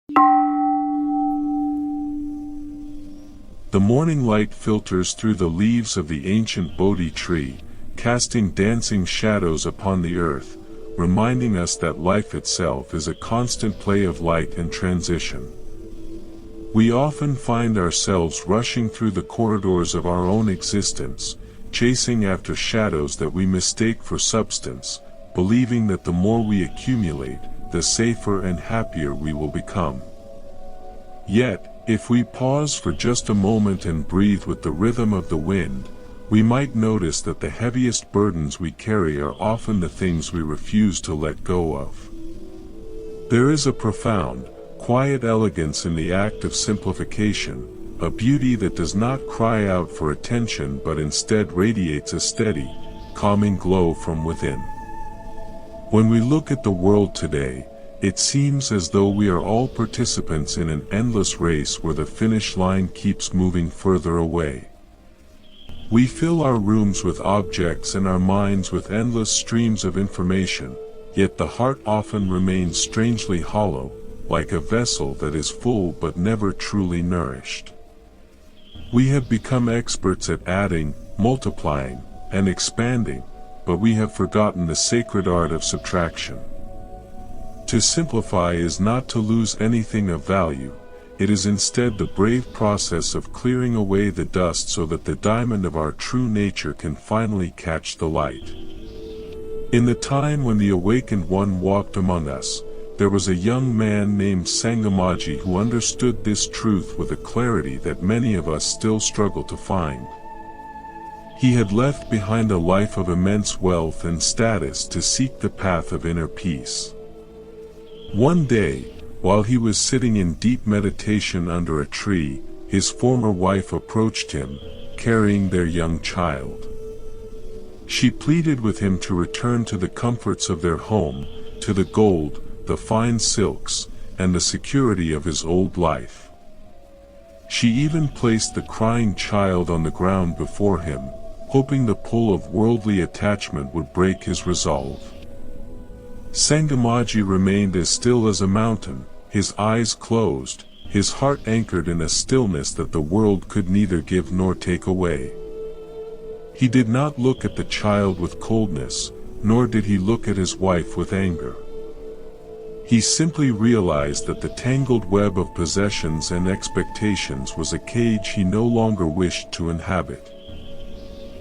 The morning light filters through the leaves of the ancient Bodhi tree, casting dancing shadows upon the earth, reminding us that life itself is a constant play of light and transition. We often find ourselves rushing through the corridors of our own existence, chasing after shadows that we mistake for substance, believing that the more we accumulate, the safer and happier we will become. Yet, if we pause for just a moment and breathe with the rhythm of the wind, we might notice that the heaviest burdens we carry are often the things we refuse to let go of. There is a profound, quiet elegance in the act of simplification, a beauty that does not cry out for attention but instead radiates a steady, calming glow from within. When we look at the world today, it seems as though we are all participants in an endless race where the finish line keeps moving further away. We fill our rooms with objects and our minds with endless streams of information, yet the heart often remains strangely hollow, like a vessel that is full but never truly nourished. We have become experts at adding, multiplying, and expanding, but we have forgotten the sacred art of subtraction. To simplify is not to lose anything of value, it is instead the brave process of clearing away the dust so that the diamond of our true nature can finally catch the light. In the time when the awakened one walked among us, there was a young man named Sangamaji who understood this truth with a clarity that many of us still struggle to find. He had left behind a life of immense wealth and status to seek the path of inner peace. One day, while he was sitting in deep meditation under a tree, his former wife approached him, carrying their young child. She pleaded with him to return to the comforts of their home, to the gold, the fine silks, and the security of his old life. She even placed the crying child on the ground before him, hoping the pull of worldly attachment would break his resolve. Sangamaji remained as still as a mountain, his eyes closed, his heart anchored in a stillness that the world could neither give nor take away. He did not look at the child with coldness, nor did he look at his wife with anger. He simply realized that the tangled web of possessions and expectations was a cage he no longer wished to inhabit.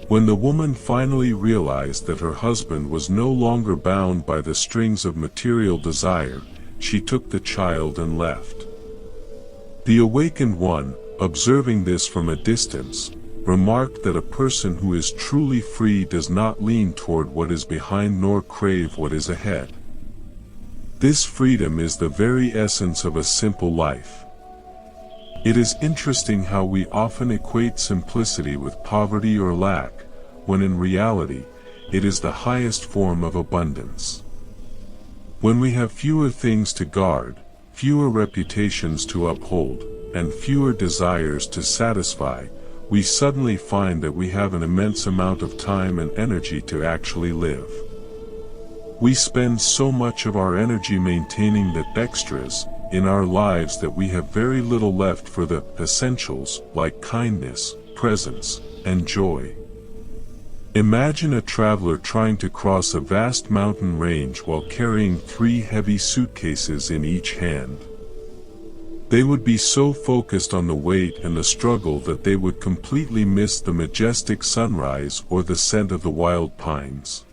When the woman finally realized that her husband was no longer bound by the strings of material desire, she took the child and left. The awakened one, observing this from a distance, remarked that a person who is truly free does not lean toward what is behind nor crave what is ahead. This freedom is the very essence of a simple life. It is interesting how we often equate simplicity with poverty or lack, when in reality, it is the highest form of abundance. When we have fewer things to guard, fewer reputations to uphold, and fewer desires to satisfy, we suddenly find that we have an immense amount of time and energy to actually live. We spend so much of our energy maintaining the extras in our lives that we have very little left for the essentials like kindness, presence, and joy. Imagine a traveler trying to cross a vast mountain range while carrying 3 heavy suitcases in each hand. They would be so focused on the weight and the struggle that they would completely miss the majestic sunrise or the scent of the wild pines.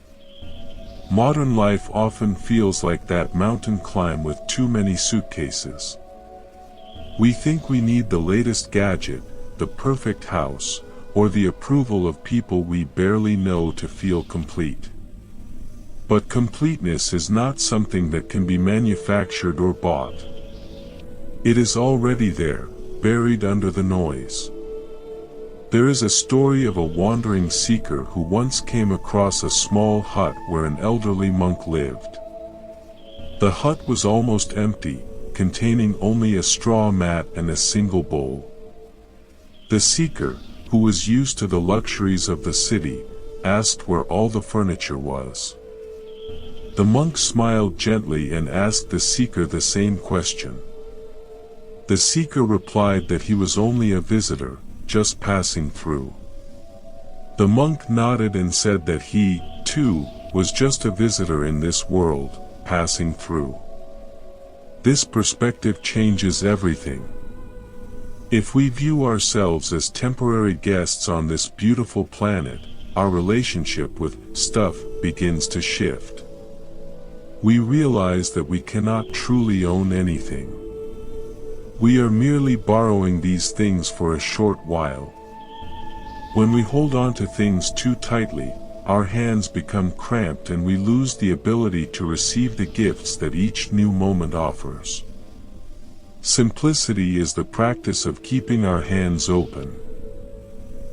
Modern life often feels like that mountain climb with too many suitcases. We think we need the latest gadget, the perfect house, or the approval of people we barely know to feel complete. But completeness is not something that can be manufactured or bought. It is already there, buried under the noise. There is a story of a wandering seeker who once came across a small hut where an elderly monk lived. The hut was almost empty, containing only a straw mat and a single bowl. The seeker, who was used to the luxuries of the city, asked where all the furniture was. The monk smiled gently and asked the seeker the same question. The seeker replied that he was only a visitor, just passing through. The monk nodded and said that he, too, was just a visitor in this world, passing through. This perspective changes everything. If we view ourselves as temporary guests on this beautiful planet, our relationship with stuff begins to shift. We realize that we cannot truly own anything. We are merely borrowing these things for a short while. When we hold on to things too tightly, our hands become cramped and we lose the ability to receive the gifts that each new moment offers. Simplicity is the practice of keeping our hands open.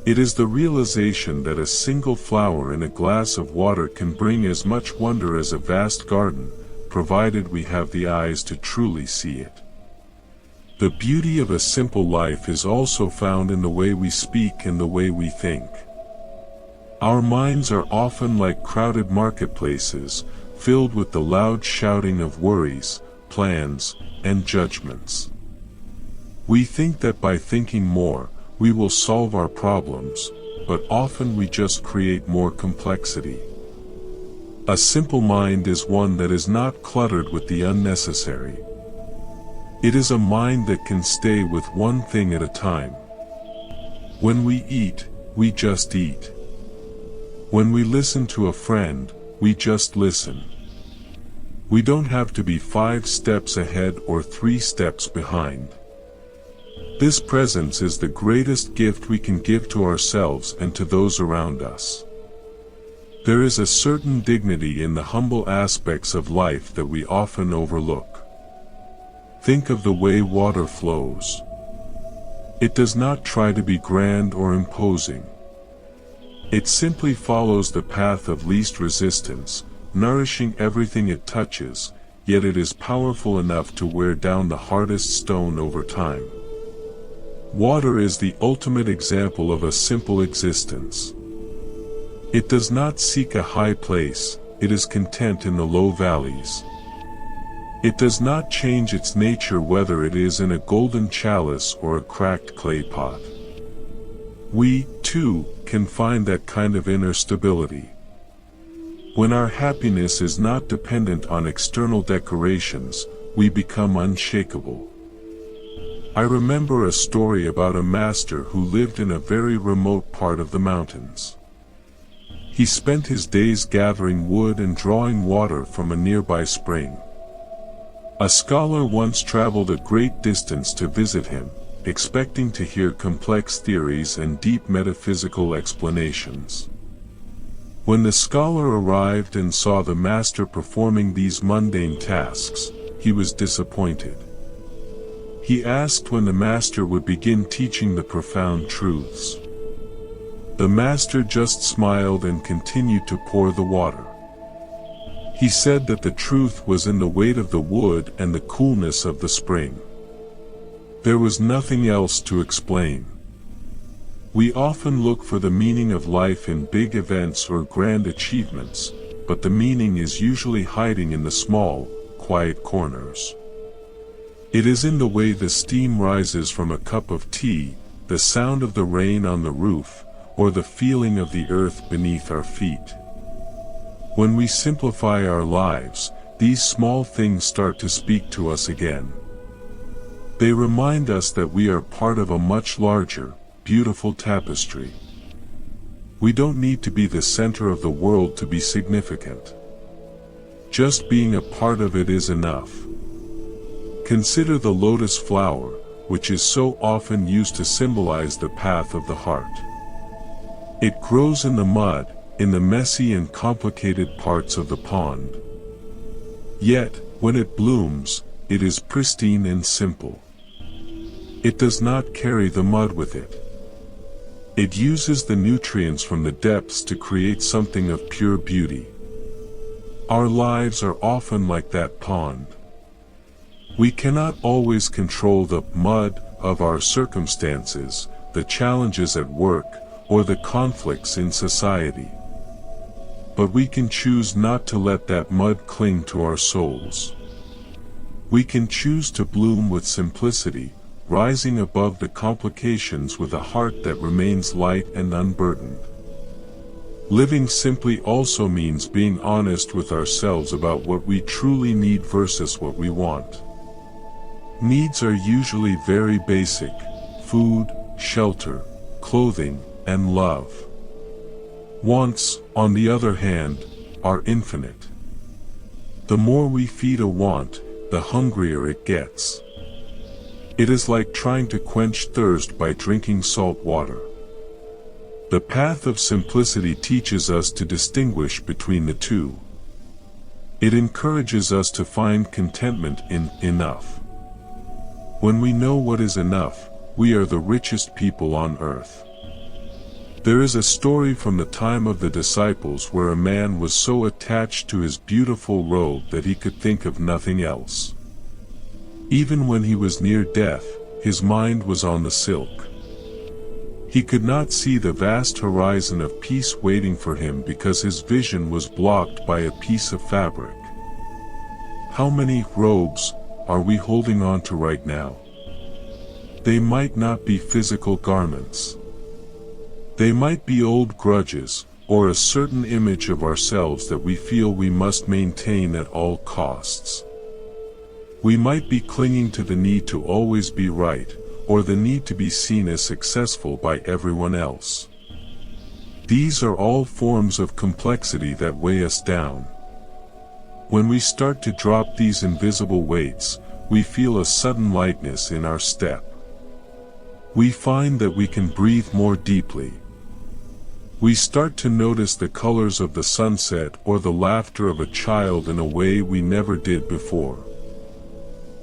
It is the realization that a single flower in a glass of water can bring as much wonder as a vast garden, provided we have the eyes to truly see it. The beauty of a simple life is also found in the way we speak and the way we think. Our minds are often like crowded marketplaces, filled with the loud shouting of worries, plans, and judgments. We think that by thinking more, we will solve our problems, but often we just create more complexity. A simple mind is one that is not cluttered with the unnecessary. It is a mind that can stay with one thing at a time. When we eat, we just eat. When we listen to a friend, we just listen. We don't have to be 5 steps ahead or 3 steps behind. This presence is the greatest gift we can give to ourselves and to those around us. There is a certain dignity in the humble aspects of life that we often overlook. Think of the way water flows. It does not try to be grand or imposing. It simply follows the path of least resistance, nourishing everything it touches, yet it is powerful enough to wear down the hardest stone over time. Water is the ultimate example of a simple existence. It does not seek a high place, it is content in the low valleys. It does not change its nature whether it is in a golden chalice or a cracked clay pot. We, too, can find that kind of inner stability. When our happiness is not dependent on external decorations, we become unshakable. I remember a story about a master who lived in a very remote part of the mountains. He spent his days gathering wood and drawing water from a nearby spring. A scholar once traveled a great distance to visit him, expecting to hear complex theories and deep metaphysical explanations. When the scholar arrived and saw the master performing these mundane tasks, he was disappointed. He asked when the master would begin teaching the profound truths. The master just smiled and continued to pour the water. He said that the truth was in the weight of the wood and the coolness of the spring. There was nothing else to explain. We often look for the meaning of life in big events or grand achievements, but the meaning is usually hiding in the small, quiet corners. It is in the way the steam rises from a cup of tea, the sound of the rain on the roof, or the feeling of the earth beneath our feet. When we simplify our lives, these small things start to speak to us again. They remind us that we are part of a much larger, beautiful tapestry. We don't need to be the center of the world to be significant. Just being a part of it is enough. Consider the lotus flower, which is so often used to symbolize the path of the heart. It grows in the mud, in the messy and complicated parts of the pond. Yet, when it blooms, it is pristine and simple. It does not carry the mud with it. It uses the nutrients from the depths to create something of pure beauty. Our lives are often like that pond. We cannot always control the mud of our circumstances, the challenges at work, or the conflicts in society. But we can choose not to let that mud cling to our souls. We can choose to bloom with simplicity, rising above the complications with a heart that remains light and unburdened. Living simply also means being honest with ourselves about what we truly need versus what we want. Needs are usually very basic: food, shelter, clothing, and love. Wants, on the other hand, are infinite. The more we feed a want, the hungrier it gets. It is like trying to quench thirst by drinking salt water. The path of simplicity teaches us to distinguish between the two. It encourages us to find contentment in enough. When we know what is enough, we are the richest people on earth. There is a story from the time of the disciples where a man was so attached to his beautiful robe that he could think of nothing else. Even when he was near death, his mind was on the silk. He could not see the vast horizon of peace waiting for him because his vision was blocked by a piece of fabric. How many robes are we holding on to right now? They might not be physical garments. They might be old grudges, or a certain image of ourselves that we feel we must maintain at all costs. We might be clinging to the need to always be right, or the need to be seen as successful by everyone else. These are all forms of complexity that weigh us down. When we start to drop these invisible weights, we feel a sudden lightness in our step. We find that we can breathe more deeply. We start to notice the colors of the sunset or the laughter of a child in a way we never did before.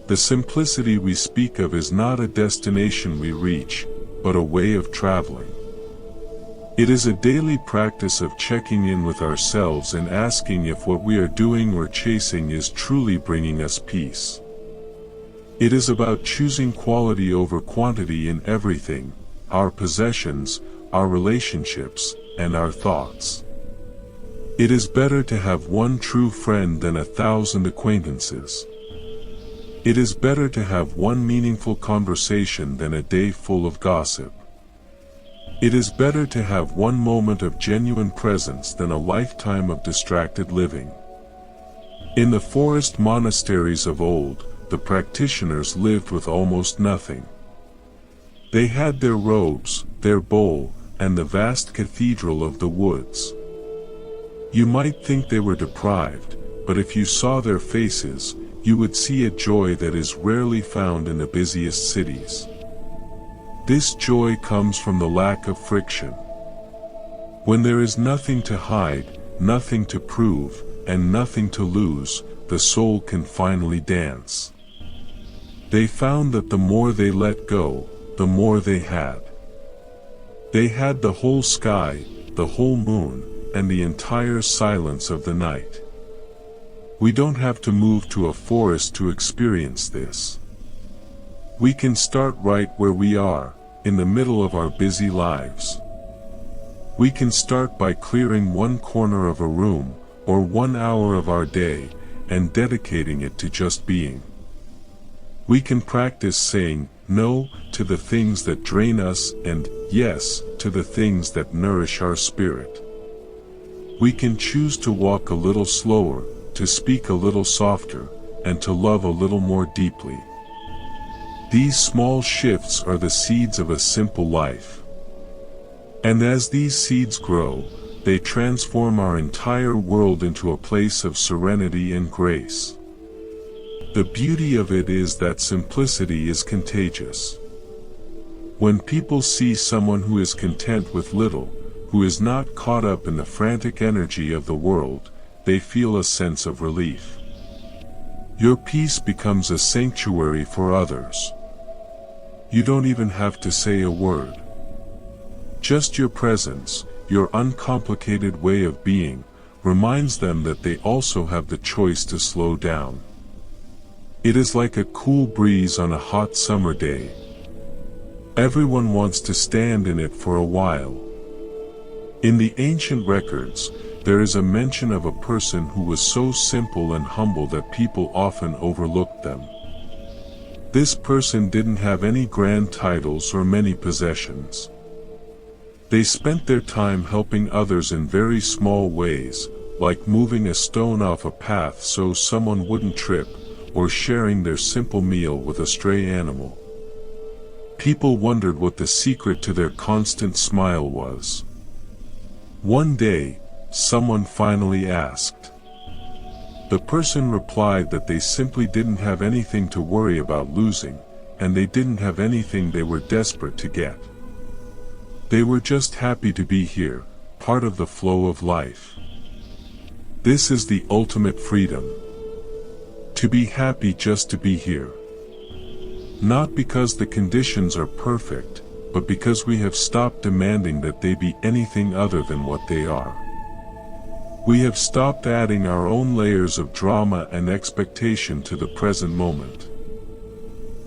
The simplicity we speak of is not a destination we reach, but a way of traveling. It is a daily practice of checking in with ourselves and asking if what we are doing or chasing is truly bringing us peace. It is about choosing quality over quantity in everything: our possessions, our relationships, and our thoughts. It is better to have one true friend than 1,000 acquaintances. It is better to have one meaningful conversation than a day full of gossip. It is better to have one moment of genuine presence than a lifetime of distracted living. In the forest monasteries of old, the practitioners lived with almost nothing. They had their robes, their bowl, and the vast cathedral of the woods. You might think they were deprived, but if you saw their faces, you would see a joy that is rarely found in the busiest cities. This joy comes from the lack of friction. When there is nothing to hide, nothing to prove, and nothing to lose, the soul can finally dance. They found that the more they let go, the more they had. They had the whole sky, the whole moon, and the entire silence of the night. We don't have to move to a forest to experience this. We can start right where we are, in the middle of our busy lives. We can start by clearing one corner of a room, or 1 hour of our day, and dedicating it to just being. We can practice saying no to the things that drain us and yes to the things that nourish our spirit. We can choose to walk a little slower, to speak a little softer, and to love a little more deeply. These small shifts are the seeds of a simple life. And as these seeds grow, they transform our entire world into a place of serenity and grace. The beauty of it is that simplicity is contagious. When people see someone who is content with little, who is not caught up in the frantic energy of the world, they feel a sense of relief. Your peace becomes a sanctuary for others. You don't even have to say a word. Just your presence, your uncomplicated way of being, reminds them that they also have the choice to slow down. It is like a cool breeze on a hot summer day. Everyone wants to stand in it for a while. In the ancient records, there is a mention of a person who was so simple and humble that people often overlooked them. This person didn't have any grand titles or many possessions. They spent their time helping others in very small ways, like moving a stone off a path so someone wouldn't trip, or sharing their simple meal with a stray animal. People wondered what the secret to their constant smile was. One day, someone finally asked. The person replied that they simply didn't have anything to worry about losing, and they didn't have anything they were desperate to get. They were just happy to be here, part of the flow of life. This is the ultimate freedom. To be happy just to be here. Not because the conditions are perfect, but because we have stopped demanding that they be anything other than what they are. We have stopped adding our own layers of drama and expectation to the present moment.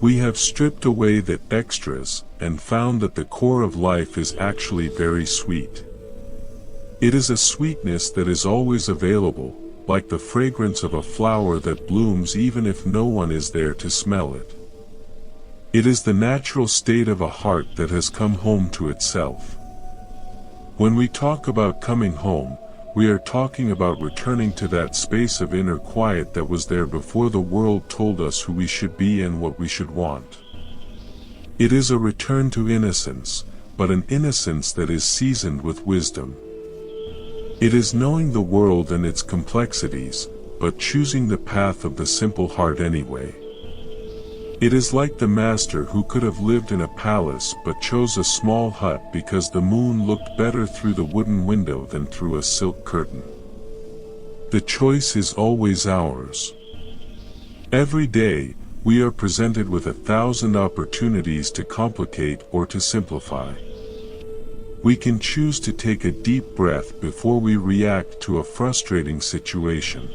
We have stripped away the extras and found that the core of life is actually very sweet. It is a sweetness that is always available, like the fragrance of a flower that blooms even if no one is there to smell it. It is the natural state of a heart that has come home to itself. When we talk about coming home, we are talking about returning to that space of inner quiet that was there before the world told us who we should be and what we should want. It is a return to innocence, but an innocence that is seasoned with wisdom. It is knowing the world and its complexities, but choosing the path of the simple heart anyway. It is like the master who could have lived in a palace but chose a small hut because the moon looked better through the wooden window than through a silk curtain. The choice is always ours. Every day, we are presented with 1,000 opportunities to complicate or to simplify. We can choose to take a deep breath before we react to a frustrating situation.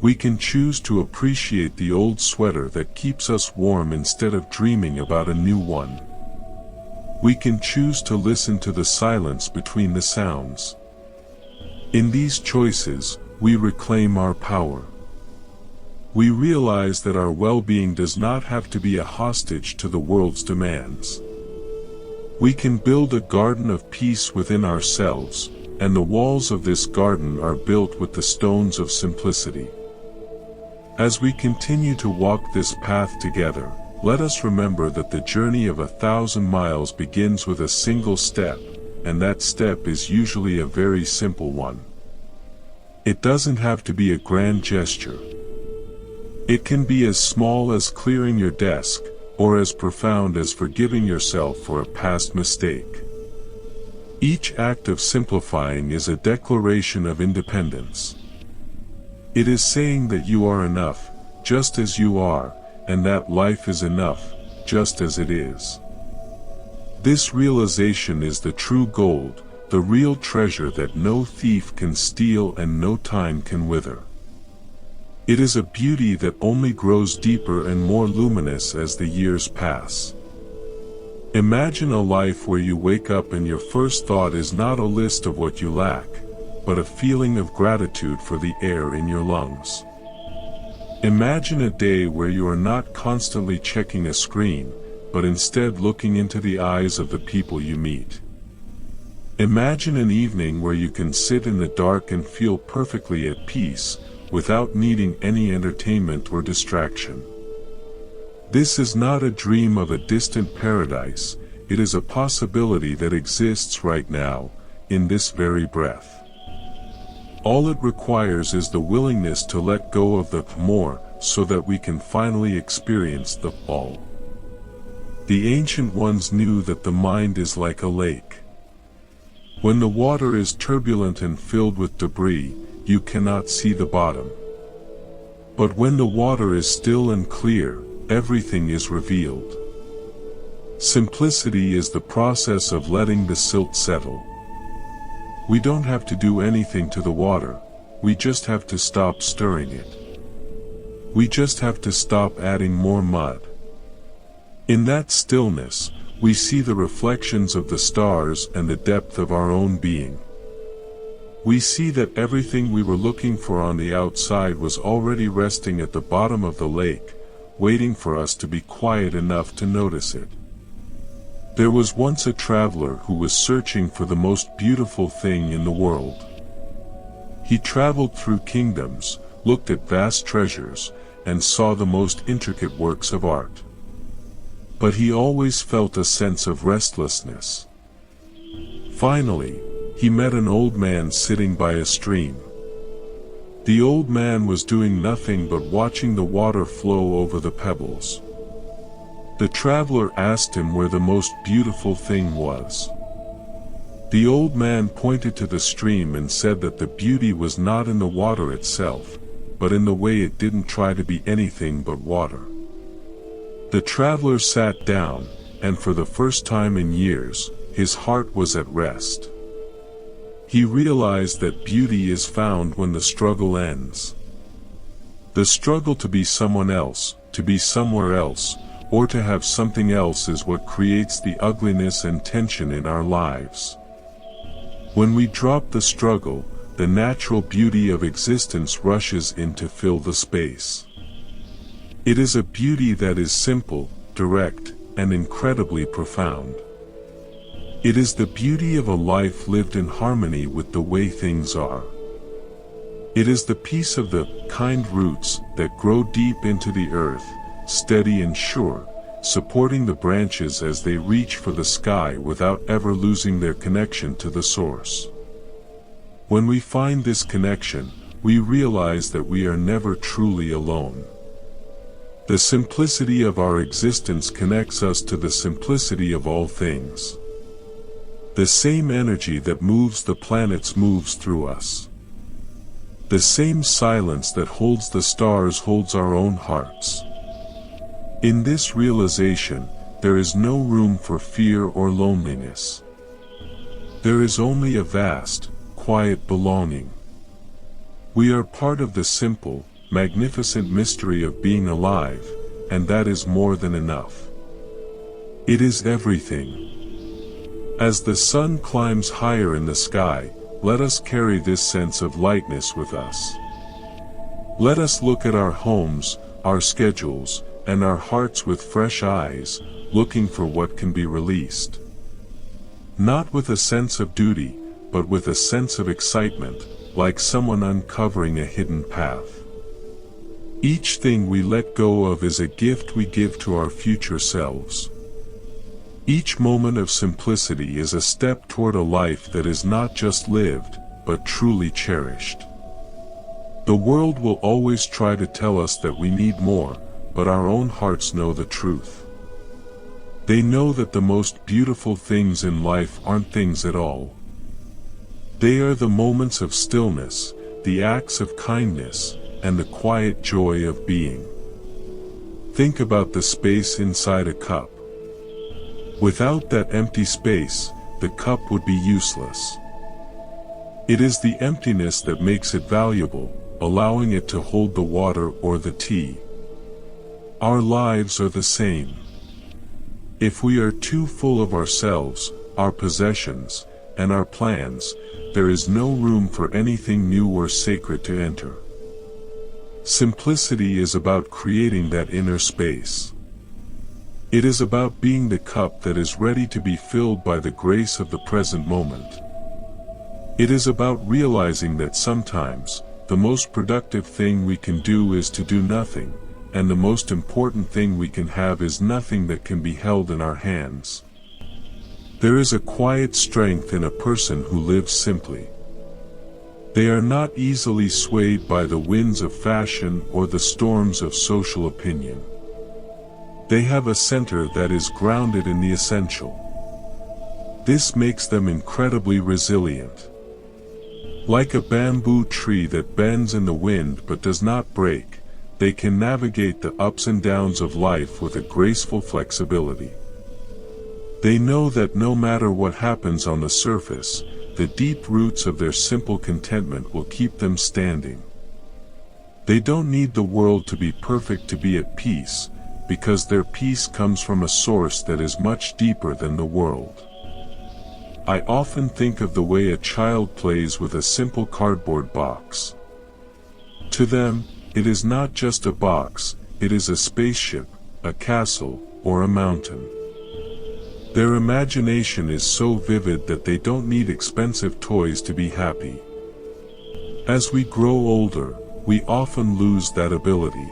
We can choose to appreciate the old sweater that keeps us warm instead of dreaming about a new one. We can choose to listen to the silence between the sounds. In these choices, we reclaim our power. We realize that our well-being does not have to be a hostage to the world's demands. We can build a garden of peace within ourselves, and the walls of this garden are built with the stones of simplicity. As we continue to walk this path together, let us remember that the journey of 1,000 miles begins with a single step, and that step is usually a very simple one. It doesn't have to be a grand gesture. It can be as small as clearing your desk, or as profound as forgiving yourself for a past mistake. Each act of simplifying is a declaration of independence. It is saying that you are enough, just as you are, and that life is enough, just as it is. This realization is the true gold, the real treasure that no thief can steal and no time can wither. It is a beauty that only grows deeper and more luminous as the years pass. Imagine a life where you wake up and your first thought is not a list of what you lack, but a feeling of gratitude for the air in your lungs. Imagine a day where you are not constantly checking a screen, but instead looking into the eyes of the people you meet. Imagine an evening where you can sit in the dark and feel perfectly at peace, without needing any entertainment or distraction. This is not a dream of a distant paradise, it is a possibility that exists right now, in this very breath. All it requires is the willingness to let go of the more, so that we can finally experience the all. The ancient ones knew that the mind is like a lake. When the water is turbulent and filled with debris, you cannot see the bottom. But when the water is still and clear, everything is revealed. Simplicity is the process of letting the silt settle. We don't have to do anything to the water, we just have to stop stirring it. We just have to stop adding more mud. In that stillness, we see the reflections of the stars and the depth of our own being. We see that everything we were looking for on the outside was already resting at the bottom of the lake, waiting for us to be quiet enough to notice it. There was once a traveler who was searching for the most beautiful thing in the world. He traveled through kingdoms, looked at vast treasures, and saw the most intricate works of art. But he always felt a sense of restlessness. Finally, he met an old man sitting by a stream. The old man was doing nothing but watching the water flow over the pebbles. The traveler asked him where the most beautiful thing was. The old man pointed to the stream and said that the beauty was not in the water itself, but in the way it didn't try to be anything but water. The traveler sat down, and for the first time in years, his heart was at rest. He realized that beauty is found when the struggle ends. The struggle to be someone else, to be somewhere else, or to have something else is what creates the ugliness and tension in our lives. When we drop the struggle, the natural beauty of existence rushes in to fill the space. It is a beauty that is simple, direct, and incredibly profound. It is the beauty of a life lived in harmony with the way things are. It is the peace of the kind roots that grow deep into the earth, steady and sure, supporting the branches as they reach for the sky without ever losing their connection to the source. When we find this connection, we realize that we are never truly alone. The simplicity of our existence connects us to the simplicity of all things. The same energy that moves the planets moves through us. The same silence that holds the stars holds our own hearts. In this realization, there is no room for fear or loneliness. There is only a vast, quiet belonging. We are part of the simple, magnificent mystery of being alive, and that is more than enough. It is everything. As the sun climbs higher in the sky, let us carry this sense of lightness with us. Let us look at our homes, our schedules, and our hearts with fresh eyes, looking for what can be released. Not with a sense of duty, but with a sense of excitement, like someone uncovering a hidden path. Each thing we let go of is a gift we give to our future selves. Each moment of simplicity is a step toward a life that is not just lived, but truly cherished. The world will always try to tell us that we need more, but our own hearts know the truth. They know that the most beautiful things in life aren't things at all. They are the moments of stillness, the acts of kindness, and the quiet joy of being. Think about the space inside a cup. Without that empty space, the cup would be useless. It is the emptiness that makes it valuable, allowing it to hold the water or the tea. Our lives are the same. If we are too full of ourselves, our possessions, and our plans, there is no room for anything new or sacred to enter. Simplicity is about creating that inner space. It is about being the cup that is ready to be filled by the grace of the present moment. It is about realizing that sometimes, the most productive thing we can do is to do nothing, and the most important thing we can have is nothing that can be held in our hands. There is a quiet strength in a person who lives simply. They are not easily swayed by the winds of fashion or the storms of social opinion. They have a center that is grounded in the essential. This makes them incredibly resilient. Like a bamboo tree that bends in the wind but does not break, they can navigate the ups and downs of life with a graceful flexibility. They know that no matter what happens on the surface, the deep roots of their simple contentment will keep them standing. They don't need the world to be perfect to be at peace, because their peace comes from a source that is much deeper than the world. I often think of the way a child plays with a simple cardboard box. To them, it is not just a box, it is a spaceship, a castle, or a mountain. Their imagination is so vivid that they don't need expensive toys to be happy. As we grow older, we often lose that ability.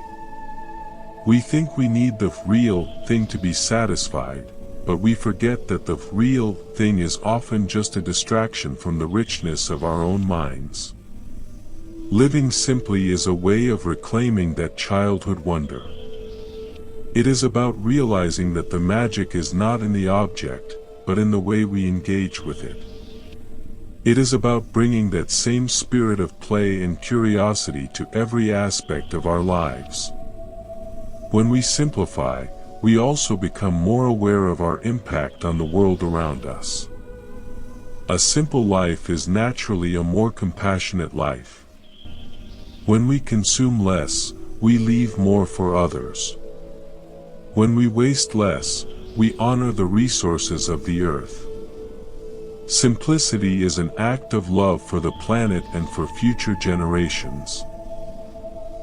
We think we need the real thing to be satisfied, but we forget that the real thing is often just a distraction from the richness of our own minds. Living simply is a way of reclaiming that childhood wonder. It is about realizing that the magic is not in the object, but in the way we engage with it. It is about bringing that same spirit of play and curiosity to every aspect of our lives. When we simplify, we also become more aware of our impact on the world around us. A simple life is naturally a more compassionate life. When we consume less, we leave more for others. When we waste less, we honor the resources of the earth. Simplicity is an act of love for the planet and for future generations.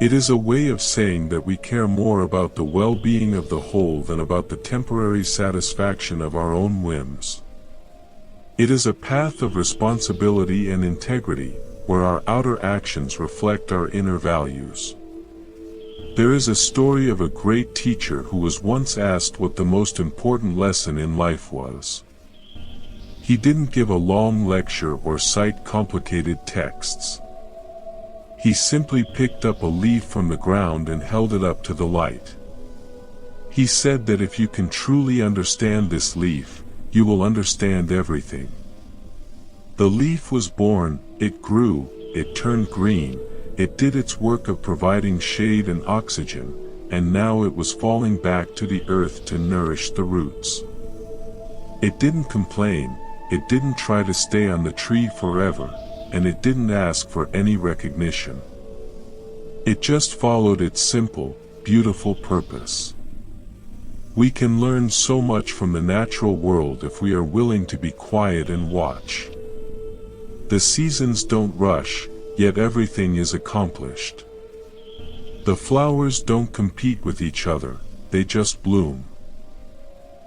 It is a way of saying that we care more about the well-being of the whole than about the temporary satisfaction of our own whims. It is a path of responsibility and integrity, where our outer actions reflect our inner values. There is a story of a great teacher who was once asked what the most important lesson in life was. He didn't give a long lecture or cite complicated texts. He simply picked up a leaf from the ground and held it up to the light. He said that if you can truly understand this leaf, you will understand everything. The leaf was born, it grew, it turned green, it did its work of providing shade and oxygen, and now it was falling back to the earth to nourish the roots. It didn't complain, it didn't try to stay on the tree forever, and it didn't ask for any recognition. It just followed its simple, beautiful purpose. We can learn so much from the natural world if we are willing to be quiet and watch. The seasons don't rush, yet everything is accomplished. The flowers don't compete with each other, they just bloom.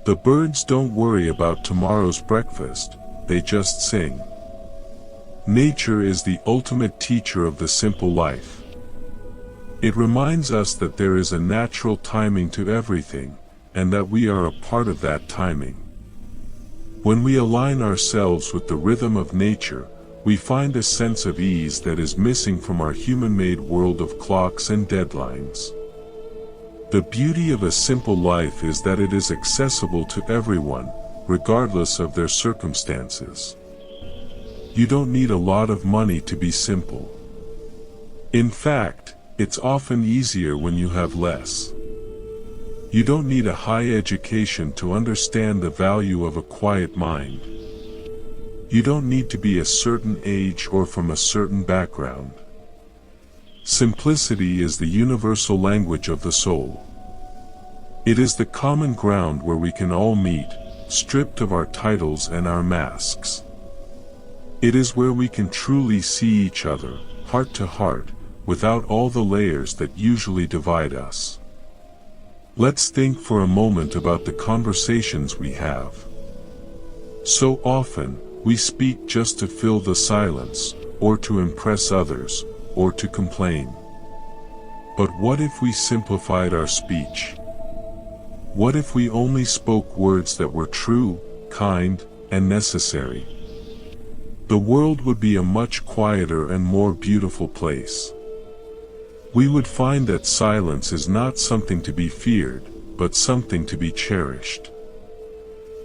The birds don't worry about tomorrow's breakfast, they just sing. Nature is the ultimate teacher of the simple life. It reminds us that there is a natural timing to everything, and that we are a part of that timing. When we align ourselves with the rhythm of nature, we find a sense of ease that is missing from our human-made world of clocks and deadlines. The beauty of a simple life is that it is accessible to everyone, regardless of their circumstances. You don't need a lot of money to be simple. In fact, it's often easier when you have less. You don't need a high education to understand the value of a quiet mind. You don't need to be a certain age or from a certain background. Simplicity is the universal language of the soul. It is the common ground where we can all meet, stripped of our titles and our masks. It is where we can truly see each other, heart to heart, without all the layers that usually divide us. Let's think for a moment about the conversations we have. So often, we speak just to fill the silence, or to impress others, or to complain. But what if we simplified our speech? What if we only spoke words that were true, kind, and necessary? The world would be a much quieter and more beautiful place. We would find that silence is not something to be feared, but something to be cherished.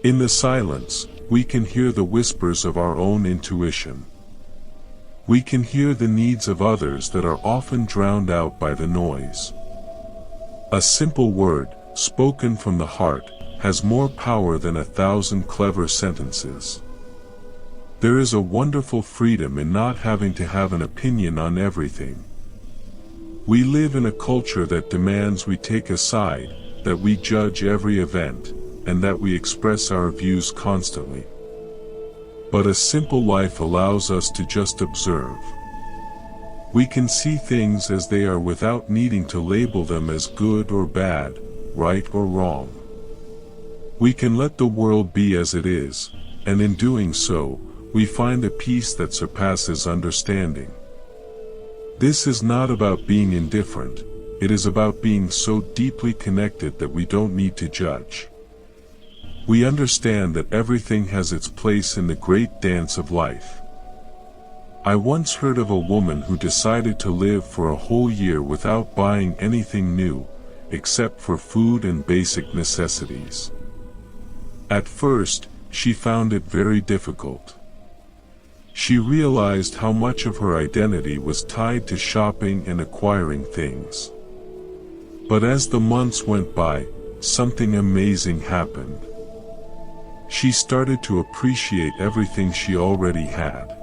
In the silence, we can hear the whispers of our own intuition. We can hear the needs of others that are often drowned out by the noise. A simple word, spoken from the heart, has more power than 1,000 clever sentences. There is a wonderful freedom in not having to have an opinion on everything. We live in a culture that demands we take a side, that we judge every event, and that we express our views constantly. But a simple life allows us to just observe. We can see things as they are without needing to label them as good or bad, right or wrong. We can let the world be as it is, and in doing so, we find a peace that surpasses understanding. This is not about being indifferent, it is about being so deeply connected that we don't need to judge. We understand that everything has its place in the great dance of life. I once heard of a woman who decided to live for a whole year without buying anything new, except for food and basic necessities. At first, she found it very difficult. She realized how much of her identity was tied to shopping and acquiring things. But as the months went by, something amazing happened. She started to appreciate everything she already had.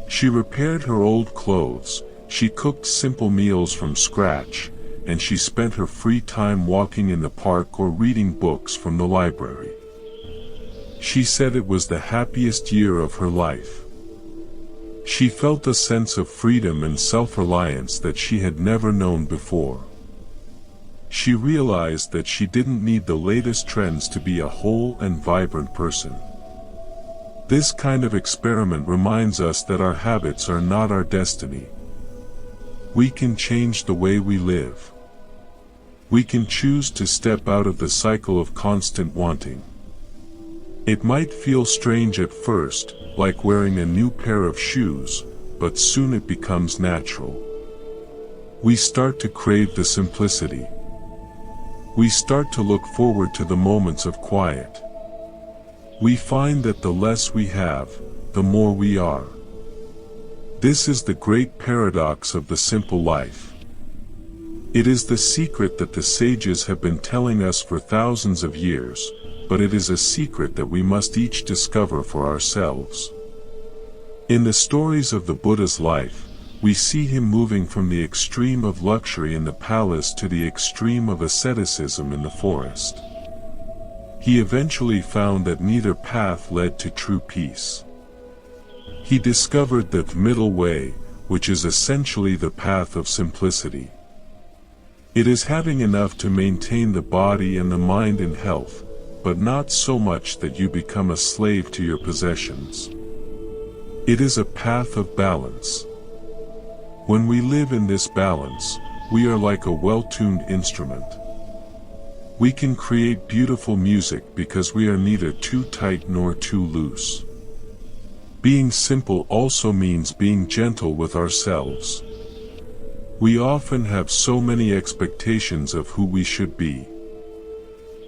She repaired her old clothes, she cooked simple meals from scratch, and she spent her free time walking in the park or reading books from the library. She said it was the happiest year of her life. She felt a sense of freedom and self-reliance that she had never known before. She realized that she didn't need the latest trends to be a whole and vibrant person. This kind of experiment reminds us that our habits are not our destiny. We can change the way we live. We can choose to step out of the cycle of constant wanting. It might feel strange at first, like wearing a new pair of shoes, but soon it becomes natural. We start to crave the simplicity. We start to look forward to the moments of quiet. We find that the less we have, the more we are. This is the great paradox of the simple life. It is the secret that the sages have been telling us for thousands of years, but it is a secret that we must each discover for ourselves. In the stories of the Buddha's life, we see him moving from the extreme of luxury in the palace to the extreme of asceticism in the forest. He eventually found that neither path led to true peace. He discovered the middle way, which is essentially the path of simplicity. It is having enough to maintain the body and the mind in health, but not so much that you become a slave to your possessions. It is a path of balance. When we live in this balance, we are like a well-tuned instrument. We can create beautiful music because we are neither too tight nor too loose. Being simple also means being gentle with ourselves. We often have so many expectations of who we should be.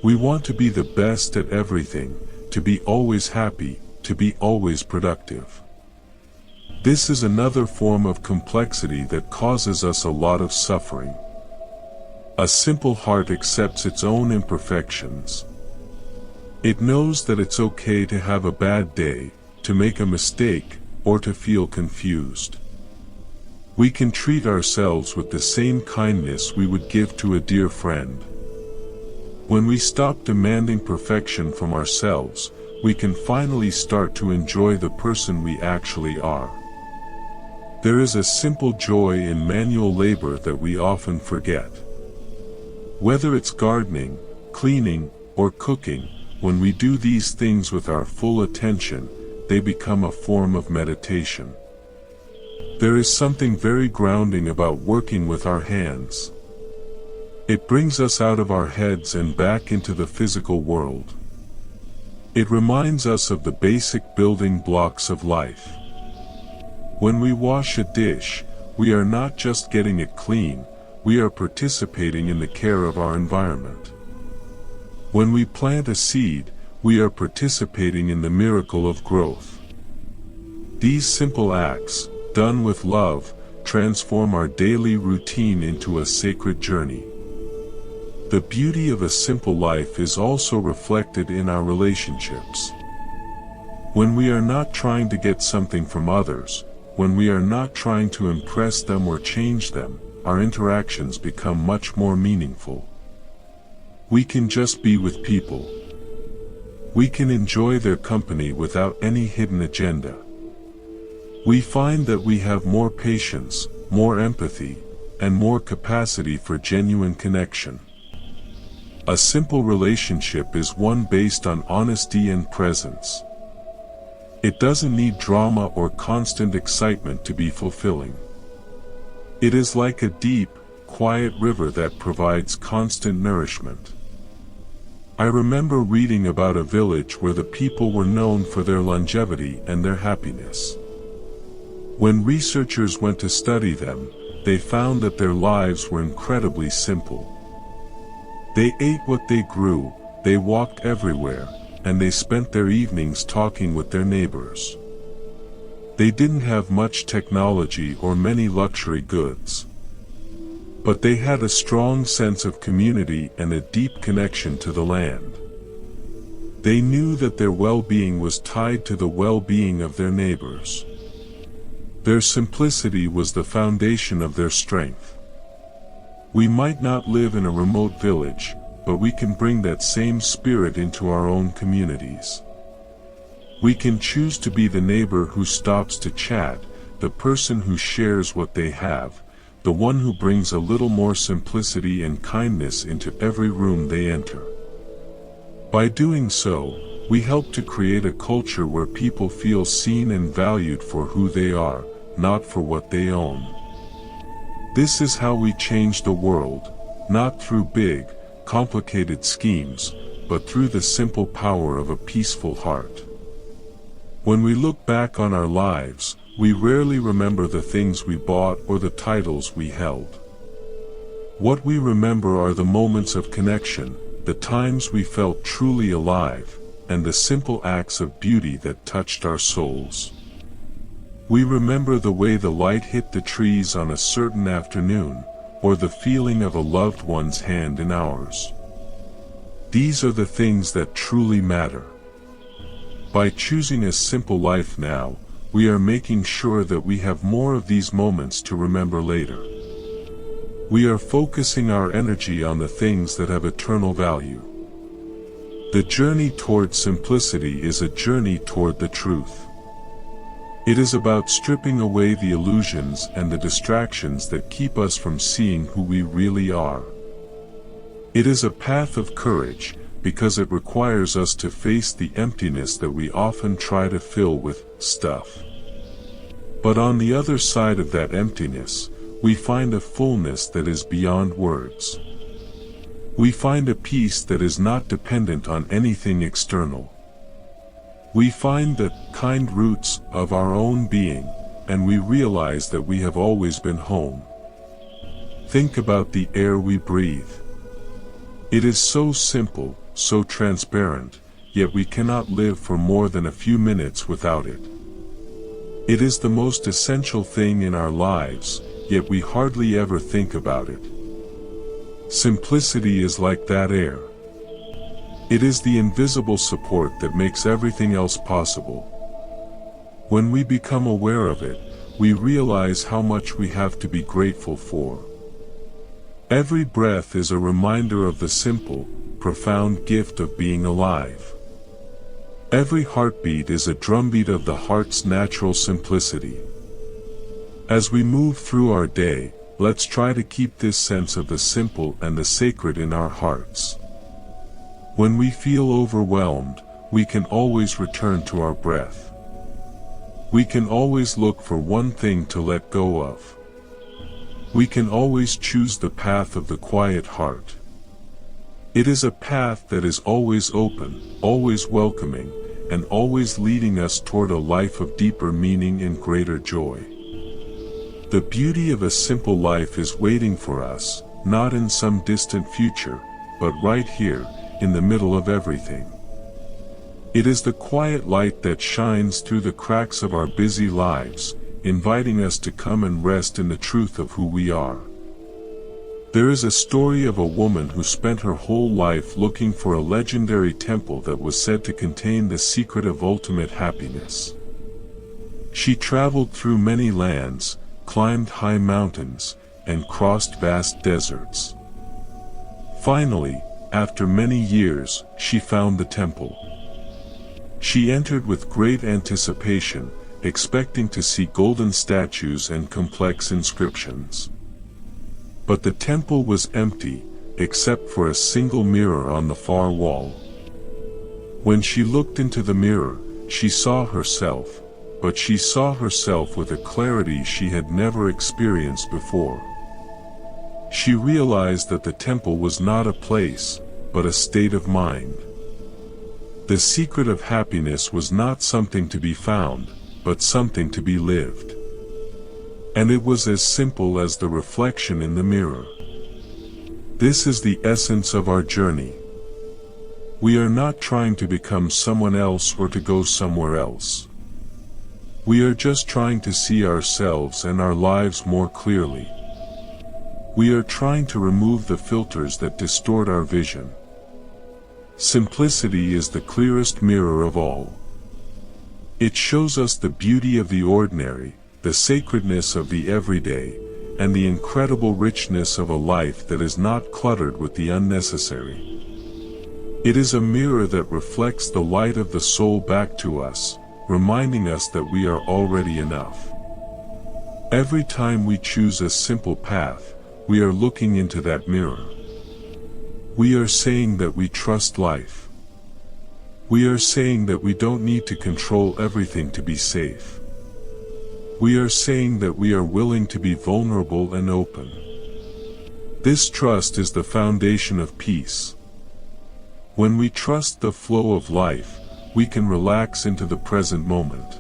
We want to be the best at everything, to be always happy, to be always productive. This is another form of complexity that causes us a lot of suffering. A simple heart accepts its own imperfections. It knows that it's okay to have a bad day, to make a mistake, or to feel confused. We can treat ourselves with the same kindness we would give to a dear friend. When we stop demanding perfection from ourselves, we can finally start to enjoy the person we actually are. There is a simple joy in manual labor that we often forget. Whether it's gardening, cleaning, or cooking, when we do these things with our full attention, they become a form of meditation. There is something very grounding about working with our hands. It brings us out of our heads and back into the physical world. It reminds us of the basic building blocks of life. When we wash a dish, we are not just getting it clean, we are participating in the care of our environment. When we plant a seed, we are participating in the miracle of growth. These simple acts, done with love, transform our daily routine into a sacred journey. The beauty of a simple life is also reflected in our relationships. When we are not trying to get something from others, when we are not trying to impress them or change them, our interactions become much more meaningful. We can just be with people. We can enjoy their company without any hidden agenda. We find that we have more patience, more empathy, and more capacity for genuine connection. A simple relationship is one based on honesty and presence. It doesn't need drama or constant excitement to be fulfilling. It is like a deep, quiet river that provides constant nourishment. I remember reading about a village where the people were known for their longevity and their happiness. When researchers went to study them, they found that their lives were incredibly simple. They ate what they grew, they walked everywhere, and they spent their evenings talking with their neighbors. They didn't have much technology or many luxury goods. But they had a strong sense of community and a deep connection to the land. They knew that their well-being was tied to the well-being of their neighbors. Their simplicity was the foundation of their strength. We might not live in a remote village, but we can bring that same spirit into our own communities. We can choose to be the neighbor who stops to chat, the person who shares what they have, the one who brings a little more simplicity and kindness into every room they enter. By doing so, we help to create a culture where people feel seen and valued for who they are, not for what they own. This is how we change the world, not through big, complicated schemes, but through the simple power of a peaceful heart. When we look back on our lives, we rarely remember the things we bought or the titles we held. What we remember are the moments of connection, the times we felt truly alive, and the simple acts of beauty that touched our souls. We remember the way the light hit the trees on a certain afternoon, or the feeling of a loved one's hand in ours. These are the things that truly matter. By choosing a simple life now, we are making sure that we have more of these moments to remember later. We are focusing our energy on the things that have eternal value. The journey toward simplicity is a journey toward the truth. It is about stripping away the illusions and the distractions that keep us from seeing who we really are. It is a path of courage, because it requires us to face the emptiness that we often try to fill with stuff. But on the other side of that emptiness, we find a fullness that is beyond words. We find a peace that is not dependent on anything external. We find the kind roots of our own being, and we realize that we have always been home. Think about the air we breathe. It is so simple, so transparent, yet we cannot live for more than a few minutes without it. It is the most essential thing in our lives, yet we hardly ever think about it. Simplicity is like that air. It is the invisible support that makes everything else possible. When we become aware of it, we realize how much we have to be grateful for. Every breath is a reminder of the simple, profound gift of being alive. Every heartbeat is a drumbeat of the heart's natural simplicity. As we move through our day, let's try to keep this sense of the simple and the sacred in our hearts. When we feel overwhelmed, we can always return to our breath. We can always look for one thing to let go of. We can always choose the path of the quiet heart. It is a path that is always open, always welcoming, and always leading us toward a life of deeper meaning and greater joy. The beauty of a simple life is waiting for us, not in some distant future, but right here, in the middle of everything. It is the quiet light that shines through the cracks of our busy lives, inviting us to come and rest in the truth of who we are. There is a story of a woman who spent her whole life looking for a legendary temple that was said to contain the secret of ultimate happiness. She traveled through many lands, climbed high mountains, and crossed vast deserts. Finally, after many years, she found the temple. She entered with great anticipation, expecting to see golden statues and complex inscriptions. But the temple was empty, except for a single mirror on the far wall. When she looked into the mirror, she saw herself, but she saw herself with a clarity she had never experienced before. She realized that the temple was not a place, but a state of mind. The secret of happiness was not something to be found, but something to be lived. And it was as simple as the reflection in the mirror. This is the essence of our journey. We are not trying to become someone else or to go somewhere else. We are just trying to see ourselves and our lives more clearly. We are trying to remove the filters that distort our vision. Simplicity is the clearest mirror of all. It shows us the beauty of the ordinary, the sacredness of the everyday, and the incredible richness of a life that is not cluttered with the unnecessary. It is a mirror that reflects the light of the soul back to us, reminding us that we are already enough. Every time we choose a simple path, we are looking into that mirror. We are saying that we trust life. We are saying that we don't need to control everything to be safe. We are saying that we are willing to be vulnerable and open. This trust is the foundation of peace. When we trust the flow of life, we can relax into the present moment.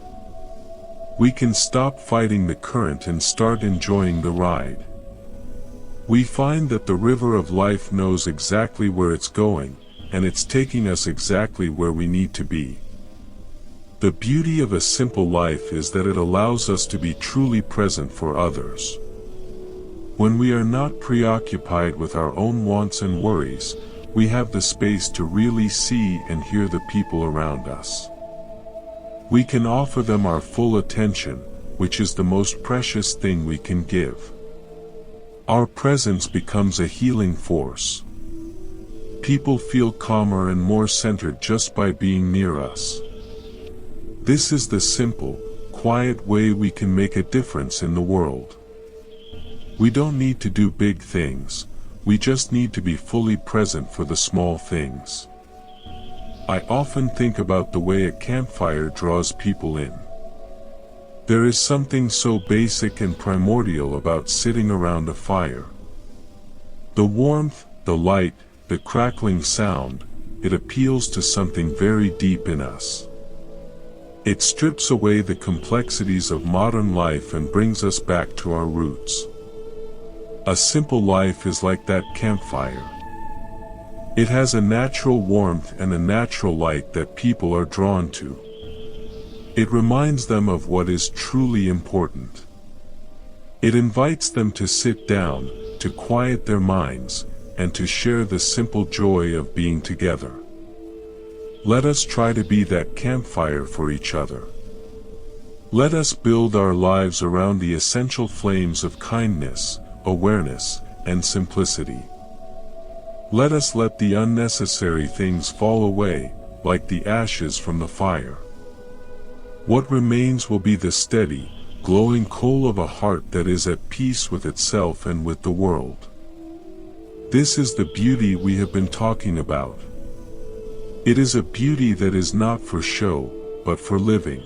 We can stop fighting the current and start enjoying the ride. We find that the river of life knows exactly where it's going, and it's taking us exactly where we need to be. The beauty of a simple life is that it allows us to be truly present for others. When we are not preoccupied with our own wants and worries, we have the space to really see and hear the people around us. We can offer them our full attention, which is the most precious thing we can give. Our presence becomes a healing force. People feel calmer and more centered just by being near us. This is the simple, quiet way we can make a difference in the world. We don't need to do big things, we just need to be fully present for the small things. I often think about the way a campfire draws people in. There is something so basic and primordial about sitting around a fire. The warmth, the light, the crackling sound, it appeals to something very deep in us. It strips away the complexities of modern life and brings us back to our roots. A simple life is like that campfire. It has a natural warmth and a natural light that people are drawn to. It reminds them of what is truly important. It invites them to sit down, to quiet their minds, and to share the simple joy of being together. Let us try to be that campfire for each other. Let us build our lives around the essential flames of kindness, awareness, and simplicity. Let us let the unnecessary things fall away, like the ashes from the fire. What remains will be the steady, glowing coal of a heart that is at peace with itself and with the world. This is the beauty we have been talking about. It is a beauty that is not for show, but for living.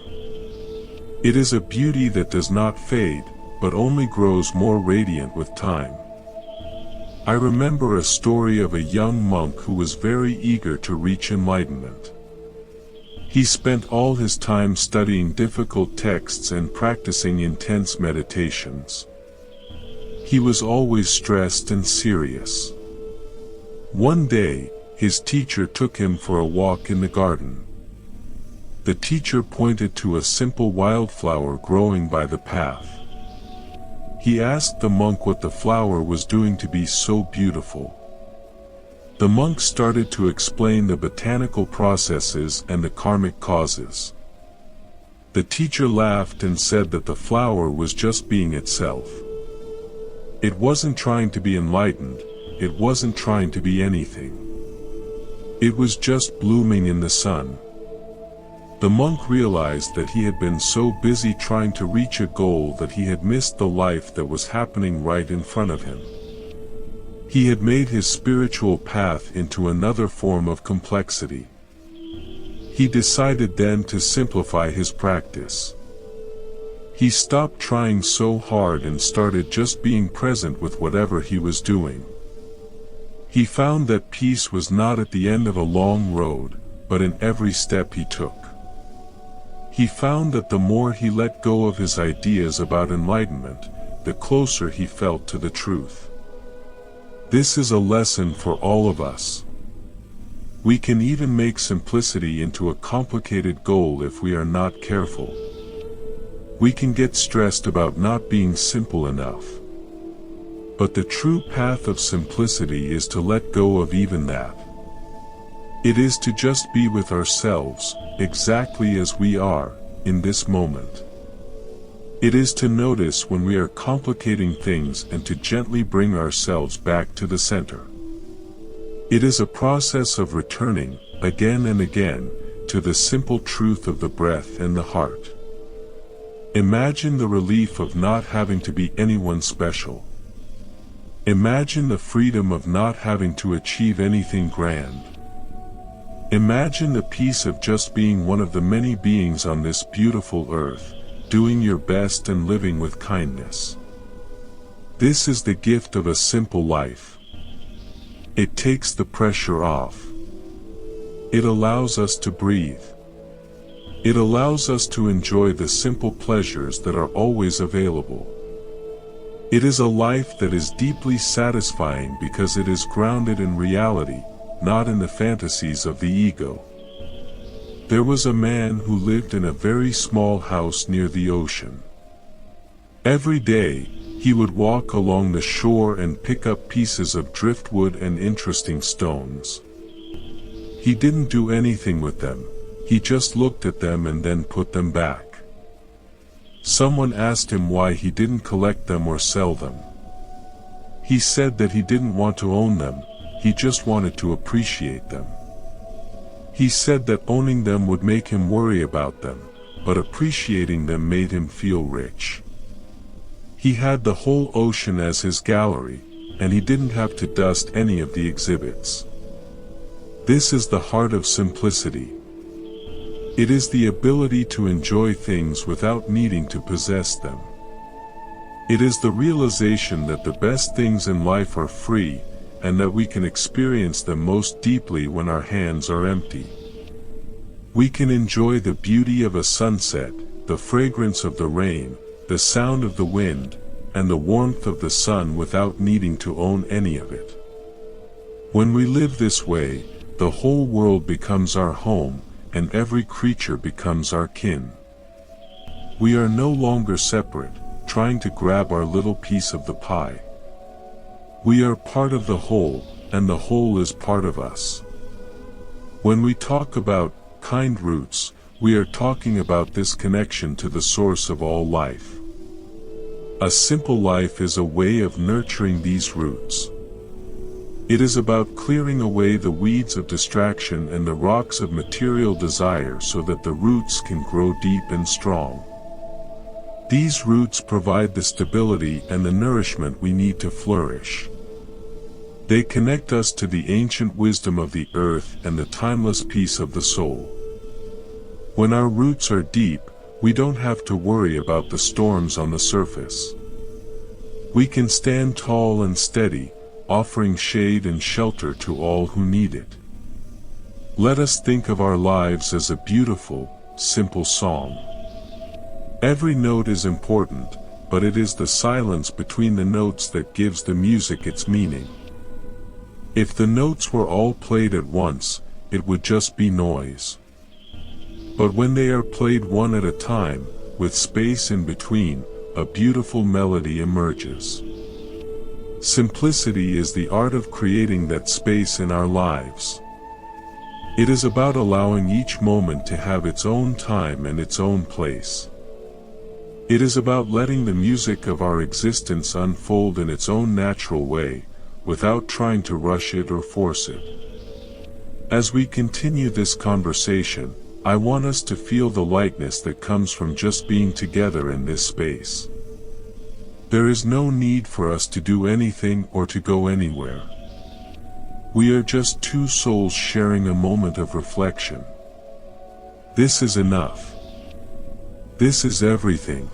It is a beauty that does not fade, but only grows more radiant with time. I remember a story of a young monk who was very eager to reach enlightenment. He spent all his time studying difficult texts and practicing intense meditations. He was always stressed and serious. One day, his teacher took him for a walk in the garden. The teacher pointed to a simple wildflower growing by the path. He asked the monk what the flower was doing to be so beautiful. The monk started to explain the botanical processes and the karmic causes. The teacher laughed and said that the flower was just being itself. It wasn't trying to be enlightened, it wasn't trying to be anything. It was just blooming in the sun. The monk realized that he had been so busy trying to reach a goal that he had missed the life that was happening right in front of him. He had made his spiritual path into another form of complexity. He decided then to simplify his practice. He stopped trying so hard and started just being present with whatever he was doing. He found that peace was not at the end of a long road, but in every step he took. He found that the more he let go of his ideas about enlightenment, the closer he felt to the truth. This is a lesson for all of us. We can even make simplicity into a complicated goal if we are not careful. We can get stressed about not being simple enough. But the true path of simplicity is to let go of even that. It is to just be with ourselves, exactly as we are, in this moment. It is to notice when we are complicating things and to gently bring ourselves back to the center. It is a process of returning, again and again, to the simple truth of the breath and the heart. Imagine the relief of not having to be anyone special. Imagine the freedom of not having to achieve anything grand. Imagine the peace of just being one of the many beings on this beautiful earth, doing your best and living with kindness. This is the gift of a simple life. It takes the pressure off. It allows us to breathe. It allows us to enjoy the simple pleasures that are always available. It is a life that is deeply satisfying because it is grounded in reality, not in the fantasies of the ego. There was a man who lived in a very small house near the ocean. Every day, he would walk along the shore and pick up pieces of driftwood and interesting stones. He didn't do anything with them, he just looked at them and then put them back. Someone asked him why he didn't collect them or sell them. He said that he didn't want to own them, he just wanted to appreciate them. He said that owning them would make him worry about them, but appreciating them made him feel rich. He had the whole ocean as his gallery, and he didn't have to dust any of the exhibits. This is the heart of simplicity. It is the ability to enjoy things without needing to possess them. It is the realization that the best things in life are free, and that we can experience them most deeply when our hands are empty. We can enjoy the beauty of a sunset, the fragrance of the rain, the sound of the wind, and the warmth of the sun without needing to own any of it. When we live this way, the whole world becomes our home, and every creature becomes our kin. We are no longer separate, trying to grab our little piece of the pie. We are part of the whole, and the whole is part of us. When we talk about kind roots, we are talking about this connection to the source of all life. A simple life is a way of nurturing these roots. It is about clearing away the weeds of distraction and the rocks of material desire so that the roots can grow deep and strong. These roots provide the stability and the nourishment we need to flourish. They connect us to the ancient wisdom of the earth and the timeless peace of the soul. When our roots are deep, we don't have to worry about the storms on the surface. We can stand tall and steady, offering shade and shelter to all who need it. Let us think of our lives as a beautiful, simple song. Every note is important, but it is the silence between the notes that gives the music its meaning. If the notes were all played at once, it would just be noise. But when they are played one at a time, with space in between, a beautiful melody emerges. Simplicity is the art of creating that space in our lives. It is about allowing each moment to have its own time and its own place. It is about letting the music of our existence unfold in its own natural way, without trying to rush it or force it. As we continue this conversation, I want us to feel the lightness that comes from just being together in this space. There is no need for us to do anything or to go anywhere. We are just two souls sharing a moment of reflection. This is enough. This is everything.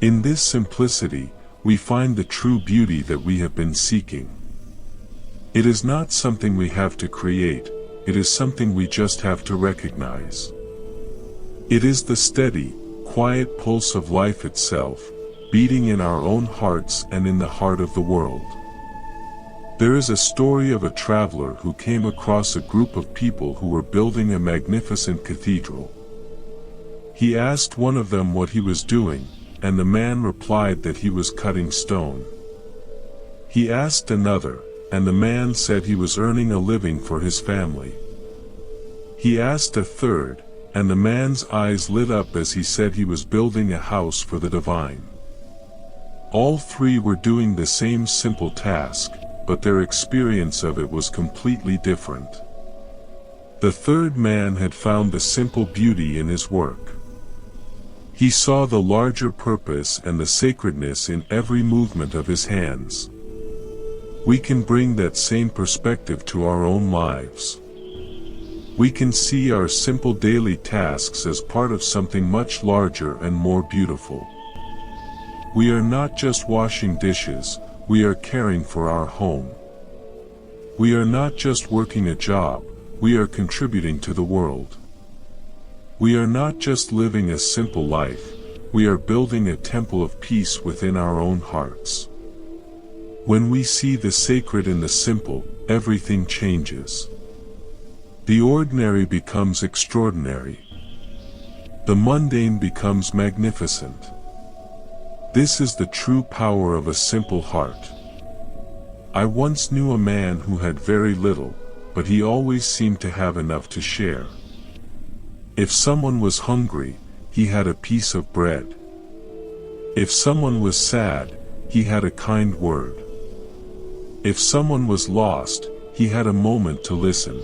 In this simplicity, we find the true beauty that we have been seeking. It is not something we have to create, it is something we just have to recognize. It is the steady, quiet pulse of life itself, beating in our own hearts and in the heart of the world. There is a story of a traveler who came across a group of people who were building a magnificent cathedral. He asked one of them what he was doing, and the man replied that he was cutting stone. He asked another, and the man said he was earning a living for his family. He asked a third, and the man's eyes lit up as he said he was building a house for the divine. All three were doing the same simple task, but their experience of it was completely different. The third man had found the simple beauty in his work. He saw the larger purpose and the sacredness in every movement of his hands. We can bring that same perspective to our own lives. We can see our simple daily tasks as part of something much larger and more beautiful. We are not just washing dishes, we are caring for our home. We are not just working a job, we are contributing to the world. We are not just living a simple life, we are building a temple of peace within our own hearts. When we see the sacred in the simple, everything changes. The ordinary becomes extraordinary. The mundane becomes magnificent. This is the true power of a simple heart. I once knew a man who had very little, but he always seemed to have enough to share. If someone was hungry, he had a piece of bread. If someone was sad, he had a kind word. If someone was lost, he had a moment to listen.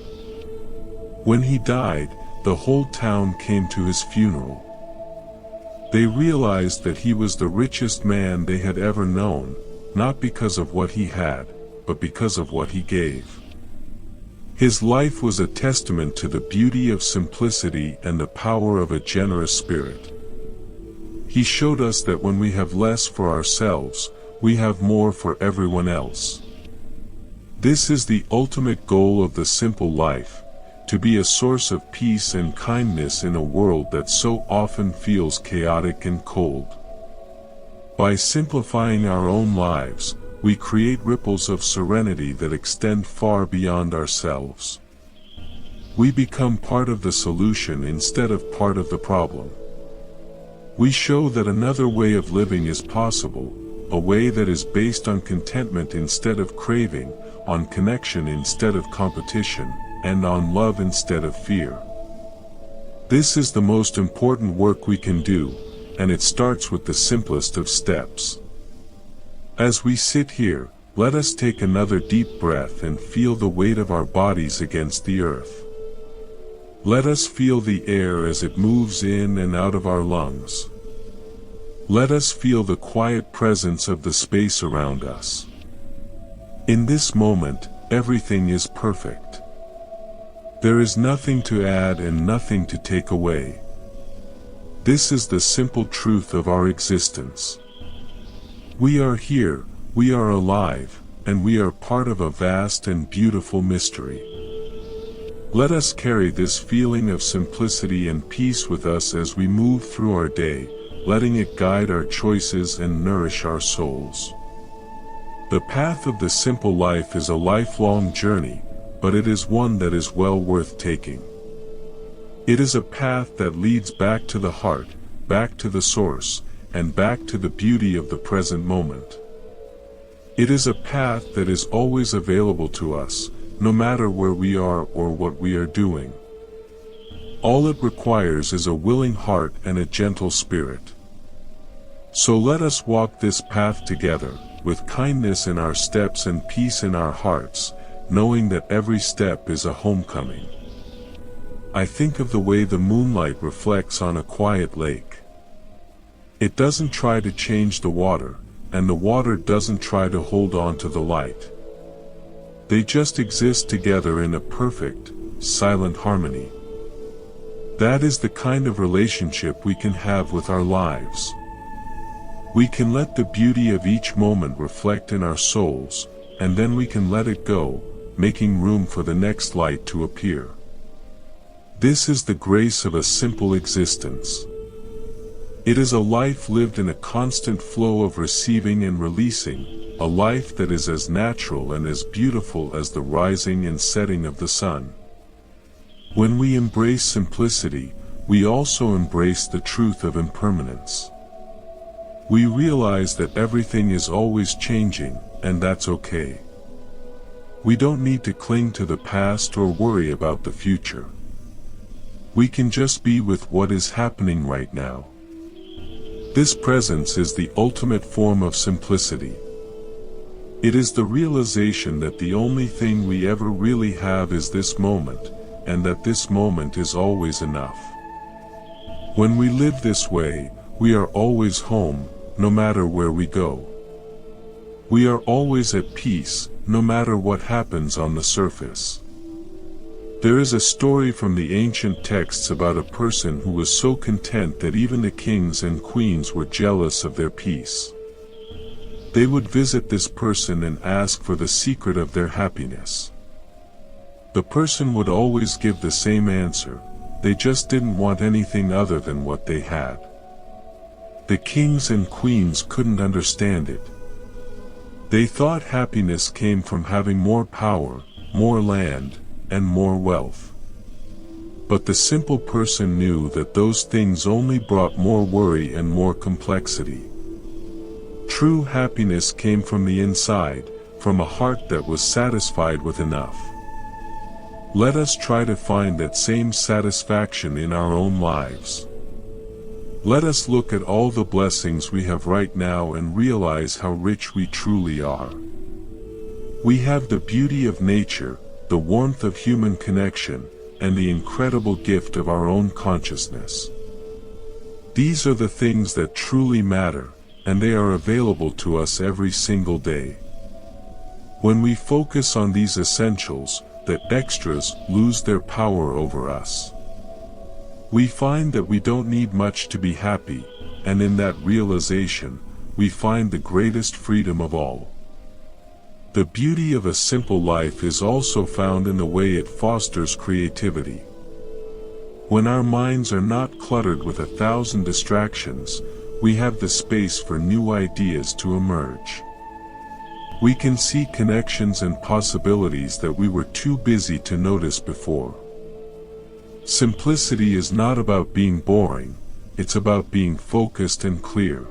When he died, the whole town came to his funeral. They realized that he was the richest man they had ever known, not because of what he had, but because of what he gave. His life was a testament to the beauty of simplicity and the power of a generous spirit. He showed us that when we have less for ourselves, we have more for everyone else. This is the ultimate goal of the simple life, to be a source of peace and kindness in a world that so often feels chaotic and cold. By simplifying our own lives, we create ripples of serenity that extend far beyond ourselves. We become part of the solution instead of part of the problem. We show that another way of living is possible, a way that is based on contentment instead of craving, on connection instead of competition, and on love instead of fear. This is the most important work we can do, and it starts with the simplest of steps. As we sit here, let us take another deep breath and feel the weight of our bodies against the earth. Let us feel the air as it moves in and out of our lungs. Let us feel the quiet presence of the space around us. In this moment, everything is perfect. There is nothing to add and nothing to take away. This is the simple truth of our existence. We are here, we are alive, and we are part of a vast and beautiful mystery. Let us carry this feeling of simplicity and peace with us as we move through our day, letting it guide our choices and nourish our souls. The path of the simple life is a lifelong journey, but it is one that is well worth taking. It is a path that leads back to the heart, back to the source, and back to the beauty of the present moment. It is a path that is always available to us, no matter where we are or what we are doing. All it requires is a willing heart and a gentle spirit. So let us walk this path together, with kindness in our steps and peace in our hearts, knowing that every step is a homecoming. I think of the way the moonlight reflects on a quiet lake. It doesn't try to change the water, and the water doesn't try to hold on to the light. They just exist together in a perfect, silent harmony. That is the kind of relationship we can have with our lives. We can let the beauty of each moment reflect in our souls, and then we can let it go, making room for the next light to appear. This is the grace of a simple existence. It is a life lived in a constant flow of receiving and releasing, a life that is as natural and as beautiful as the rising and setting of the sun. When we embrace simplicity, we also embrace the truth of impermanence. We realize that everything is always changing, and that's okay. We don't need to cling to the past or worry about the future. We can just be with what is happening right now. This presence is the ultimate form of simplicity. It is the realization that the only thing we ever really have is this moment, and that this moment is always enough. When we live this way, we are always home, no matter where we go. We are always at peace, no matter what happens on the surface. There is a story from the ancient texts about a person who was so content that even the kings and queens were jealous of their peace. They would visit this person and ask for the secret of their happiness. The person would always give the same answer: they just didn't want anything other than what they had. The kings and queens couldn't understand it. They thought happiness came from having more power, more land, and more wealth. But the simple person knew that those things only brought more worry and more complexity. True happiness came from the inside, from a heart that was satisfied with enough. Let us try to find that same satisfaction in our own lives. Let us look at all the blessings we have right now and realize how rich we truly are. We have the beauty of nature, the warmth of human connection, and the incredible gift of our own consciousness. These are the things that truly matter, and they are available to us every single day. When we focus on these essentials, the extras lose their power over us. We find that we don't need much to be happy, and in that realization, we find the greatest freedom of all. The beauty of a simple life is also found in the way it fosters creativity. When our minds are not cluttered with 1,000 distractions, we have the space for new ideas to emerge. We can see connections and possibilities that we were too busy to notice before. Simplicity is not about being boring, it's about being focused and clear.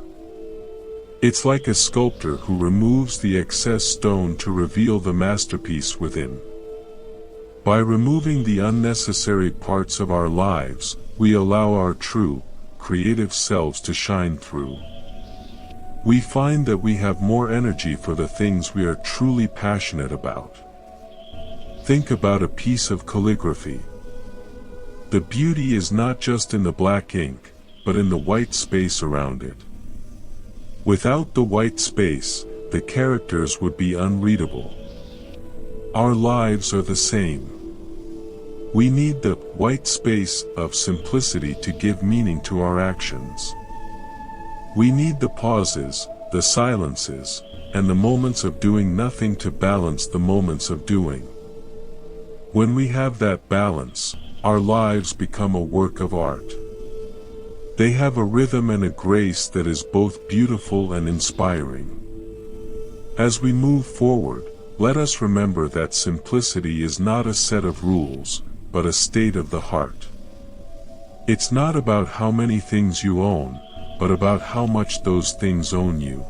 It's like a sculptor who removes the excess stone to reveal the masterpiece within. By removing the unnecessary parts of our lives, we allow our true, creative selves to shine through. We find that we have more energy for the things we are truly passionate about. Think about a piece of calligraphy. The beauty is not just in the black ink, but in the white space around it. Without the white space, the characters would be unreadable. Our lives are the same. We need the white space of simplicity to give meaning to our actions. We need the pauses, the silences, and the moments of doing nothing to balance the moments of doing. When we have that balance, our lives become a work of art. They have a rhythm and a grace that is both beautiful and inspiring. As we move forward, let us remember that simplicity is not a set of rules, but a state of the heart. It's not about how many things you own, but about how much those things own you.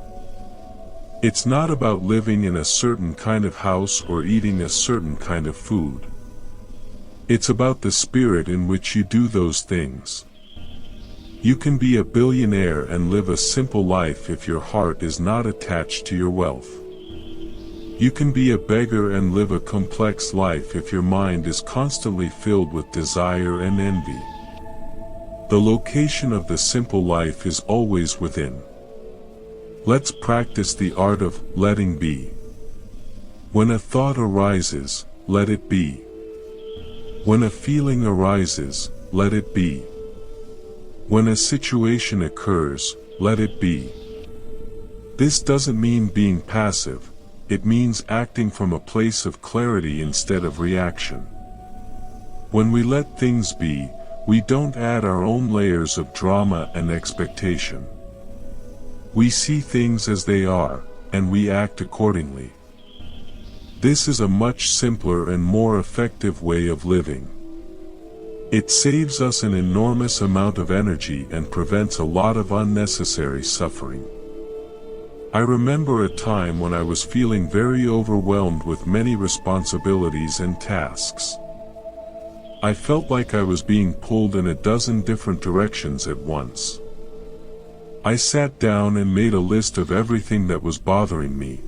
It's not about living in a certain kind of house or eating a certain kind of food. It's about the spirit in which you do those things. You can be a billionaire and live a simple life if your heart is not attached to your wealth. You can be a beggar and live a complex life if your mind is constantly filled with desire and envy. The location of the simple life is always within. Let's practice the art of letting be. When a thought arises, let it be. When a feeling arises, let it be. When a situation occurs, let it be. This doesn't mean being passive, it means acting from a place of clarity instead of reaction. When we let things be, we don't add our own layers of drama and expectation. We see things as they are, and we act accordingly. This is a much simpler and more effective way of living. It saves us an enormous amount of energy and prevents a lot of unnecessary suffering. I remember a time when I was feeling very overwhelmed with many responsibilities and tasks. I felt like I was being pulled in a dozen different directions at once. I sat down and made a list of everything that was bothering me.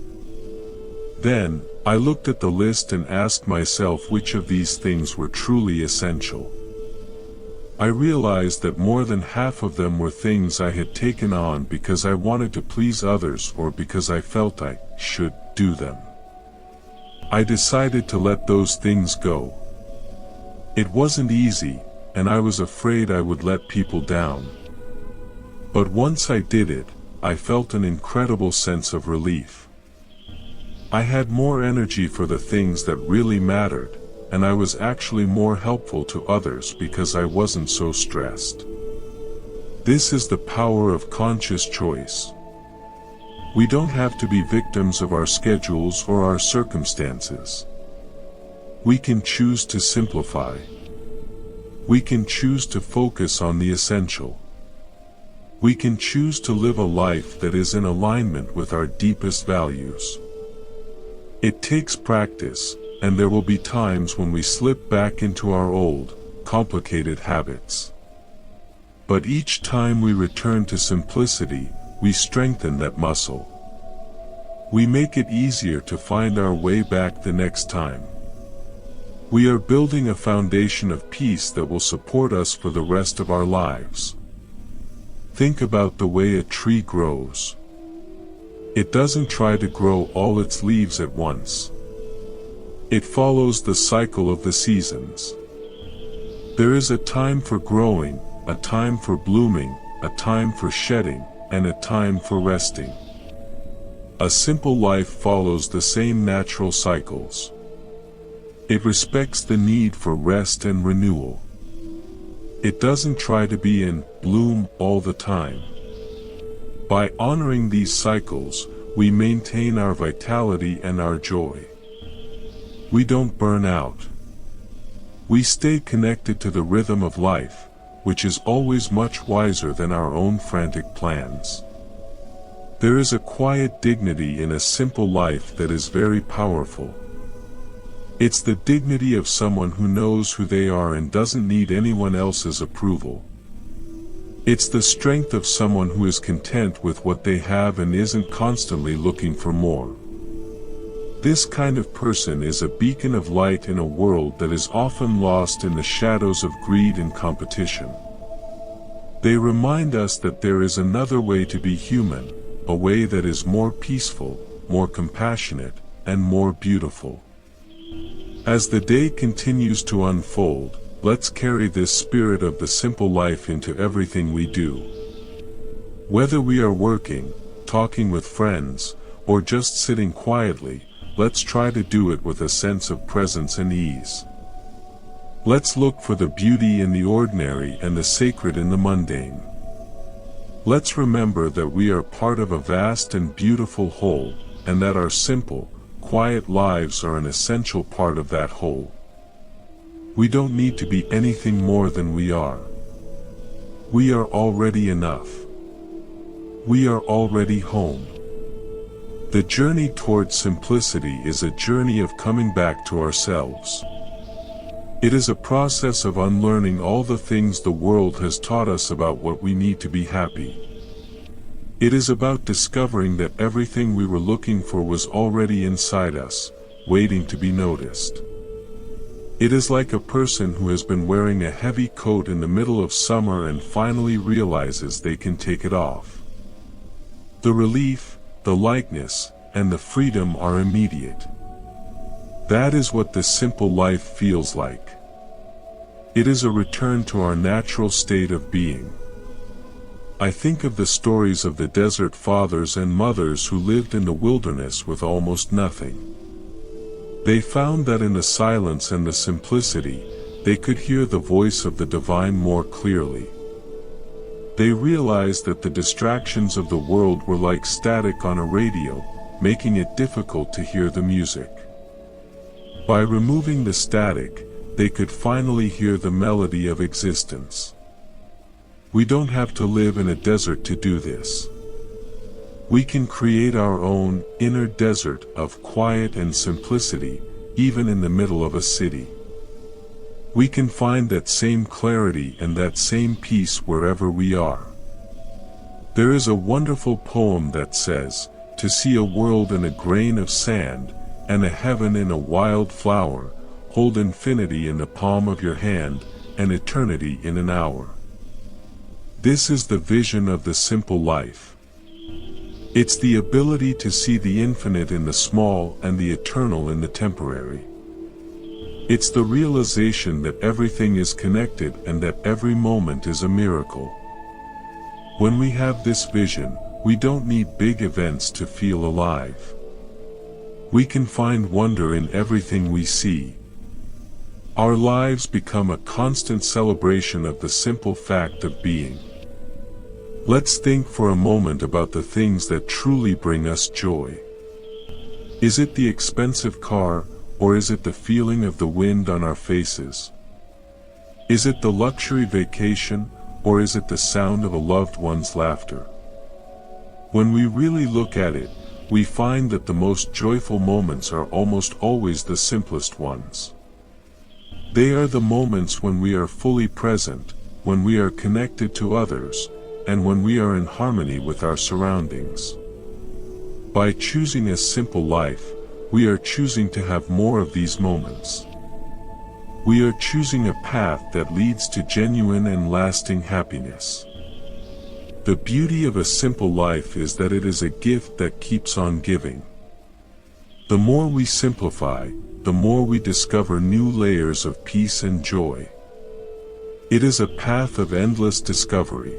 Then, I looked at the list and asked myself which of these things were truly essential. I realized that more than half of them were things I had taken on because I wanted to please others or because I felt I should do them. I decided to let those things go. It wasn't easy, and I was afraid I would let people down. But once I did it, I felt an incredible sense of relief. I had more energy for the things that really mattered, and I was actually more helpful to others because I wasn't so stressed. This is the power of conscious choice. We don't have to be victims of our schedules or our circumstances. We can choose to simplify. We can choose to focus on the essential. We can choose to live a life that is in alignment with our deepest values. It takes practice, and there will be times when we slip back into our old, complicated habits. But each time we return to simplicity, we strengthen that muscle. We make it easier to find our way back the next time. We are building a foundation of peace that will support us for the rest of our lives. Think about the way a tree grows. It doesn't try to grow all its leaves at once. It follows the cycle of the seasons. There is a time for growing, a time for blooming, a time for shedding, and a time for resting. A simple life follows the same natural cycles. It respects the need for rest and renewal. It doesn't try to be in bloom all the time. By honoring these cycles, we maintain our vitality and our joy. We don't burn out. We stay connected to the rhythm of life, which is always much wiser than our own frantic plans. There is a quiet dignity in a simple life that is very powerful. It's the dignity of someone who knows who they are and doesn't need anyone else's approval. It's the strength of someone who is content with what they have and isn't constantly looking for more. This kind of person is a beacon of light in a world that is often lost in the shadows of greed and competition. They remind us that there is another way to be human, a way that is more peaceful, more compassionate, and more beautiful. As the day continues to unfold, let's carry this spirit of the simple life into everything we do. Whether we are working, talking with friends, or just sitting quietly, let's try to do it with a sense of presence and ease. Let's look for the beauty in the ordinary and the sacred in the mundane. Let's remember that we are part of a vast and beautiful whole, and that our simple, quiet lives are an essential part of that whole. We don't need to be anything more than we are. We are already enough. We are already home. The journey towards simplicity is a journey of coming back to ourselves. It is a process of unlearning all the things the world has taught us about what we need to be happy. It is about discovering that everything we were looking for was already inside us, waiting to be noticed. It is like a person who has been wearing a heavy coat in the middle of summer and finally realizes they can take it off. The relief, the lightness, and the freedom are immediate. That is what this simple life feels like. It is a return to our natural state of being. I think of the stories of the desert fathers and mothers who lived in the wilderness with almost nothing. They found that in the silence and the simplicity, they could hear the voice of the divine more clearly. They realized that the distractions of the world were like static on a radio, making it difficult to hear the music. By removing the static, they could finally hear the melody of existence. We don't have to live in a desert to do this. We can create our own inner desert of quiet and simplicity, even in the middle of a city. We can find that same clarity and that same peace wherever we are. There is a wonderful poem that says, "To see a world in a grain of sand, and a heaven in a wild flower, hold infinity in the palm of your hand, and eternity in an hour." This is the vision of the simple life. It's the ability to see the infinite in the small and the eternal in the temporary. It's the realization that everything is connected and that every moment is a miracle. When we have this vision, we don't need big events to feel alive. We can find wonder in everything we see. Our lives become a constant celebration of the simple fact of being. Let's think for a moment about the things that truly bring us joy. Is it the expensive car, or is it the feeling of the wind on our faces? Is it the luxury vacation, or is it the sound of a loved one's laughter? When we really look at it, we find that the most joyful moments are almost always the simplest ones. They are the moments when we are fully present, when we are connected to others, and when we are in harmony with our surroundings. By choosing a simple life, we are choosing to have more of these moments. We are choosing a path that leads to genuine and lasting happiness. The beauty of a simple life is that it is a gift that keeps on giving. The more we simplify, the more we discover new layers of peace and joy. It is a path of endless discovery.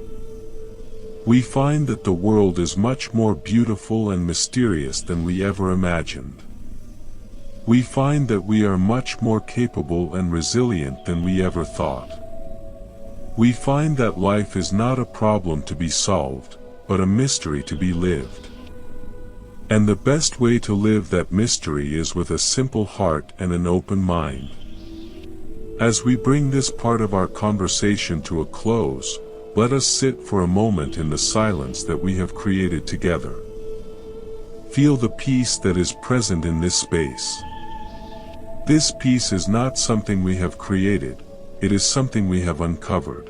We find that the world is much more beautiful and mysterious than we ever imagined. We find that we are much more capable and resilient than we ever thought. We find that life is not a problem to be solved, but a mystery to be lived. And the best way to live that mystery is with a simple heart and an open mind. As we bring this part of our conversation to a close, let us sit for a moment in the silence that we have created together. Feel the peace that is present in this space. This peace is not something we have created, it is something we have uncovered.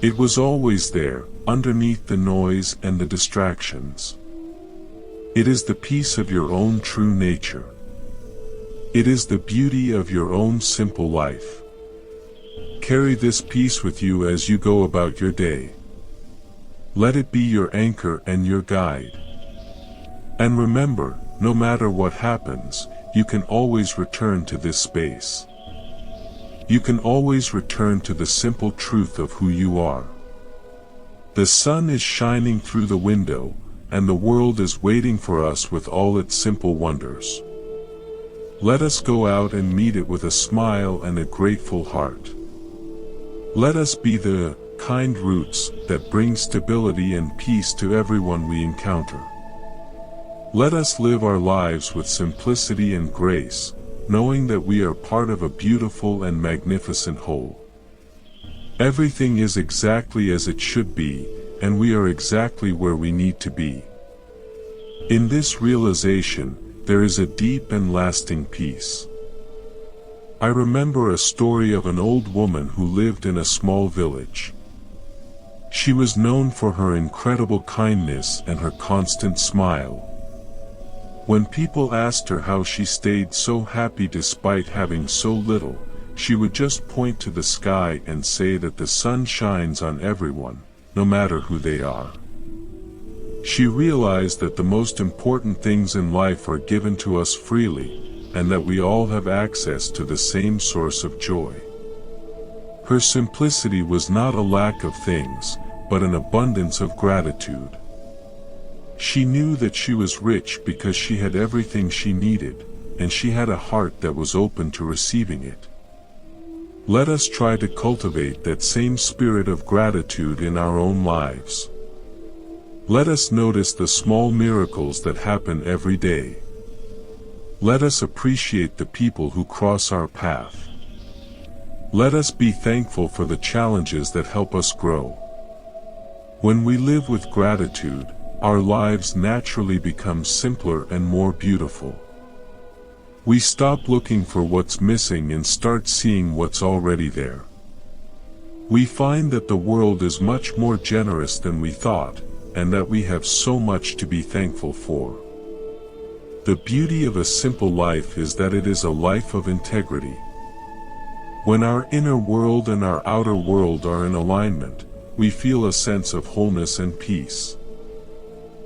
It was always there, underneath the noise and the distractions. It is the peace of your own true nature. It is the beauty of your own simple life. Carry this peace with you as you go about your day. Let it be your anchor and your guide. And remember, no matter what happens, you can always return to this space. You can always return to the simple truth of who you are. The sun is shining through the window, and the world is waiting for us with all its simple wonders. Let us go out and meet it with a smile and a grateful heart. Let us be the kind roots that bring stability and peace to everyone we encounter. Let us live our lives with simplicity and grace, knowing that we are part of a beautiful and magnificent whole. Everything is exactly as it should be, and we are exactly where we need to be. In this realization, there is a deep and lasting peace. I remember a story of an old woman who lived in a small village. She was known for her incredible kindness and her constant smile. When people asked her how she stayed so happy despite having so little, she would just point to the sky and say that the sun shines on everyone, no matter who they are. She realized that the most important things in life are given to us freely, and that we all have access to the same source of joy. Her simplicity was not a lack of things, but an abundance of gratitude. She knew that she was rich because she had everything she needed, and she had a heart that was open to receiving it. Let us try to cultivate that same spirit of gratitude in our own lives. Let us notice the small miracles that happen every day. Let us appreciate the people who cross our path. Let us be thankful for the challenges that help us grow. When we live with gratitude, our lives naturally become simpler and more beautiful. We stop looking for what's missing and start seeing what's already there. We find that the world is much more generous than we thought, and that we have so much to be thankful for. The beauty of a simple life is that it is a life of integrity. When our inner world and our outer world are in alignment, we feel a sense of wholeness and peace.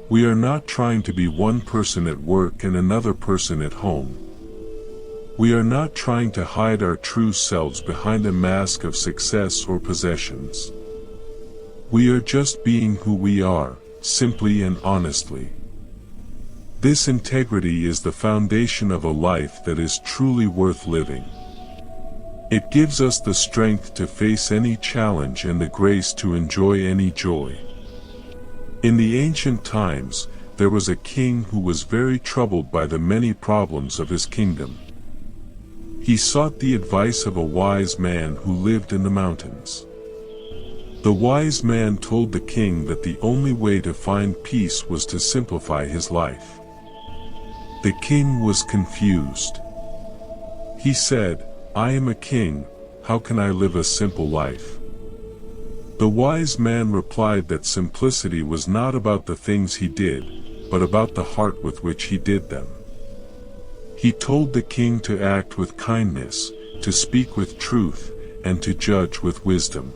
We are not trying to be one person at work and another person at home. We are not trying to hide our true selves behind a mask of success or possessions. We are just being who we are, simply and honestly. This integrity is the foundation of a life that is truly worth living. It gives us the strength to face any challenge and the grace to enjoy any joy. In the ancient times, there was a king who was very troubled by the many problems of his kingdom. He sought the advice of a wise man who lived in the mountains. The wise man told the king that the only way to find peace was to simplify his life. The king was confused. He said, "I am a king, how can I live a simple life?" The wise man replied that simplicity was not about the things he did, but about the heart with which he did them. He told the king to act with kindness, to speak with truth, and to judge with wisdom.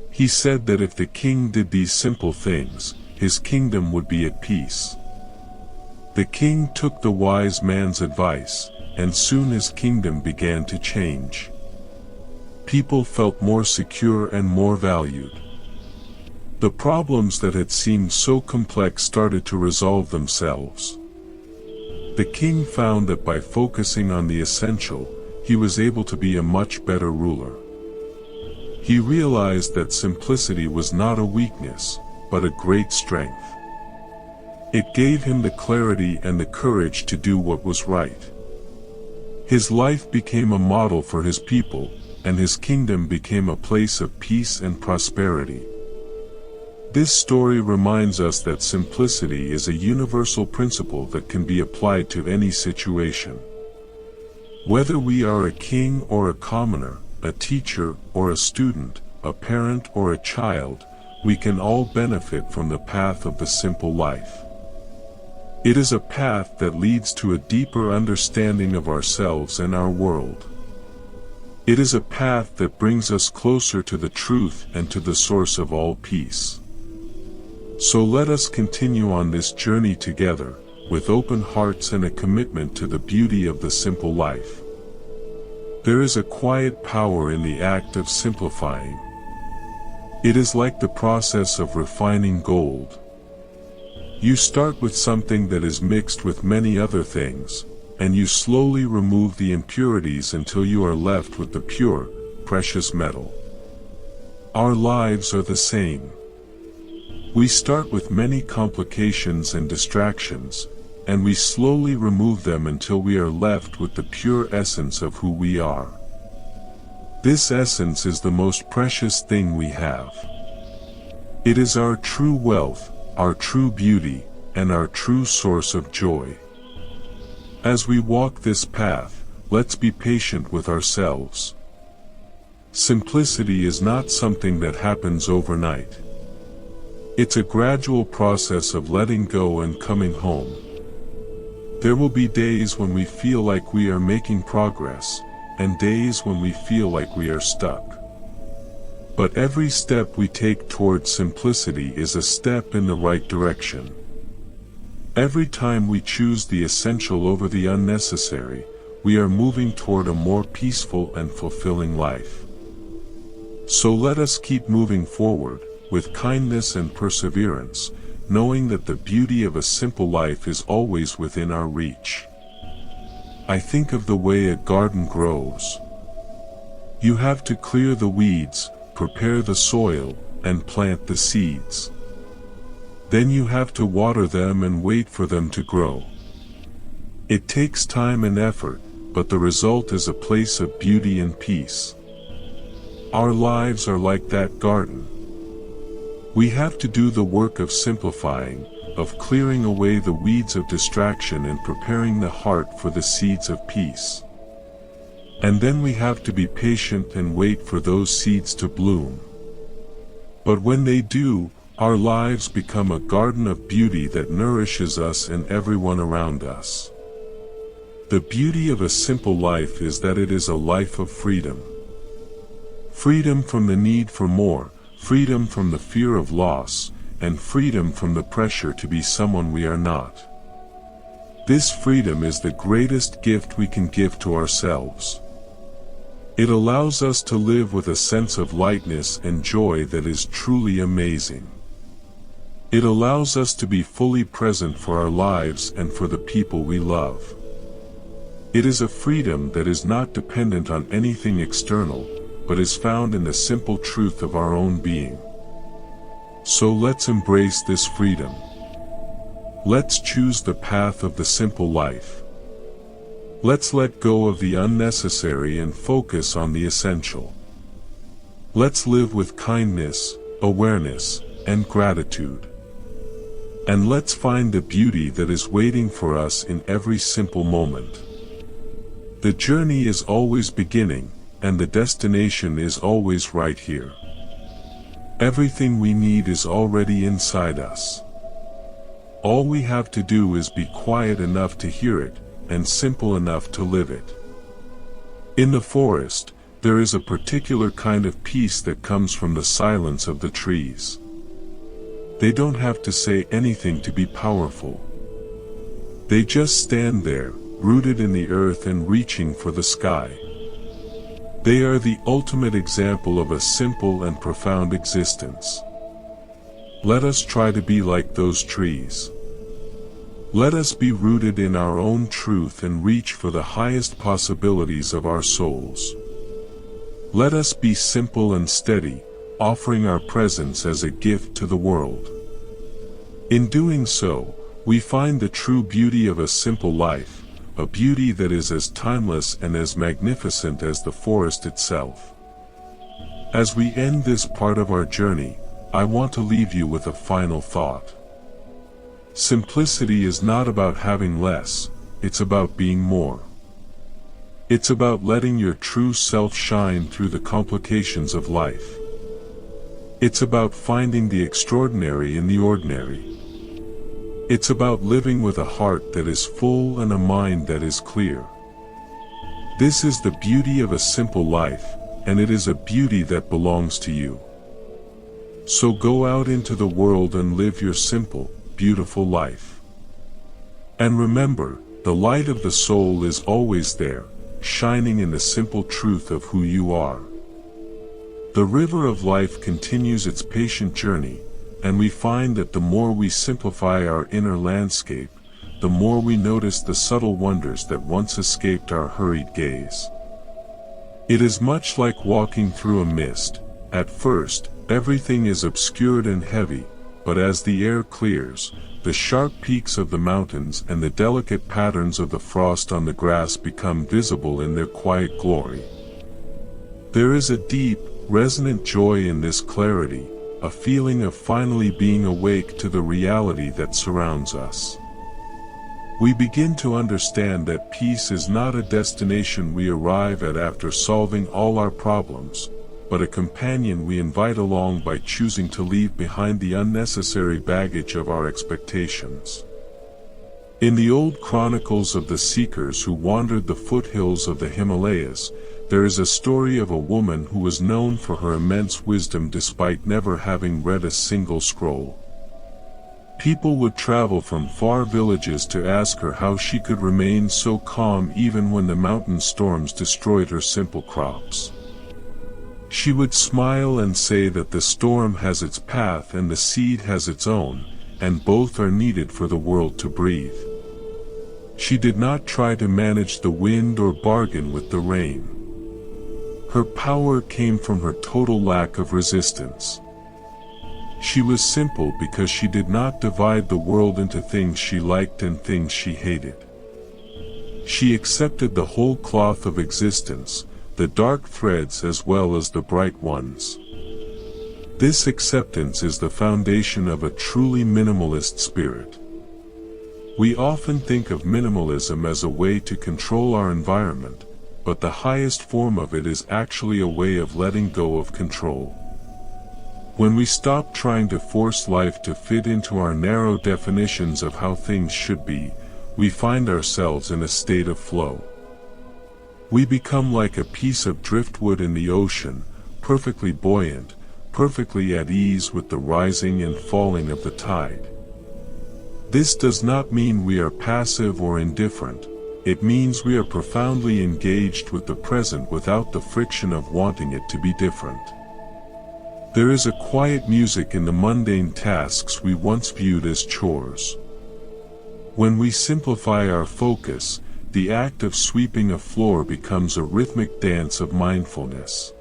He said that if the king did these simple things, his kingdom would be at peace. The king took the wise man's advice, and soon his kingdom began to change. People felt more secure and more valued. The problems that had seemed so complex started to resolve themselves. The king found that by focusing on the essential, he was able to be a much better ruler. He realized that simplicity was not a weakness, but a great strength. It gave him the clarity and the courage to do what was right. His life became a model for his people, and his kingdom became a place of peace and prosperity. This story reminds us that simplicity is a universal principle that can be applied to any situation. Whether we are a king or a commoner, a teacher or a student, a parent or a child, we can all benefit from the path of the simple life. It is a path that leads to a deeper understanding of ourselves and our world. It is a path that brings us closer to the truth and to the source of all peace. So let us continue on this journey together, with open hearts and a commitment to the beauty of the simple life. There is a quiet power in the act of simplifying. It is like the process of refining gold. You start with something that is mixed with many other things, and you slowly remove the impurities until you are left with the pure, precious metal. Our lives are the same. We start with many complications and distractions, and we slowly remove them until we are left with the pure essence of who we are. This essence is the most precious thing we have. It is our true wealth, our true beauty, and our true source of joy. As we walk this path, let's be patient with ourselves. Simplicity is not something that happens overnight. It's a gradual process of letting go and coming home. There will be days when we feel like we are making progress, and days when we feel like we are stuck. But every step we take towards simplicity is a step in the right direction. Every time we choose the essential over the unnecessary, we are moving toward a more peaceful and fulfilling life. So let us keep moving forward, with kindness and perseverance, knowing that the beauty of a simple life is always within our reach. I think of the way a garden grows. You have to clear the weeds, prepare the soil, and plant the seeds. Then you have to water them and wait for them to grow. It takes time and effort, but the result is a place of beauty and peace. Our lives are like that garden. We have to do the work of simplifying, of clearing away the weeds of distraction and preparing the heart for the seeds of peace. And then we have to be patient and wait for those seeds to bloom. But when they do, our lives become a garden of beauty that nourishes us and everyone around us. The beauty of a simple life is that it is a life of freedom. Freedom from the need for more, freedom from the fear of loss, and freedom from the pressure to be someone we are not. This freedom is the greatest gift we can give to ourselves. It allows us to live with a sense of lightness and joy that is truly amazing. It allows us to be fully present for our lives and for the people we love. It is a freedom that is not dependent on anything external, but is found in the simple truth of our own being. So let's embrace this freedom. Let's choose the path of the simple life. Let's let go of the unnecessary and focus on the essential. Let's live with kindness, awareness, and gratitude. And let's find the beauty that is waiting for us in every simple moment. The journey is always beginning, and the destination is always right here. Everything we need is already inside us. All we have to do is be quiet enough to hear it, and simple enough to live it. In the forest, there is a particular kind of peace that comes from the silence of the trees. They don't have to say anything to be powerful. They just stand there, rooted in the earth and reaching for the sky. They are the ultimate example of a simple and profound existence. Let us try to be like those trees. Let us be rooted in our own truth and reach for the highest possibilities of our souls. Let us be simple and steady, offering our presence as a gift to the world. In doing so, we find the true beauty of a simple life, a beauty that is as timeless and as magnificent as the forest itself. As we end this part of our journey, I want to leave you with a final thought. Simplicity is not about having less, it's about being more. It's about letting your true self shine through the complications of life. It's about finding the extraordinary in the ordinary. It's about living with a heart that is full and a mind that is clear. This is the beauty of a simple life, and it is a beauty that belongs to you. So go out into the world and live your simple, beautiful life. And remember, the light of the soul is always there, shining in the simple truth of who you are. The river of life continues its patient journey, and we find that the more we simplify our inner landscape, the more we notice the subtle wonders that once escaped our hurried gaze. It is much like walking through a mist. At first, everything is obscured and heavy, but as the air clears, the sharp peaks of the mountains and the delicate patterns of the frost on the grass become visible in their quiet glory. There is a deep, resonant joy in this clarity, a feeling of finally being awake to the reality that surrounds us. We begin to understand that peace is not a destination we arrive at after solving all our problems, but a companion we invite along by choosing to leave behind the unnecessary baggage of our expectations. In the old chronicles of the seekers who wandered the foothills of the Himalayas, there is a story of a woman who was known for her immense wisdom despite never having read a single scroll. People would travel from far villages to ask her how she could remain so calm even when the mountain storms destroyed her simple crops. She would smile and say that the storm has its path and the seed has its own, and both are needed for the world to breathe. She did not try to manage the wind or bargain with the rain. Her power came from her total lack of resistance. She was simple because she did not divide the world into things she liked and things she hated. She accepted the whole cloth of existence, the dark threads as well as the bright ones. This acceptance is the foundation of a truly minimalist spirit. We often think of minimalism as a way to control our environment, but the highest form of it is actually a way of letting go of control. When we stop trying to force life to fit into our narrow definitions of how things should be, we find ourselves in a state of flow. We become like a piece of driftwood in the ocean, perfectly buoyant, perfectly at ease with the rising and falling of the tide. This does not mean we are passive or indifferent. It means we are profoundly engaged with the present without the friction of wanting it to be different. There is a quiet music in the mundane tasks we once viewed as chores. When we simplify our focus, the act of sweeping a floor becomes a rhythmic dance of mindfulness.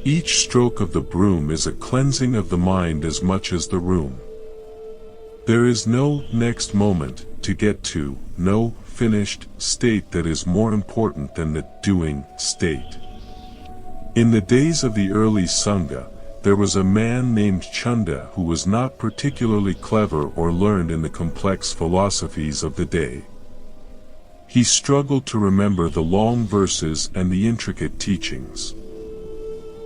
Each stroke of the broom is a cleansing of the mind as much as the room. There is no next moment to get to, no finished state that is more important than the doing state. In the days of the early Sangha, there was a man named Chunda who was not particularly clever or learned in the complex philosophies of the day. He struggled to remember the long verses and the intricate teachings.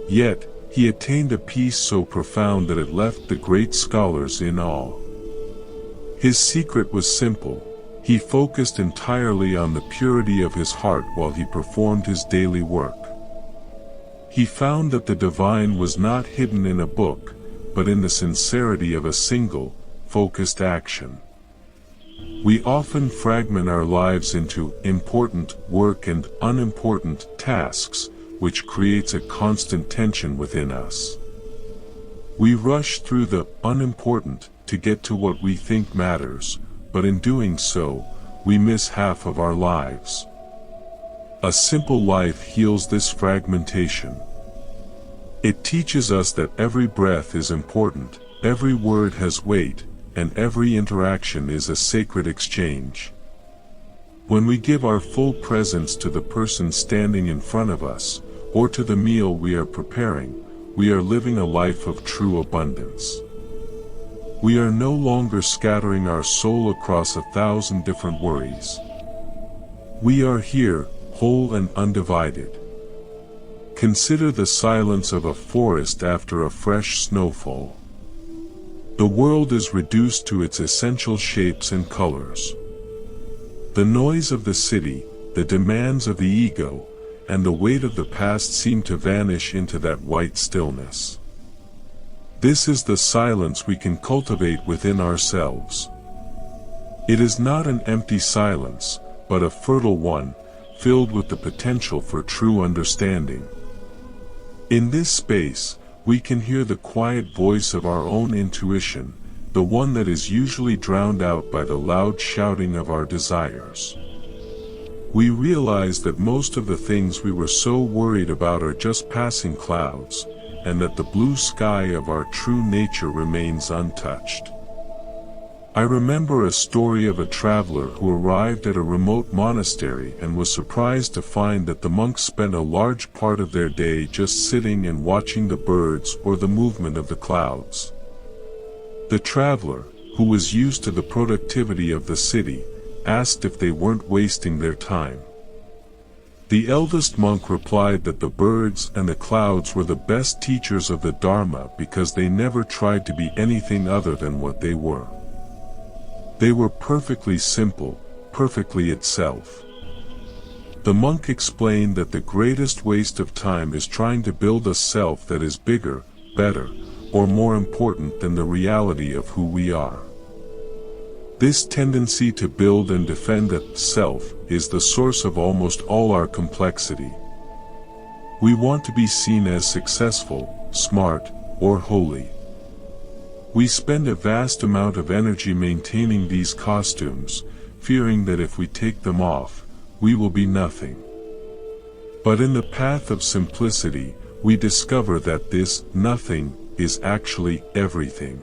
Yet, he attained a peace so profound that it left the great scholars in awe. His secret was simple. He focused entirely on the purity of his heart while he performed his daily work. He found that the divine was not hidden in a book, but in the sincerity of a single, focused action. We often fragment our lives into important work and unimportant tasks, which creates a constant tension within us. We rush through the unimportant to get to what we think matters, but in doing so, we miss half of our lives. A simple life heals this fragmentation. It teaches us that every breath is important, every word has weight, and every interaction is a sacred exchange. When we give our full presence to the person standing in front of us, or to the meal we are preparing, we are living a life of true abundance. We are no longer scattering our soul across 1,000 different worries. We are here, whole and undivided. Consider the silence of a forest after a fresh snowfall. The world is reduced to its essential shapes and colors. The noise of the city, the demands of the ego, and the weight of the past seem to vanish into that white stillness. This is the silence we can cultivate within ourselves. It is not an empty silence, but a fertile one, filled with the potential for true understanding. In this space, we can hear the quiet voice of our own intuition, the one that is usually drowned out by the loud shouting of our desires. We realize that most of the things we were so worried about are just passing clouds, and that the blue sky of our true nature remains untouched. I remember a story of a traveler who arrived at a remote monastery and was surprised to find that the monks spent a large part of their day just sitting and watching the birds or the movement of the clouds. The traveler, who was used to the productivity of the city, asked if they weren't wasting their time. The eldest monk replied that the birds and the clouds were the best teachers of the Dharma because they never tried to be anything other than what they were. They were perfectly simple, perfectly itself. The monk explained that the greatest waste of time is trying to build a self that is bigger, better, or more important than the reality of who we are. This tendency to build and defend a self is the source of almost all our complexity. We want to be seen as successful, smart, or holy. We spend a vast amount of energy maintaining these costumes, fearing that if we take them off, we will be nothing. But in the path of simplicity, we discover that this nothing is actually everything.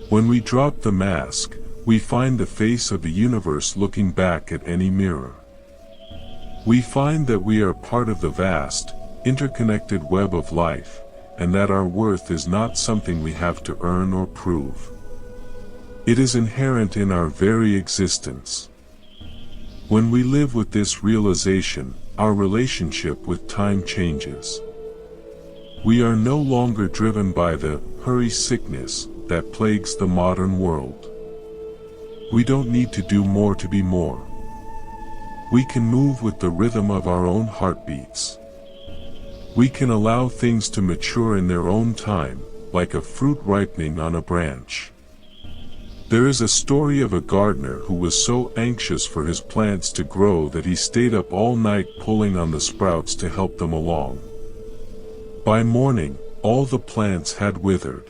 When we drop the mask, we find the face of the universe looking back at any mirror. We find that we are part of the vast, interconnected web of life, and that our worth is not something we have to earn or prove. It is inherent in our very existence. When we live with this realization, our relationship with time changes. We are no longer driven by the hurry sickness that plagues the modern world. We don't need to do more to be more. We can move with the rhythm of our own heartbeats. We can allow things to mature in their own time, like a fruit ripening on a branch. There is a story of a gardener who was so anxious for his plants to grow that he stayed up all night pulling on the sprouts to help them along. By morning, all the plants had withered.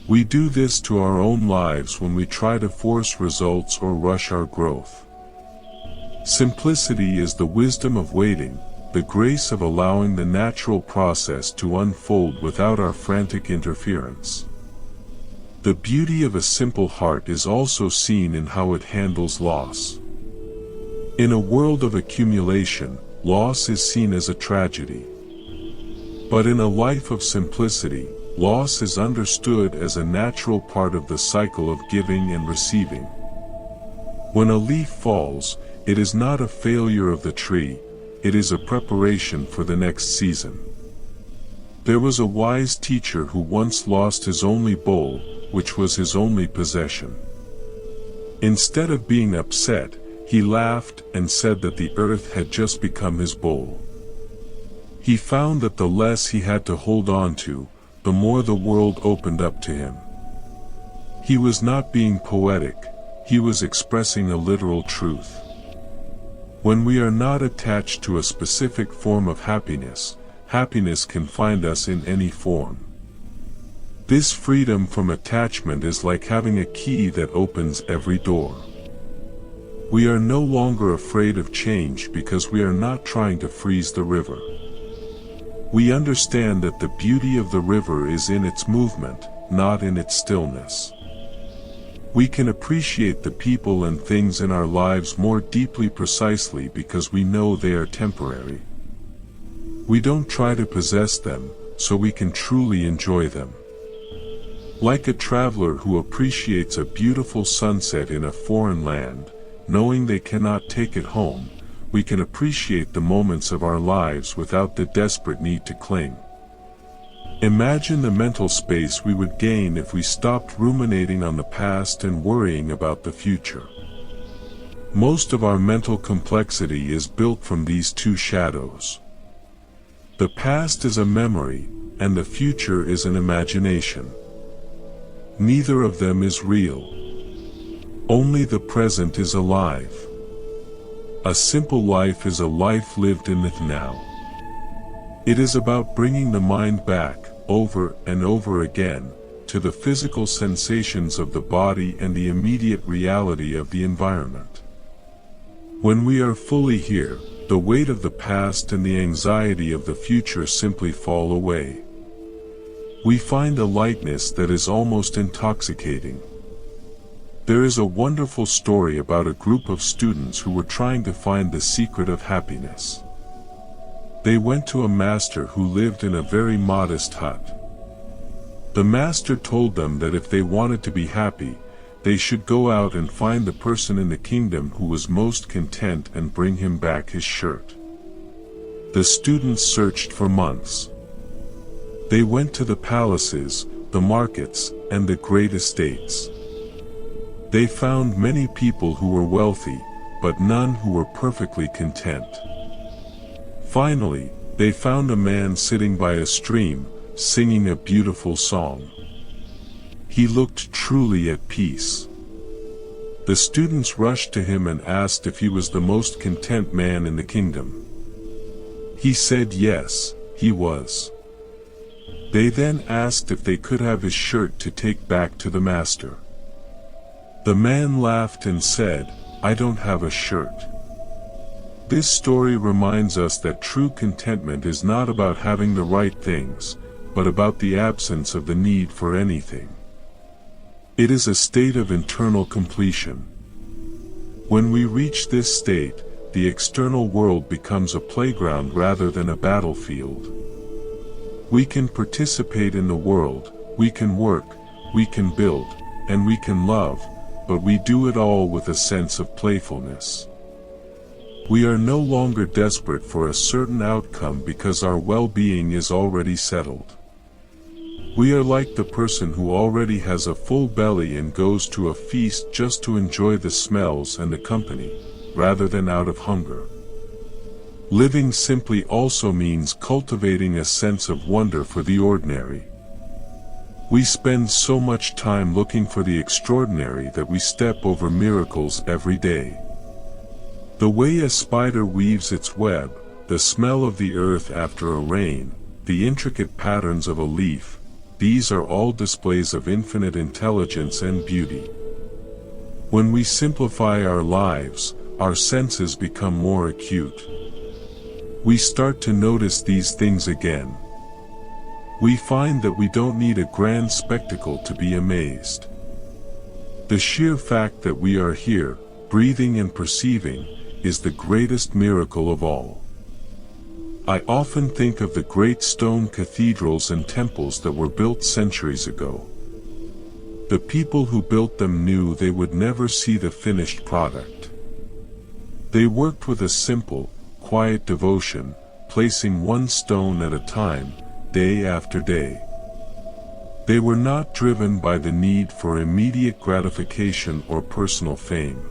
We do this to our own lives when we try to force results or rush our growth. Simplicity is the wisdom of waiting, the grace of allowing the natural process to unfold without our frantic interference. The beauty of a simple heart is also seen in how it handles loss. In a world of accumulation, loss is seen as a tragedy. But in a life of simplicity, loss is understood as a natural part of the cycle of giving and receiving. When a leaf falls, it is not a failure of the tree, it is a preparation for the next season. There was a wise teacher who once lost his only bowl, which was his only possession. Instead of being upset, he laughed and said that the earth had just become his bowl. He found that the less he had to hold on to, the more the world opened up to him. He was not being poetic, he was expressing a literal truth. When we are not attached to a specific form of happiness, happiness can find us in any form. This freedom from attachment is like having a key that opens every door. We are no longer afraid of change because we are not trying to freeze the river. We understand that the beauty of the river is in its movement, not in its stillness. We can appreciate the people and things in our lives more deeply precisely because we know they are temporary. We don't try to possess them, so we can truly enjoy them. Like a traveler who appreciates a beautiful sunset in a foreign land, knowing they cannot take it home, we can appreciate the moments of our lives without the desperate need to cling. Imagine the mental space we would gain if we stopped ruminating on the past and worrying about the future. Most of our mental complexity is built from these two shadows. The past is a memory, and the future is an imagination. Neither of them is real. Only the present is alive. A simple life is a life lived in the now. It is about bringing the mind back, over and over again, to the physical sensations of the body and the immediate reality of the environment. When we are fully here, the weight of the past and the anxiety of the future simply fall away. We find a lightness that is almost intoxicating. There is a wonderful story about a group of students who were trying to find the secret of happiness. They went to a master who lived in a very modest hut. The master told them that if they wanted to be happy, they should go out and find the person in the kingdom who was most content and bring him back his shirt. The students searched for months. They went to the palaces, the markets, and the great estates. They found many people who were wealthy, but none who were perfectly content. Finally, they found a man sitting by a stream, singing a beautiful song. He looked truly at peace. The students rushed to him and asked if he was the most content man in the kingdom. He said yes, he was. They then asked if they could have his shirt to take back to the master. The man laughed and said, "I don't have a shirt." This story reminds us that true contentment is not about having the right things, but about the absence of the need for anything. It is a state of internal completion. When we reach this state, the external world becomes a playground rather than a battlefield. We can participate in the world, we can work, we can build, and we can love, but we do it all with a sense of playfulness. We are no longer desperate for a certain outcome because our well-being is already settled. We are like the person who already has a full belly and goes to a feast just to enjoy the smells and the company, rather than out of hunger. Living simply also means cultivating a sense of wonder for the ordinary. We spend so much time looking for the extraordinary that we step over miracles every day. The way a spider weaves its web, the smell of the earth after a rain, the intricate patterns of a leaf, these are all displays of infinite intelligence and beauty. When we simplify our lives, our senses become more acute. We start to notice these things again. We find that we don't need a grand spectacle to be amazed. The sheer fact that we are here, breathing and perceiving, is the greatest miracle of all. I often think of the great stone cathedrals and temples that were built centuries ago. The people who built them knew they would never see the finished product. They worked with a simple, quiet devotion, placing one stone at a time, day after day. They were not driven by the need for immediate gratification or personal fame.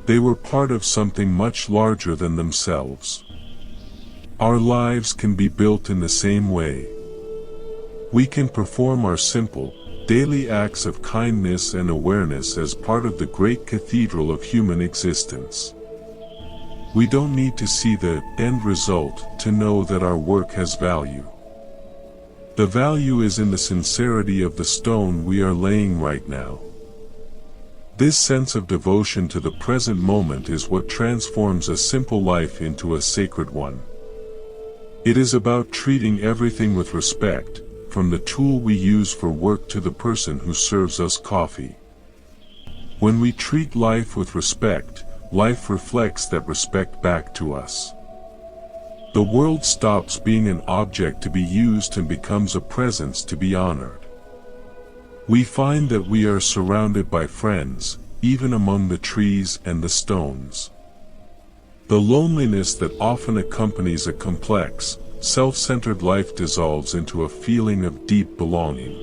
They were part of something much larger than themselves. Our lives can be built in the same way. We can perform our simple, daily acts of kindness and awareness as part of the great cathedral of human existence. We don't need to see the end result to know that our work has value. The value is in the sincerity of the stone we are laying right now. This sense of devotion to the present moment is what transforms a simple life into a sacred one. It is about treating everything with respect, from the tool we use for work to the person who serves us coffee. When we treat life with respect, life reflects that respect back to us. The world stops being an object to be used and becomes a presence to be honored. We find that we are surrounded by friends, even among the trees and the stones. The loneliness that often accompanies a complex, self-centered life dissolves into a feeling of deep belonging.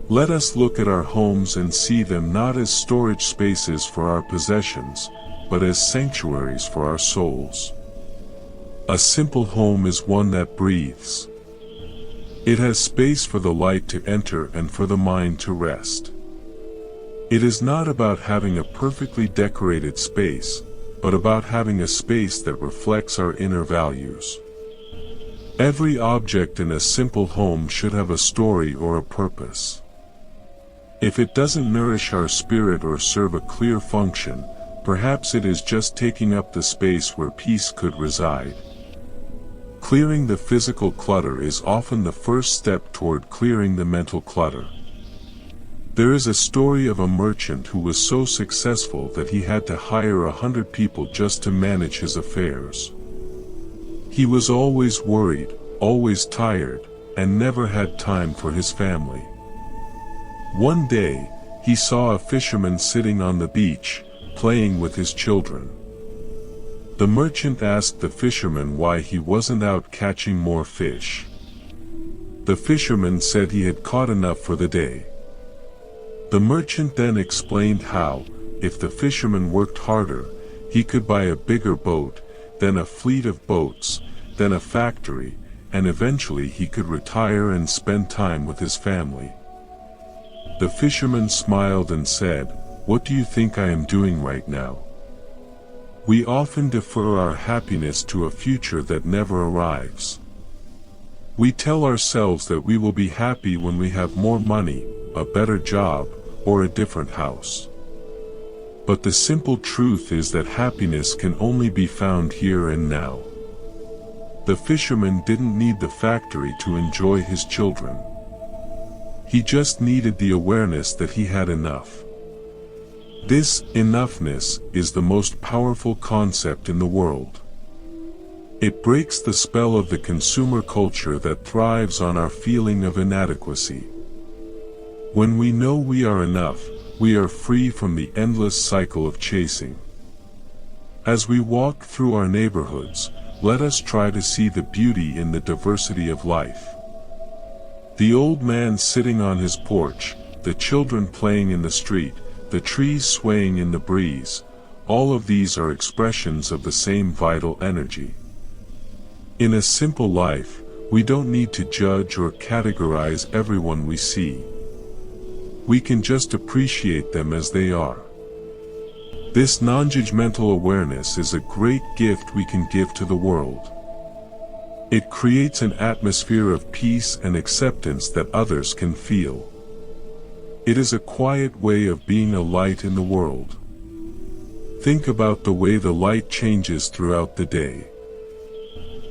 Let us look at our homes and see them not as storage spaces for our possessions, but as sanctuaries for our souls. A simple home is one that breathes. It has space for the light to enter and for the mind to rest. It is not about having a perfectly decorated space, but about having a space that reflects our inner values. Every object in a simple home should have a story or a purpose. If it doesn't nourish our spirit or serve a clear function, perhaps it is just taking up the space where peace could reside. Clearing the physical clutter is often the first step toward clearing the mental clutter. There is a story of a merchant who was so successful that he had to hire 100 people just to manage his affairs. He was always worried, always tired, and never had time for his family. One day, he saw a fisherman sitting on the beach, playing with his children. The merchant asked the fisherman why he wasn't out catching more fish. The fisherman said he had caught enough for the day. The merchant then explained how, if the fisherman worked harder, he could buy a bigger boat, then a fleet of boats, then a factory, and eventually he could retire and spend time with his family. The fisherman smiled and said, "What do you think I am doing right now?" We often defer our happiness to a future that never arrives. We tell ourselves that we will be happy when we have more money, a better job, or a different house. But the simple truth is that happiness can only be found here and now. The fisherman didn't need the factory to enjoy his children. He just needed the awareness that he had enough. This enoughness is the most powerful concept in the world. It breaks the spell of the consumer culture that thrives on our feeling of inadequacy. When we know we are enough, we are free from the endless cycle of chasing. As we walk through our neighborhoods, let us try to see the beauty in the diversity of life. The old man sitting on his porch, the children playing in the street, the trees swaying in the breeze, all of these are expressions of the same vital energy. In a simple life, we don't need to judge or categorize everyone we see. We can just appreciate them as they are. This non-judgmental awareness is a great gift we can give to the world. It creates an atmosphere of peace and acceptance that others can feel. It is a quiet way of being a light in the world. Think about the way the light changes throughout the day.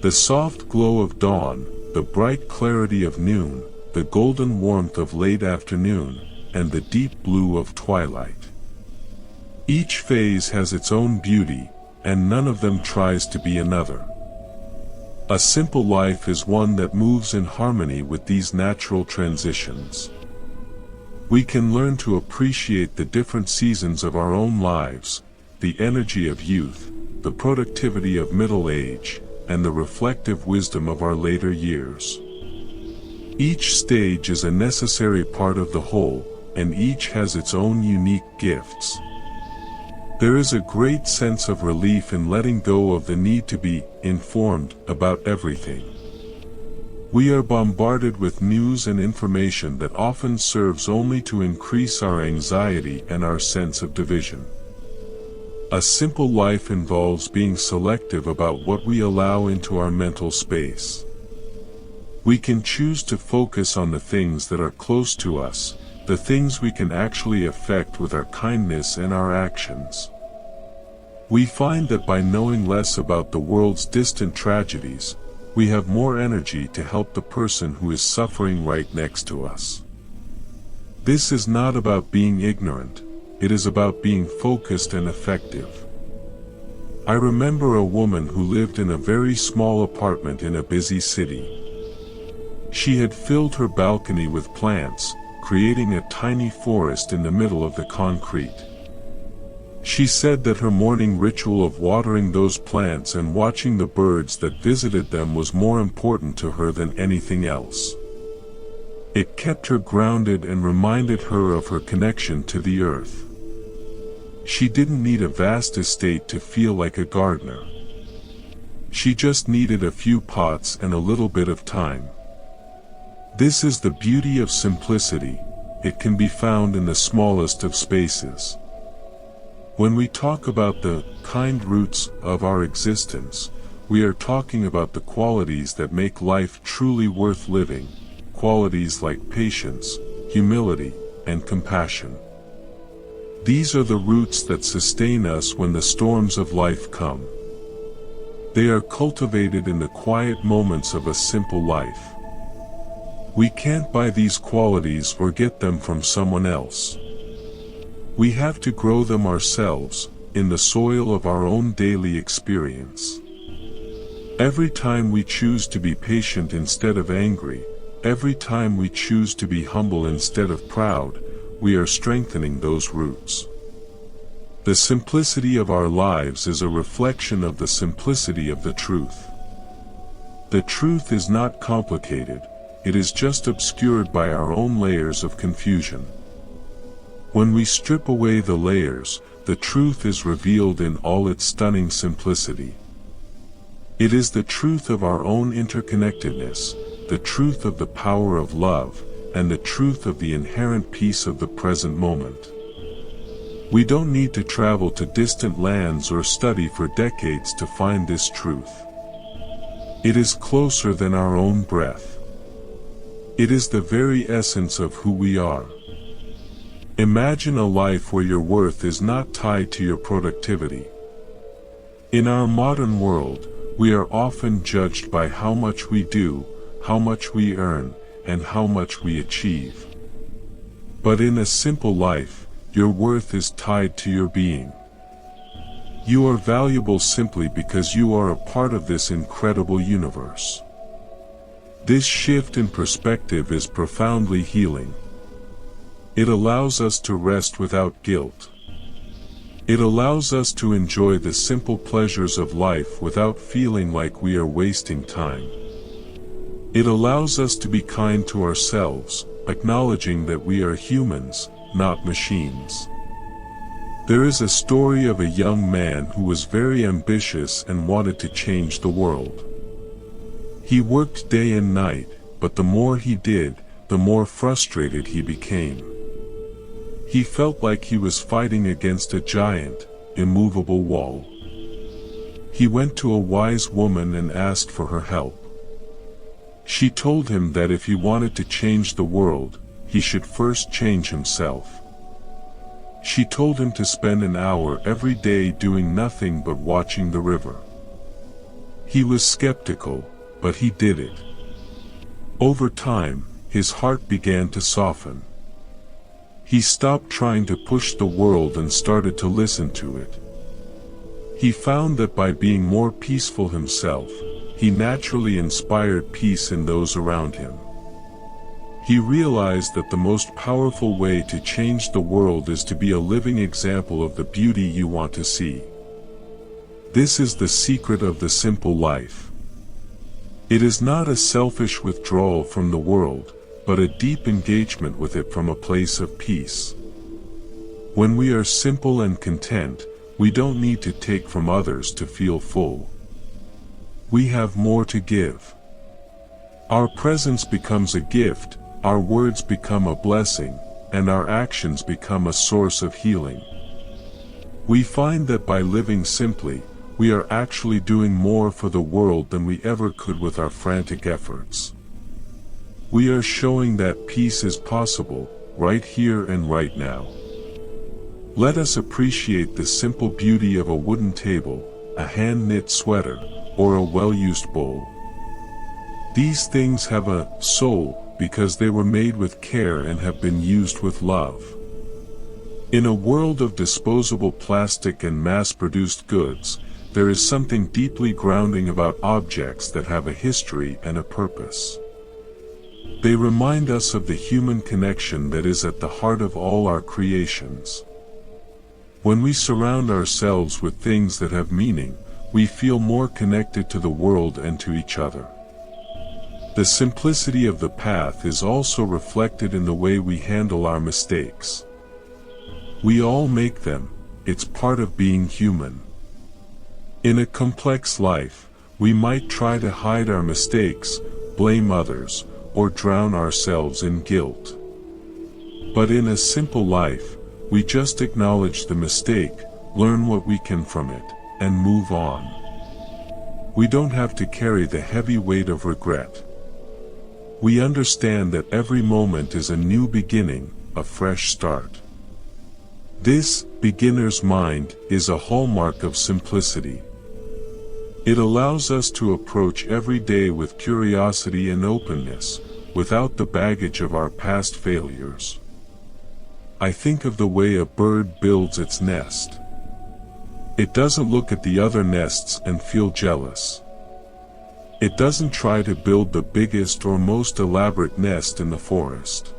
The soft glow of dawn, the bright clarity of noon, the golden warmth of late afternoon, and the deep blue of twilight. Each phase has its own beauty, and none of them tries to be another. A simple life is one that moves in harmony with these natural transitions. We can learn to appreciate the different seasons of our own lives, the energy of youth, the productivity of middle age, and the reflective wisdom of our later years. Each stage is a necessary part of the whole, and each has its own unique gifts. There is a great sense of relief in letting go of the need to be informed about everything. We are bombarded with news and information that often serves only to increase our anxiety and our sense of division. A simple life involves being selective about what we allow into our mental space. We can choose to focus on the things that are close to us, the things we can actually affect with our kindness and our actions. We find that by knowing less about the world's distant tragedies, we have more energy to help the person who is suffering right next to us. This is not about being ignorant, it is about being focused and effective. I remember a woman who lived in a very small apartment in a busy city. She had filled her balcony with plants, creating a tiny forest in the middle of the concrete. She said that her morning ritual of watering those plants and watching the birds that visited them was more important to her than anything else. It kept her grounded and reminded her of her connection to the earth. She didn't need a vast estate to feel like a gardener. She just needed a few pots and a little bit of time. This is the beauty of simplicity. It can be found in the smallest of spaces. When we talk about the kind roots of our existence, we are talking about the qualities that make life truly worth living, qualities like patience, humility, and compassion. These are the roots that sustain us when the storms of life come. They are cultivated in the quiet moments of a simple life. We can't buy these qualities or get them from someone else. We have to grow them ourselves, in the soil of our own daily experience. Every time we choose to be patient instead of angry, every time we choose to be humble instead of proud, we are strengthening those roots. The simplicity of our lives is a reflection of the simplicity of the truth. The truth is not complicated, it is just obscured by our own layers of confusion. When we strip away the layers, the truth is revealed in all its stunning simplicity. It is the truth of our own interconnectedness, the truth of the power of love, and the truth of the inherent peace of the present moment. We don't need to travel to distant lands or study for decades to find this truth. It is closer than our own breath. It is the very essence of who we are. Imagine a life where your worth is not tied to your productivity. In our modern world, we are often judged by how much we do, how much we earn, and how much we achieve. But in a simple life, your worth is tied to your being. You are valuable simply because you are a part of this incredible universe. This shift in perspective is profoundly healing. It allows us to rest without guilt. It allows us to enjoy the simple pleasures of life without feeling like we are wasting time. It allows us to be kind to ourselves, acknowledging that we are humans, not machines. There is a story of a young man who was very ambitious and wanted to change the world. He worked day and night, but the more he did, the more frustrated he became. He felt like he was fighting against a giant, immovable wall. He went to a wise woman and asked for her help. She told him that if he wanted to change the world, he should first change himself. She told him to spend an hour every day doing nothing but watching the river. He was skeptical, but he did it. Over time, his heart began to soften. He stopped trying to push the world and started to listen to it. He found that by being more peaceful himself, he naturally inspired peace in those around him. He realized that the most powerful way to change the world is to be a living example of the beauty you want to see. This is the secret of the simple life. It is not a selfish withdrawal from the world, but a deep engagement with it from a place of peace. When we are simple and content, we don't need to take from others to feel full. We have more to give. Our presence becomes a gift, our words become a blessing, and our actions become a source of healing. We find that by living simply, we are actually doing more for the world than we ever could with our frantic efforts. We are showing that peace is possible, right here and right now. Let us appreciate the simple beauty of a wooden table, a hand-knit sweater, or a well-used bowl. These things have a soul because they were made with care and have been used with love. In a world of disposable plastic and mass-produced goods, there is something deeply grounding about objects that have a history and a purpose. They remind us of the human connection that is at the heart of all our creations. When we surround ourselves with things that have meaning, we feel more connected to the world and to each other. The simplicity of the path is also reflected in the way we handle our mistakes. We all make them, it's part of being human. In a complex life, we might try to hide our mistakes, blame others, or drown ourselves in guilt. But in a simple life, we just acknowledge the mistake, learn what we can from it, and move on. We don't have to carry the heavy weight of regret. We understand that every moment is a new beginning, a fresh start. This, beginner's mind, is a hallmark of simplicity. It allows us to approach every day with curiosity and openness, without the baggage of our past failures. I think of the way a bird builds its nest. It doesn't look at the other nests and feel jealous. It doesn't try to build the biggest or most elaborate nest in the forest.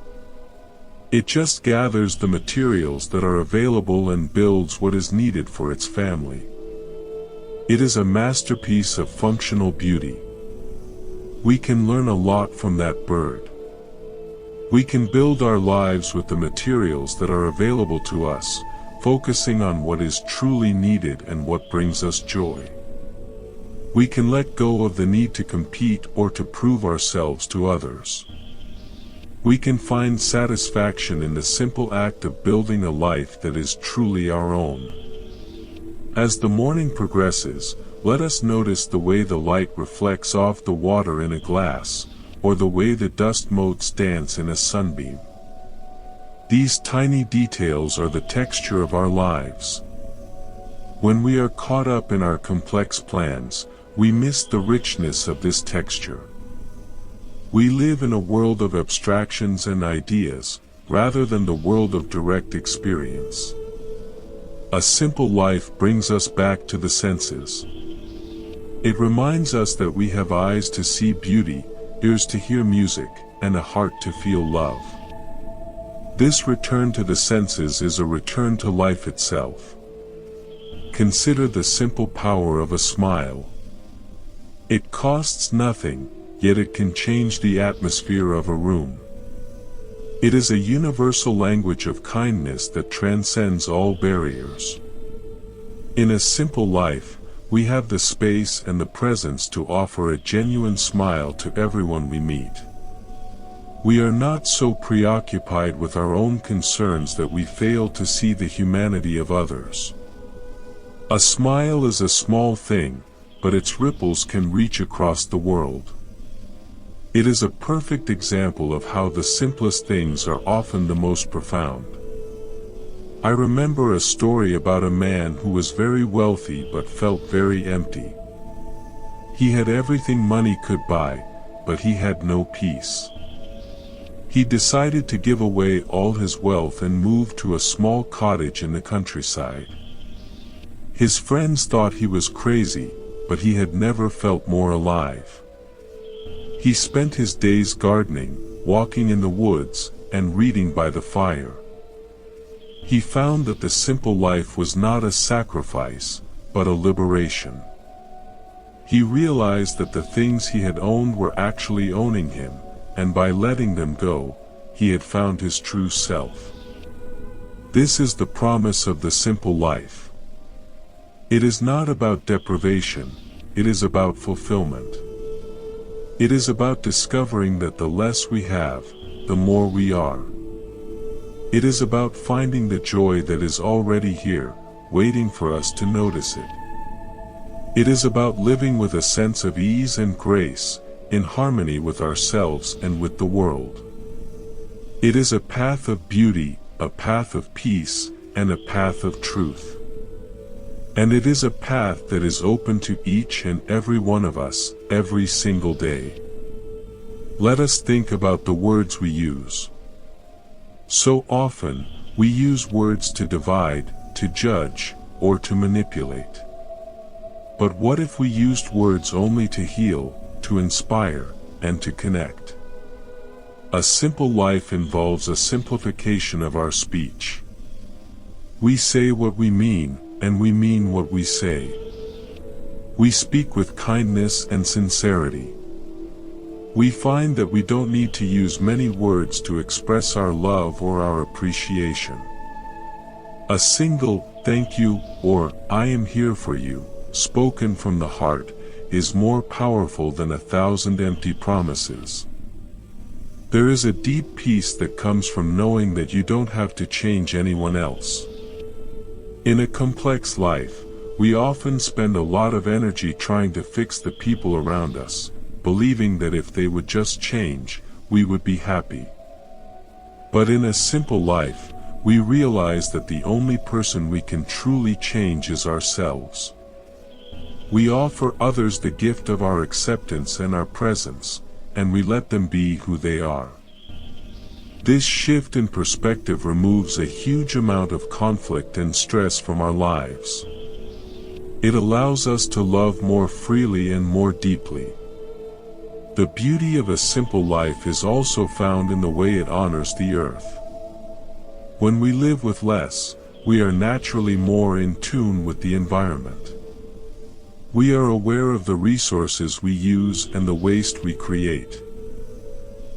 It just gathers the materials that are available and builds what is needed for its family. It is a masterpiece of functional beauty. We can learn a lot from that bird. We can build our lives with the materials that are available to us, focusing on what is truly needed and what brings us joy. We can let go of the need to compete or to prove ourselves to others. We can find satisfaction in the simple act of building a life that is truly our own. As the morning progresses, let us notice the way the light reflects off the water in a glass, or the way the dust motes dance in a sunbeam. These tiny details are the texture of our lives. When we are caught up in our complex plans, we miss the richness of this texture. We live in a world of abstractions and ideas, rather than the world of direct experience. A simple life brings us back to the senses. It reminds us that we have eyes to see beauty, ears to hear music, and a heart to feel love. This return to the senses is a return to life itself. Consider the simple power of a smile. It costs nothing, yet it can change the atmosphere of a room. It is a universal language of kindness that transcends all barriers. In a simple life, we have the space and the presence to offer a genuine smile to everyone we meet. We are not so preoccupied with our own concerns that we fail to see the humanity of others. A smile is a small thing, but its ripples can reach across the world. It is a perfect example of how the simplest things are often the most profound. I remember a story about a man who was very wealthy but felt very empty. He had everything money could buy, but he had no peace. He decided to give away all his wealth and move to a small cottage in the countryside. His friends thought he was crazy, but he had never felt more alive. He spent his days gardening, walking in the woods, and reading by the fire. He found that the simple life was not a sacrifice, but a liberation. He realized that the things he had owned were actually owning him, and by letting them go, he had found his true self. This is the promise of the simple life. It is not about deprivation, it is about fulfillment. It is about discovering that the less we have, the more we are. It is about finding the joy that is already here, waiting for us to notice it. It is about living with a sense of ease and grace, in harmony with ourselves and with the world. It is a path of beauty, a path of peace, and a path of truth. And it is a path that is open to each and every one of us, every single day. Let us think about the words we use. So often, we use words to divide, to judge, or to manipulate. But what if we used words only to heal, to inspire, and to connect? A simple life involves a simplification of our speech. We say what we mean, and we mean what we say. We speak with kindness and sincerity. We find that we don't need to use many words to express our love or our appreciation. A single "thank you" or "I am here for you," spoken from the heart, is more powerful than 1,000 empty promises. There is a deep peace that comes from knowing that you don't have to change anyone else. In a complex life, we often spend a lot of energy trying to fix the people around us, believing that if they would just change, we would be happy. But in a simple life, we realize that the only person we can truly change is ourselves. We offer others the gift of our acceptance and our presence, and we let them be who they are. This shift in perspective removes a huge amount of conflict and stress from our lives. It allows us to love more freely and more deeply. The beauty of a simple life is also found in the way it honors the earth. When we live with less, we are naturally more in tune with the environment. We are aware of the resources we use and the waste we create.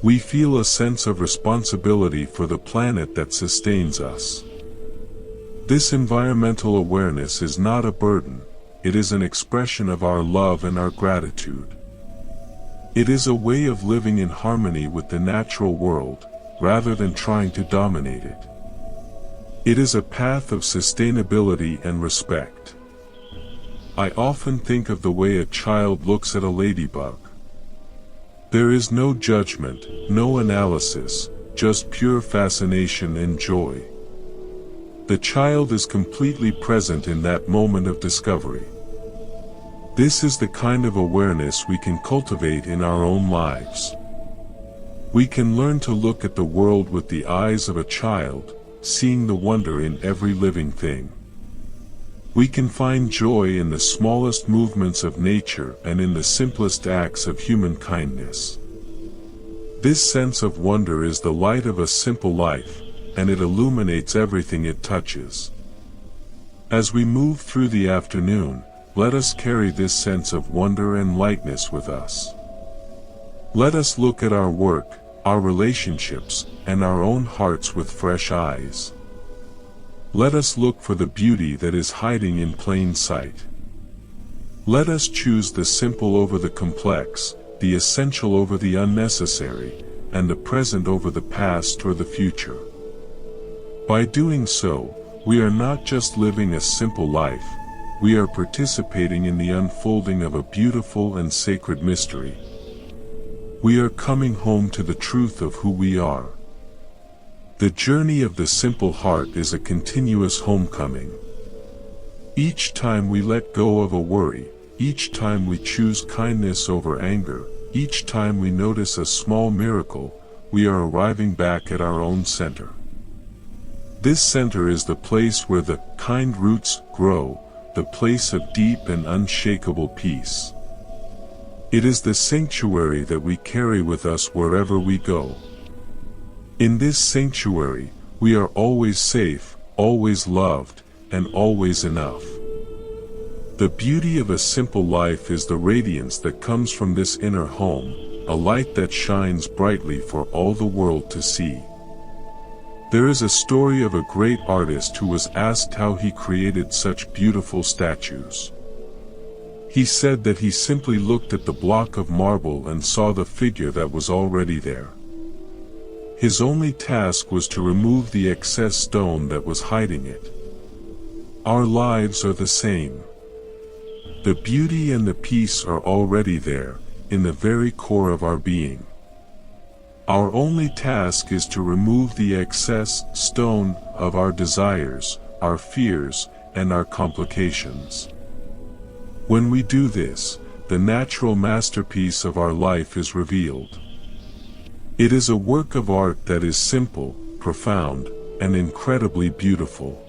We feel a sense of responsibility for the planet that sustains us. This environmental awareness is not a burden, it is an expression of our love and our gratitude. It is a way of living in harmony with the natural world, rather than trying to dominate it. It is a path of sustainability and respect. I often think of the way a child looks at a ladybug. There is no judgment, no analysis, just pure fascination and joy. The child is completely present in that moment of discovery. This is the kind of awareness we can cultivate in our own lives. We can learn to look at the world with the eyes of a child, seeing the wonder in every living thing. We can find joy in the smallest movements of nature and in the simplest acts of human kindness. This sense of wonder is the light of a simple life, and it illuminates everything it touches. As we move through the afternoon, let us carry this sense of wonder and lightness with us. Let us look at our work, our relationships, and our own hearts with fresh eyes. Let us look for the beauty that is hiding in plain sight. Let us choose the simple over the complex, the essential over the unnecessary, and the present over the past or the future. By doing so, we are not just living a simple life, we are participating in the unfolding of a beautiful and sacred mystery. We are coming home to the truth of who we are. The journey of the simple heart is a continuous homecoming. Each time we let go of a worry, each time we choose kindness over anger, each time we notice a small miracle, we are arriving back at our own center. This center is the place where the kind roots grow, the place of deep and unshakable peace. It is the sanctuary that we carry with us wherever we go. In this sanctuary, we are always safe, always loved, and always enough. The beauty of a simple life is the radiance that comes from this inner home, a light that shines brightly for all the world to see. There is a story of a great artist who was asked how he created such beautiful statues. He said that he simply looked at the block of marble and saw the figure that was already there. His only task was to remove the excess stone that was hiding it. Our lives are the same. The beauty and the peace are already there, in the very core of our being. Our only task is to remove the excess stone of our desires, our fears, and our complications. When we do this, the natural masterpiece of our life is revealed. It is a work of art that is simple, profound, and incredibly beautiful.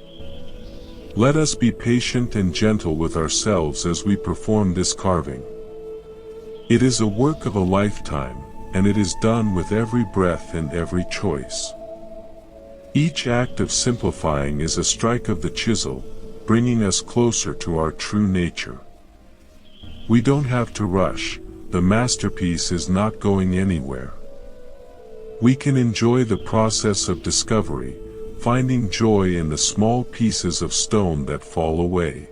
Let us be patient and gentle with ourselves as we perform this carving. It is a work of a lifetime, and it is done with every breath and every choice. Each act of simplifying is a strike of the chisel, bringing us closer to our true nature. We don't have to rush, the masterpiece is not going anywhere. We can enjoy the process of discovery, finding joy in the small pieces of stone that fall away.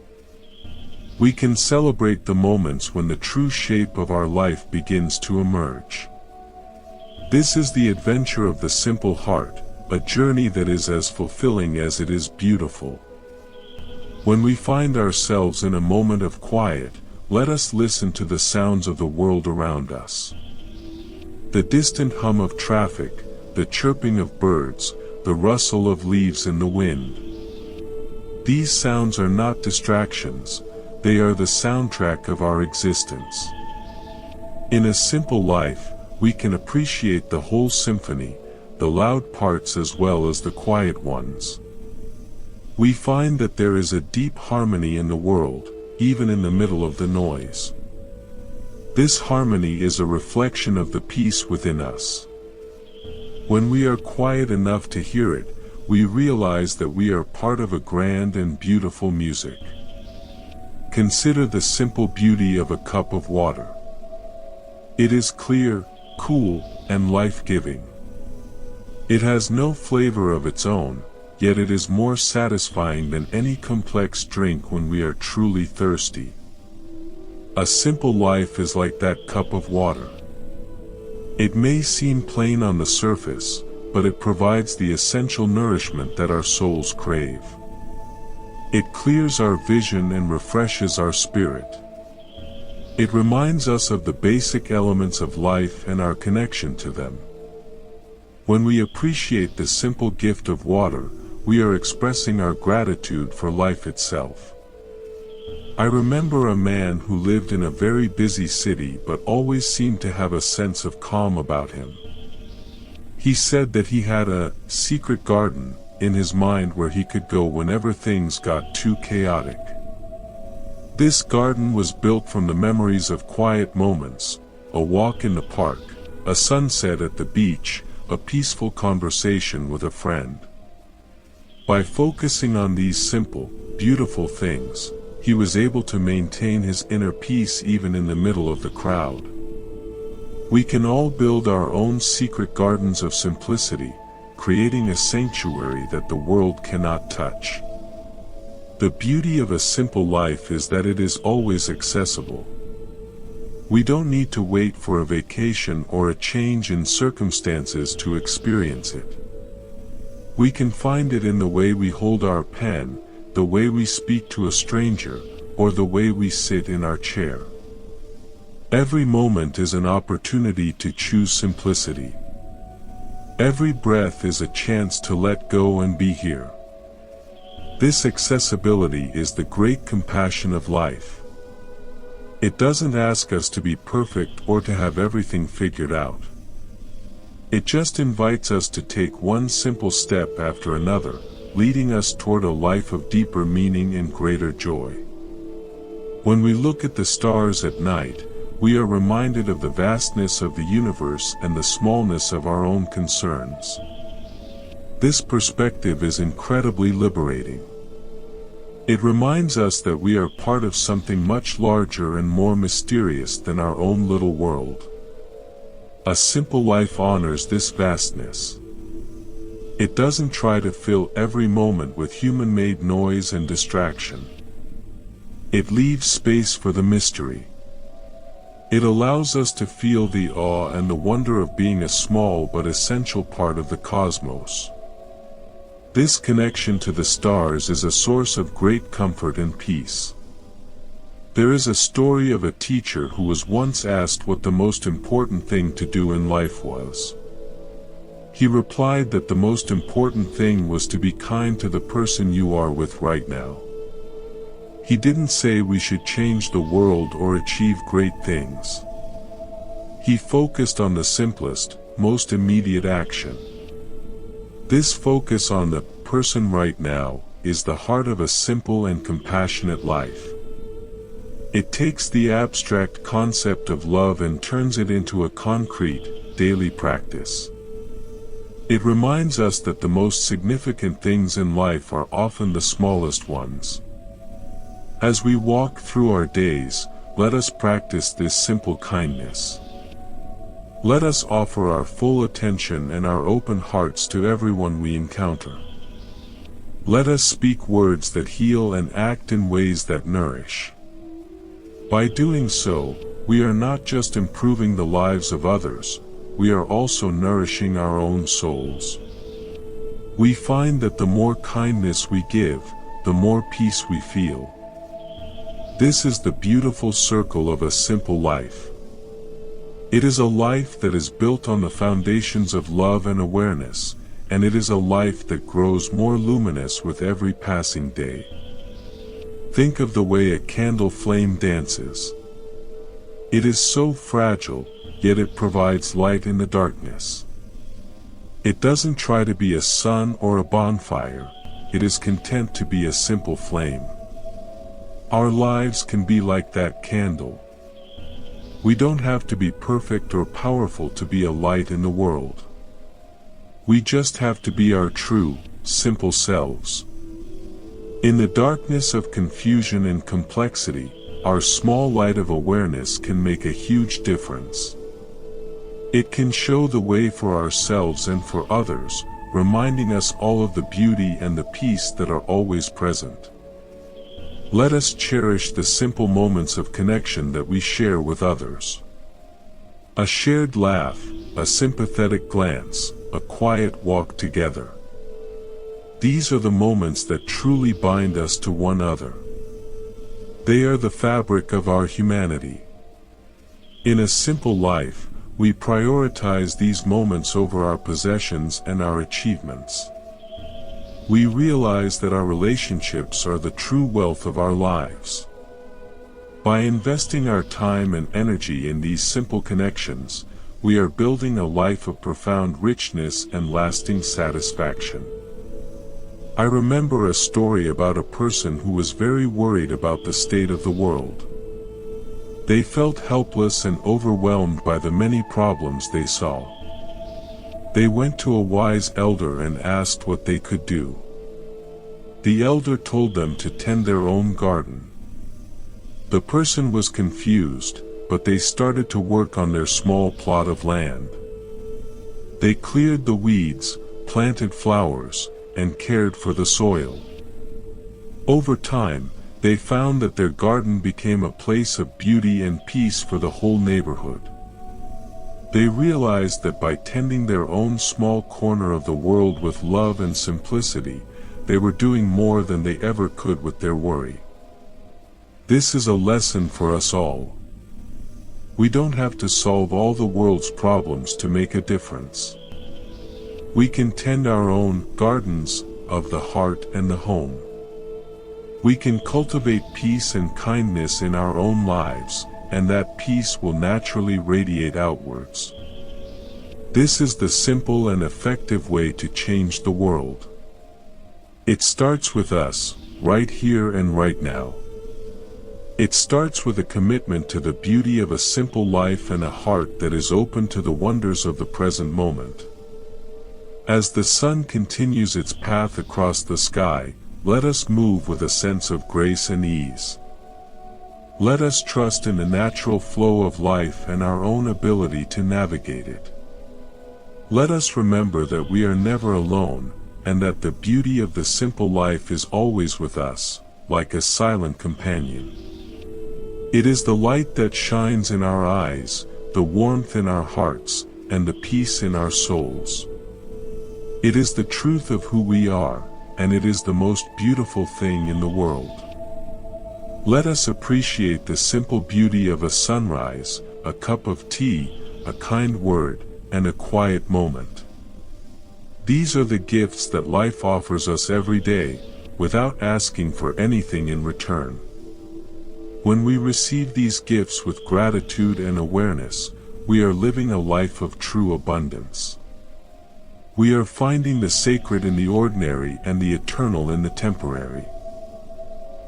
We can celebrate the moments when the true shape of our life begins to emerge. This is the adventure of the simple heart, a journey that is as fulfilling as it is beautiful. When we find ourselves in a moment of quiet, let us listen to the sounds of the world around us. The distant hum of traffic, the chirping of birds, the rustle of leaves in the wind. These sounds are not distractions, they are the soundtrack of our existence. In a simple life, we can appreciate the whole symphony, the loud parts as well as the quiet ones. We find that there is a deep harmony in the world, even in the middle of the noise. This harmony is a reflection of the peace within us. When we are quiet enough to hear it, we realize that we are part of a grand and beautiful music. Consider the simple beauty of a cup of water. It is clear, cool, and life-giving. It has no flavor of its own, yet it is more satisfying than any complex drink when we are truly thirsty. A simple life is like that cup of water. It may seem plain on the surface, but it provides the essential nourishment that our souls crave. It clears our vision and refreshes our spirit. It reminds us of the basic elements of life and our connection to them. When we appreciate the simple gift of water, we are expressing our gratitude for life itself. I remember a man who lived in a very busy city but always seemed to have a sense of calm about him. He said that he had a secret garden in his mind where he could go whenever things got too chaotic. This garden was built from the memories of quiet moments, a walk in the park, a sunset at the beach, a peaceful conversation with a friend. By focusing on these simple, beautiful things, he was able to maintain his inner peace even in the middle of the crowd. We can all build our own secret gardens of simplicity, creating a sanctuary that the world cannot touch. The beauty of a simple life is that it is always accessible. We don't need to wait for a vacation or a change in circumstances to experience it. We can find it in the way we hold our pen, the way we speak to a stranger, or the way we sit in our chair. Every moment is an opportunity to choose simplicity. Every breath is a chance to let go and be here. This accessibility is the great compassion of life. It doesn't ask us to be perfect or to have everything figured out. It just invites us to take one simple step after another, leading us toward a life of deeper meaning and greater joy. When we look at the stars at night, we are reminded of the vastness of the universe and the smallness of our own concerns. This perspective is incredibly liberating. It reminds us that we are part of something much larger and more mysterious than our own little world. A simple life honors this vastness. It doesn't try to fill every moment with human-made noise and distraction. It leaves space for the mystery. It allows us to feel the awe and the wonder of being a small but essential part of the cosmos. This connection to the stars is a source of great comfort and peace. There is a story of a teacher who was once asked what the most important thing to do in life was. He replied that the most important thing was to be kind to the person you are with right now. He didn't say we should change the world or achieve great things. He focused on the simplest, most immediate action. This focus on the person right now is the heart of a simple and compassionate life. It takes the abstract concept of love and turns it into a concrete, daily practice. It reminds us that the most significant things in life are often the smallest ones. As we walk through our days, let us practice this simple kindness. Let us offer our full attention and our open hearts to everyone we encounter. Let us speak words that heal and act in ways that nourish. By doing so, we are not just improving the lives of others, we are also nourishing our own souls. We find that the more kindness we give, the more peace we feel. This is the beautiful circle of a simple life. It is a life that is built on the foundations of love and awareness, and it is a life that grows more luminous with every passing day. Think of the way a candle flame dances. It is so fragile, yet it provides light in the darkness. It doesn't try to be a sun or a bonfire, it is content to be a simple flame. Our lives can be like that candle. We don't have to be perfect or powerful to be a light in the world. We just have to be our true, simple selves. In the darkness of confusion and complexity, our small light of awareness can make a huge difference. It can show the way for ourselves and for others, reminding us all of the beauty and the peace that are always present. Let us cherish the simple moments of connection that we share with others. A shared laugh, a sympathetic glance, a quiet walk together. These are the moments that truly bind us to one another. They are the fabric of our humanity. In a simple life, we prioritize these moments over our possessions and our achievements. We realize that our relationships are the true wealth of our lives. By investing our time and energy in these simple connections, we are building a life of profound richness and lasting satisfaction. I remember a story about a person who was very worried about the state of the world. They felt helpless and overwhelmed by the many problems they saw. They went to a wise elder and asked what they could do. The elder told them to tend their own garden. The person was confused, but they started to work on their small plot of land. They cleared the weeds, planted flowers, and cared for the soil. Over time, they found that their garden became a place of beauty and peace for the whole neighborhood. They realized that by tending their own small corner of the world with love and simplicity, they were doing more than they ever could with their worry. This is a lesson for us all. We don't have to solve all the world's problems to make a difference. We can tend our own gardens of the heart and the home. We can cultivate peace and kindness in our own lives, and that peace will naturally radiate outwards. This is the simple and effective way to change the world. It starts with us, right here and right now. It starts with a commitment to the beauty of a simple life and a heart that is open to the wonders of the present moment. As the sun continues its path across the sky, let us move with a sense of grace and ease. Let us trust in the natural flow of life and our own ability to navigate it. Let us remember that we are never alone, and that the beauty of the simple life is always with us, like a silent companion. It is the light that shines in our eyes, the warmth in our hearts, and the peace in our souls. It is the truth of who we are, and it is the most beautiful thing in the world. Let us appreciate the simple beauty of a sunrise, a cup of tea, a kind word, and a quiet moment. These are the gifts that life offers us every day, without asking for anything in return. When we receive these gifts with gratitude and awareness, we are living a life of true abundance. We are finding the sacred in the ordinary and the eternal in the temporary.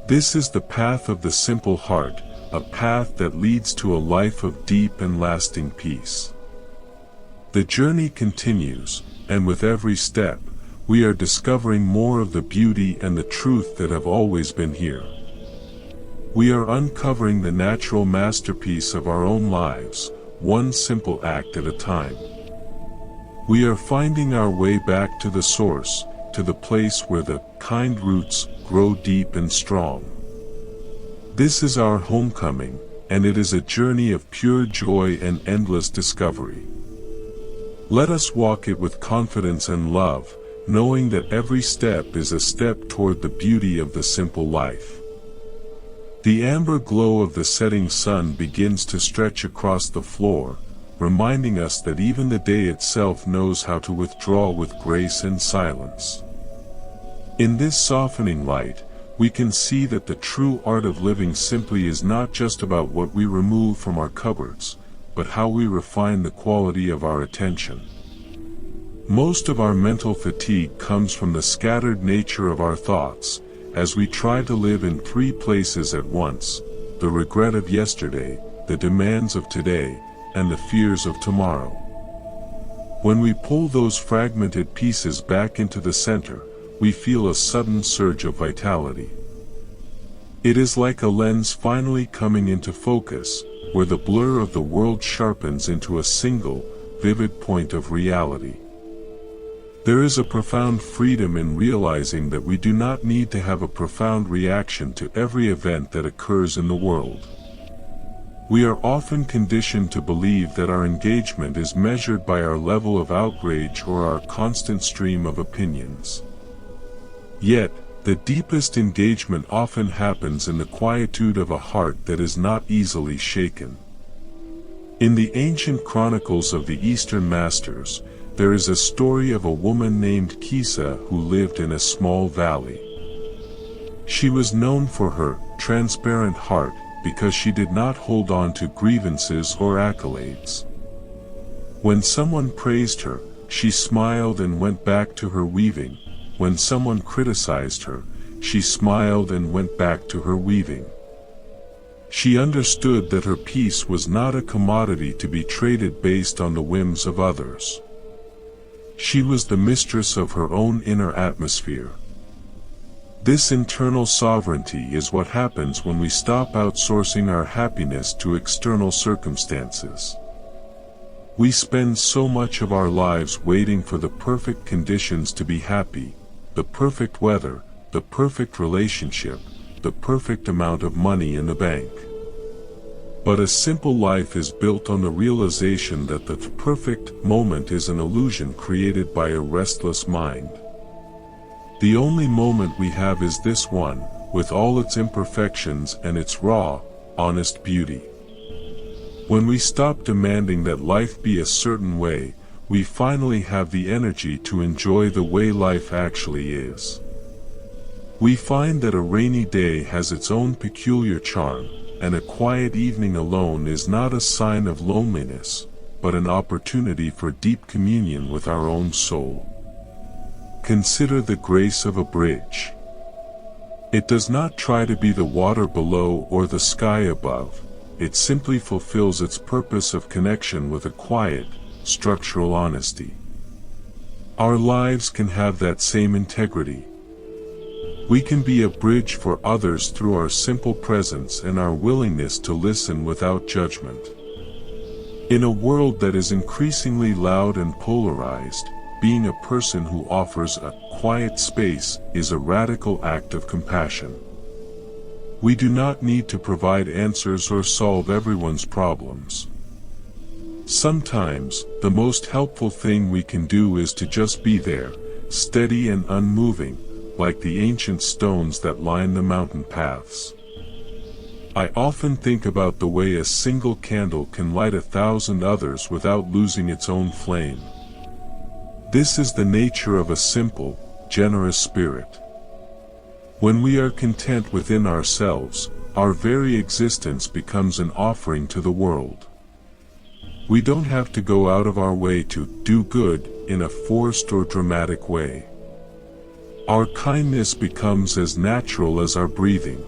This is the path of the simple heart, a path that leads to a life of deep and lasting peace. The journey continues, and with every step, we are discovering more of the beauty and the truth that have always been here. We are uncovering the natural masterpiece of our own lives, one simple act at a time. We are finding our way back to the source, to the place where the kind roots grow deep and strong. This is our homecoming, and it is a journey of pure joy and endless discovery. Let us walk it with confidence and love, knowing that every step is a step toward the beauty of the simple life. The amber glow of the setting sun begins to stretch across the floor, reminding us that even the day itself knows how to withdraw with grace and silence. In this softening light, we can see that the true art of living simply is not just about what we remove from our cupboards, but how we refine the quality of our attention. Most of our mental fatigue comes from the scattered nature of our thoughts, as we try to live in 3 places at once: the regret of yesterday, the demands of today, and the fears of tomorrow. When we pull those fragmented pieces back into the center, we feel a sudden surge of vitality. It is like a lens finally coming into focus, where the blur of the world sharpens into a single, vivid point of reality. There is a profound freedom in realizing that we do not need to have a profound reaction to every event that occurs in the world. We are often conditioned to believe that our engagement is measured by our level of outrage or our constant stream of opinions. Yet, the deepest engagement often happens in the quietude of a heart that is not easily shaken. In the ancient chronicles of the Eastern Masters, there is a story of a woman named Kisa who lived in a small valley. She was known for her transparent heart because she did not hold on to grievances or accolades. When someone praised her, she smiled and went back to her weaving. When someone criticized her, she smiled and went back to her weaving. She understood that her peace was not a commodity to be traded based on the whims of others. She was the mistress of her own inner atmosphere. This internal sovereignty is what happens when we stop outsourcing our happiness to external circumstances. We spend so much of our lives waiting for the perfect conditions to be happy, the perfect weather, the perfect relationship, the perfect amount of money in the bank. But a simple life is built on the realization that the perfect moment is an illusion created by a restless mind. The only moment we have is this one, with all its imperfections and its raw, honest beauty. When we stop demanding that life be a certain way, we finally have the energy to enjoy the way life actually is. We find that a rainy day has its own peculiar charm, and a quiet evening alone is not a sign of loneliness, but an opportunity for deep communion with our own soul. Consider the grace of a bridge. It does not try to be the water below or the sky above, it simply fulfills its purpose of connection with a quiet, structural honesty. Our lives can have that same integrity. We can be a bridge for others through our simple presence and our willingness to listen without judgment. In a world that is increasingly loud and polarized, being a person who offers a quiet space is a radical act of compassion. We do not need to provide answers or solve everyone's problems. Sometimes, the most helpful thing we can do is to just be there, steady and unmoving, like the ancient stones that line the mountain paths. I often think about the way a single candle can light 1,000 others without losing its own flame. This is the nature of a simple, generous spirit. When we are content within ourselves, our very existence becomes an offering to the world. We don't have to go out of our way to do good in a forced or dramatic way. Our kindness becomes as natural as our breathing.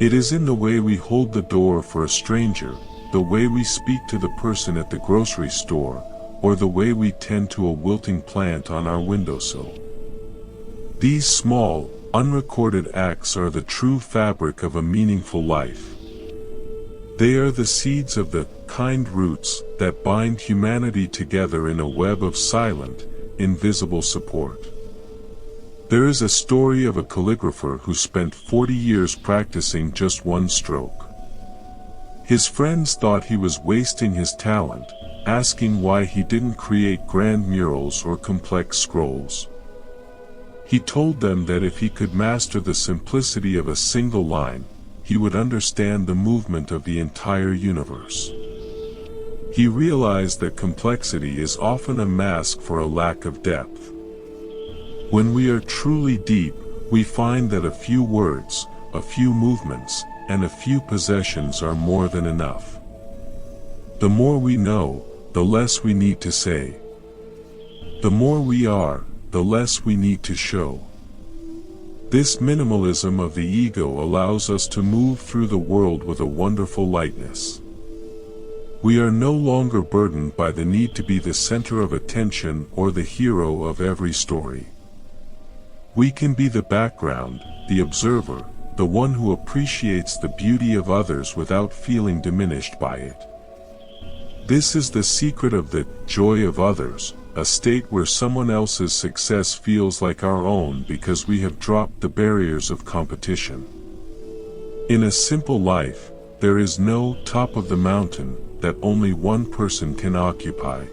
It is in the way we hold the door for a stranger, the way we speak to the person at the grocery store, or the way we tend to a wilting plant on our windowsill. These small, unrecorded acts are the true fabric of a meaningful life. They are the seeds of the kind roots that bind humanity together in a web of silent, invisible support. There is a story of a calligrapher who spent 40 years practicing just one stroke. His friends thought he was wasting his talent, asking why he didn't create grand murals or complex scrolls. He told them that if he could master the simplicity of a single line, he would understand the movement of the entire universe. He realized that complexity is often a mask for a lack of depth. When we are truly deep, we find that a few words, a few movements, and a few possessions are more than enough. The more we know, the less we need to say. The more we are, the less we need to show. This minimalism of the ego allows us to move through the world with a wonderful lightness. We are no longer burdened by the need to be the center of attention or the hero of every story. We can be the background, the observer, the one who appreciates the beauty of others without feeling diminished by it. This is the secret of the joy of others, a state where someone else's success feels like our own because we have dropped the barriers of competition. In a simple life, there is no top of the mountain that only one person can occupy.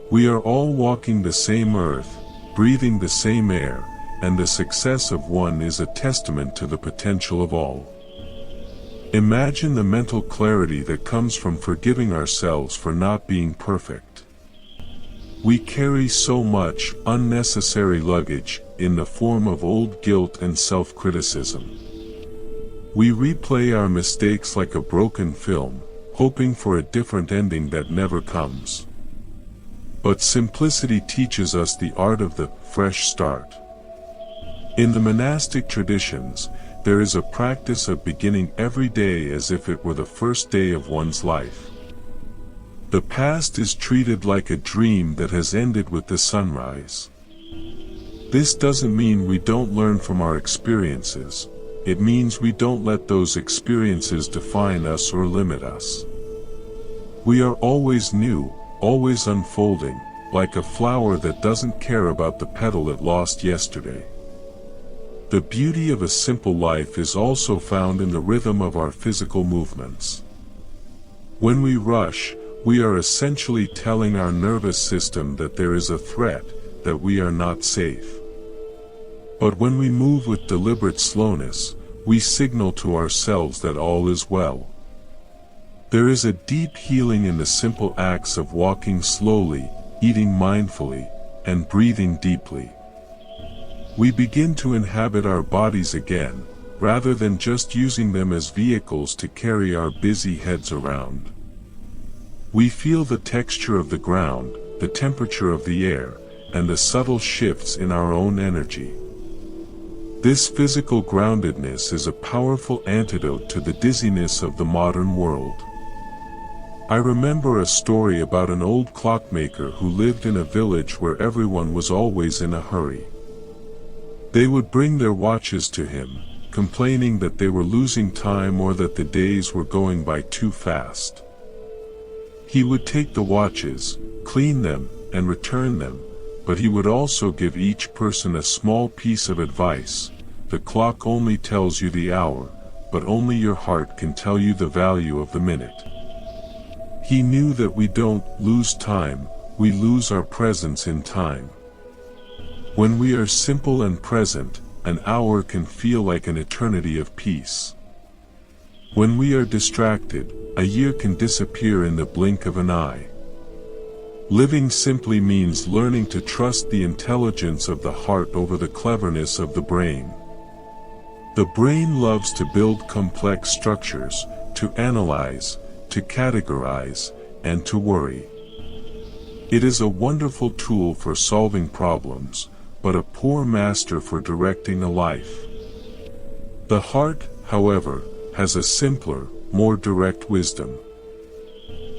We are all walking the same earth, breathing the same air, and the success of one is a testament to the potential of all. Imagine the mental clarity that comes from forgiving ourselves for not being perfect. We carry so much unnecessary luggage in the form of old guilt and self-criticism. We replay our mistakes like a broken film, hoping for a different ending that never comes. But simplicity teaches us the art of the fresh start. In the monastic traditions, there is a practice of beginning every day as if it were the first day of one's life. The past is treated like a dream that has ended with the sunrise. This doesn't mean we don't learn from our experiences. It means we don't let those experiences define us or limit us. We are always new, always unfolding, like a flower that doesn't care about the petal it lost yesterday. The beauty of a simple life is also found in the rhythm of our physical movements. When we rush, we are essentially telling our nervous system that there is a threat, that we are not safe. But when we move with deliberate slowness, we signal to ourselves that all is well. There is a deep healing in the simple acts of walking slowly, eating mindfully, and breathing deeply. We begin to inhabit our bodies again, rather than just using them as vehicles to carry our busy heads around. We feel the texture of the ground, the temperature of the air, and the subtle shifts in our own energy. This physical groundedness is a powerful antidote to the dizziness of the modern world. I remember a story about an old clockmaker who lived in a village where everyone was always in a hurry. They would bring their watches to him, complaining that they were losing time or that the days were going by too fast. He would take the watches, clean them, and return them, but he would also give each person a small piece of advice. The clock only tells you the hour, but only your heart can tell you the value of the minute. He knew that we don't lose time, we lose our presence in time. When we are simple and present, an hour can feel like an eternity of peace. When we are distracted, a year can disappear in the blink of an eye. Living simply means learning to trust the intelligence of the heart over the cleverness of the brain. The brain loves to build complex structures, to analyze, to categorize, and to worry. It is a wonderful tool for solving problems, but a poor master for directing a life. The heart, however, has a simpler, more direct wisdom.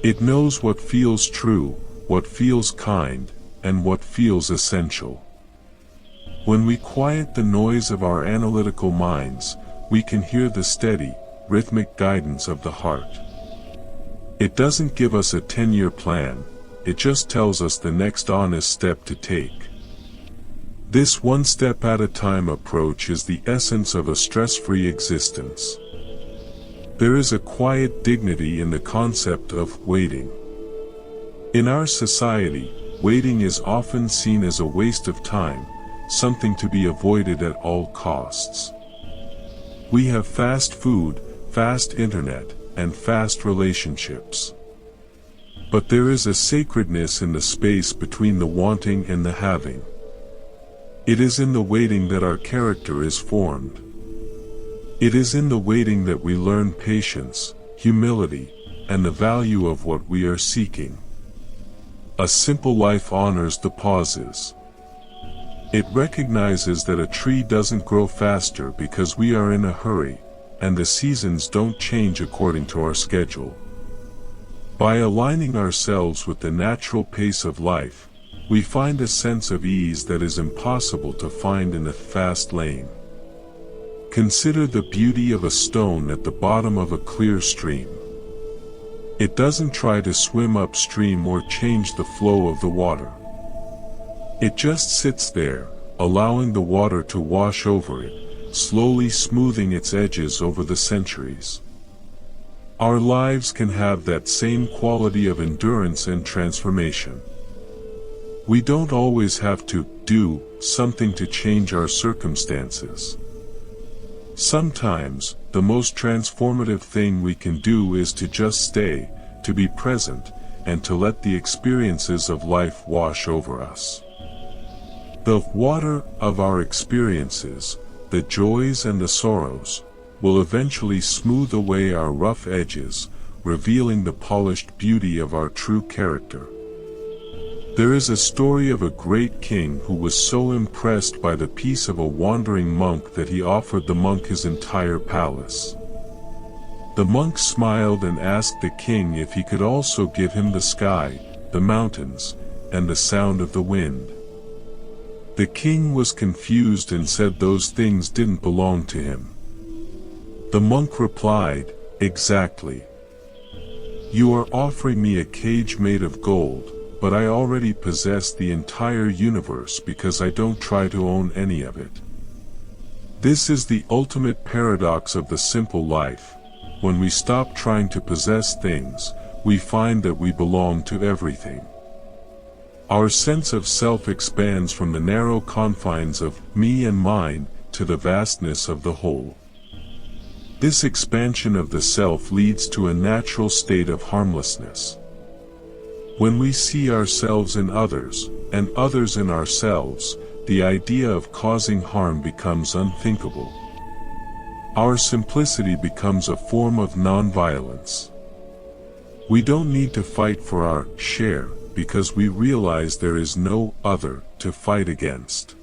It knows what feels true, what feels kind, and what feels essential. When we quiet the noise of our analytical minds, we can hear the steady, rhythmic guidance of the heart. It doesn't give us a 10-year plan, it just tells us the next honest step to take. This one-step-at-a-time approach is the essence of a stress-free existence. There is a quiet dignity in the concept of waiting. In our society, waiting is often seen as a waste of time, something to be avoided at all costs. We have fast food, fast internet, and fast relationships. But there is a sacredness in the space between the wanting and the having. It is in the waiting that our character is formed. It is in the waiting that we learn patience, humility, and the value of what we are seeking. A simple life honors the pauses. It recognizes that a tree doesn't grow faster because we are in a hurry, and the seasons don't change according to our schedule. By aligning ourselves with the natural pace of life, we find a sense of ease that is impossible to find in a fast lane. Consider the beauty of a stone at the bottom of a clear stream. It doesn't try to swim upstream or change the flow of the water. It just sits there, allowing the water to wash over it, slowly smoothing its edges over the centuries. Our lives can have that same quality of endurance and transformation. We don't always have to do something to change our circumstances. Sometimes, the most transformative thing we can do is to just stay, to be present, and to let the experiences of life wash over us. The water of our experiences, the joys and the sorrows, will eventually smooth away our rough edges, revealing the polished beauty of our true character. There is a story of a great king who was so impressed by the peace of a wandering monk that he offered the monk his entire palace. The monk smiled and asked the king if he could also give him the sky, the mountains, and the sound of the wind. The king was confused and said those things didn't belong to him. The monk replied, "Exactly. You are offering me a cage made of gold, but I already possess the entire universe because I don't try to own any of it." This is the ultimate paradox of the simple life. When we stop trying to possess things, we find that we belong to everything. Our sense of self expands from the narrow confines of me and mine to the vastness of the whole. This expansion of the self leads to a natural state of harmlessness. When we see ourselves in others, and others in ourselves, the idea of causing harm becomes unthinkable. Our simplicity becomes a form of non-violence. We don't need to fight for our share, because we realize there is no other to fight against.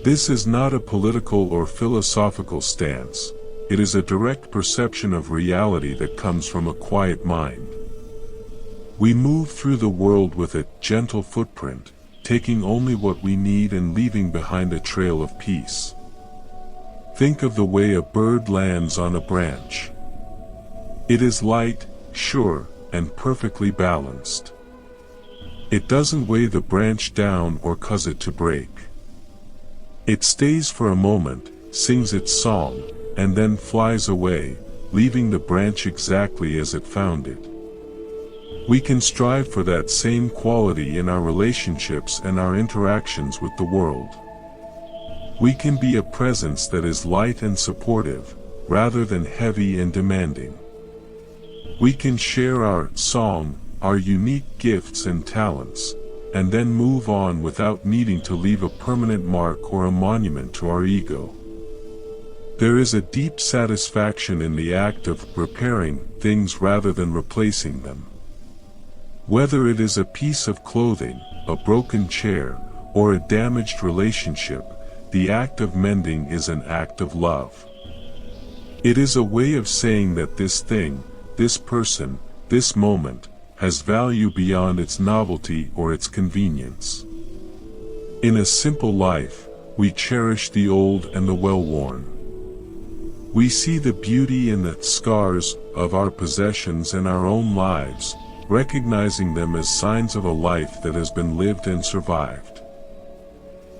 This is not a political or philosophical stance. It is a direct perception of reality that comes from a quiet mind. We move through the world with a gentle footprint, taking only what we need and leaving behind a trail of peace. Think of the way a bird lands on a branch. It is light, sure, and perfectly balanced. It doesn't weigh the branch down or cause it to break. It stays for a moment, sings its song, and then flies away, leaving the branch exactly as it found it. We can strive for that same quality in our relationships and our interactions with the world. We can be a presence that is light and supportive, rather than heavy and demanding. We can share our song, our unique gifts and talents, and then move on without needing to leave a permanent mark or a monument to our ego. There is a deep satisfaction in the act of repairing things rather than replacing them. Whether it is a piece of clothing, a broken chair, or a damaged relationship, the act of mending is an act of love. It is a way of saying that this thing, this person, this moment, has value beyond its novelty or its convenience. In a simple life, we cherish the old and the well-worn. We see the beauty in the scars of our possessions and our own lives, recognizing them as signs of a life that has been lived and survived.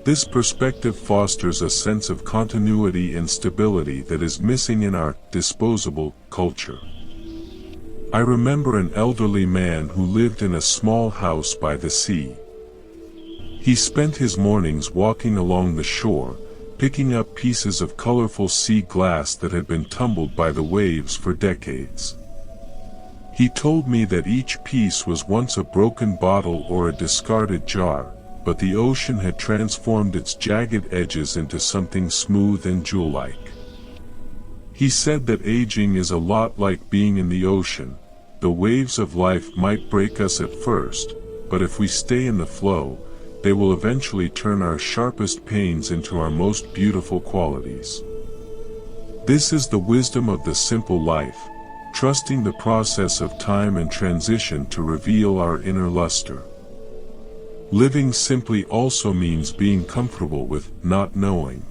This perspective fosters a sense of continuity and stability that is missing in our disposable culture. I remember an elderly man who lived in a small house by the sea. He spent his mornings walking along the shore, picking up pieces of colorful sea glass that had been tumbled by the waves for decades. He told me that each piece was once a broken bottle or a discarded jar, but the ocean had transformed its jagged edges into something smooth and jewel-like. He said that aging is a lot like being in the ocean. The waves of life might break us at first, but if we stay in the flow, they will eventually turn our sharpest pains into our most beautiful qualities. This is the wisdom of the simple life, trusting the process of time and transition to reveal our inner luster. Living simply also means being comfortable with not knowing.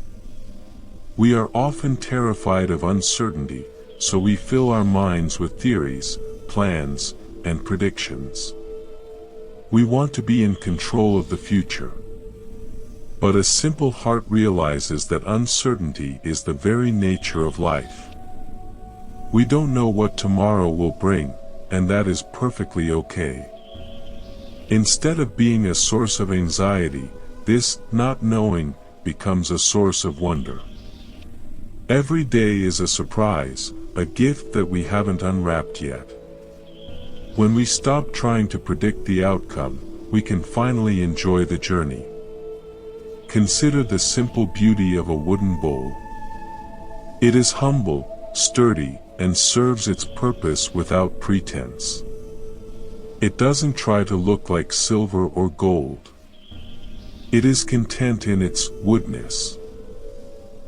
We are often terrified of uncertainty, so we fill our minds with theories, plans, and predictions. We want to be in control of the future. But a simple heart realizes that uncertainty is the very nature of life. We don't know what tomorrow will bring, and that is perfectly okay. Instead of being a source of anxiety, this not knowing becomes a source of wonder. Every day is a surprise, a gift that we haven't unwrapped yet. When we stop trying to predict the outcome, we can finally enjoy the journey. Consider the simple beauty of a wooden bowl. It is humble, sturdy, and serves its purpose without pretense. It doesn't try to look like silver or gold. It is content in its woodness.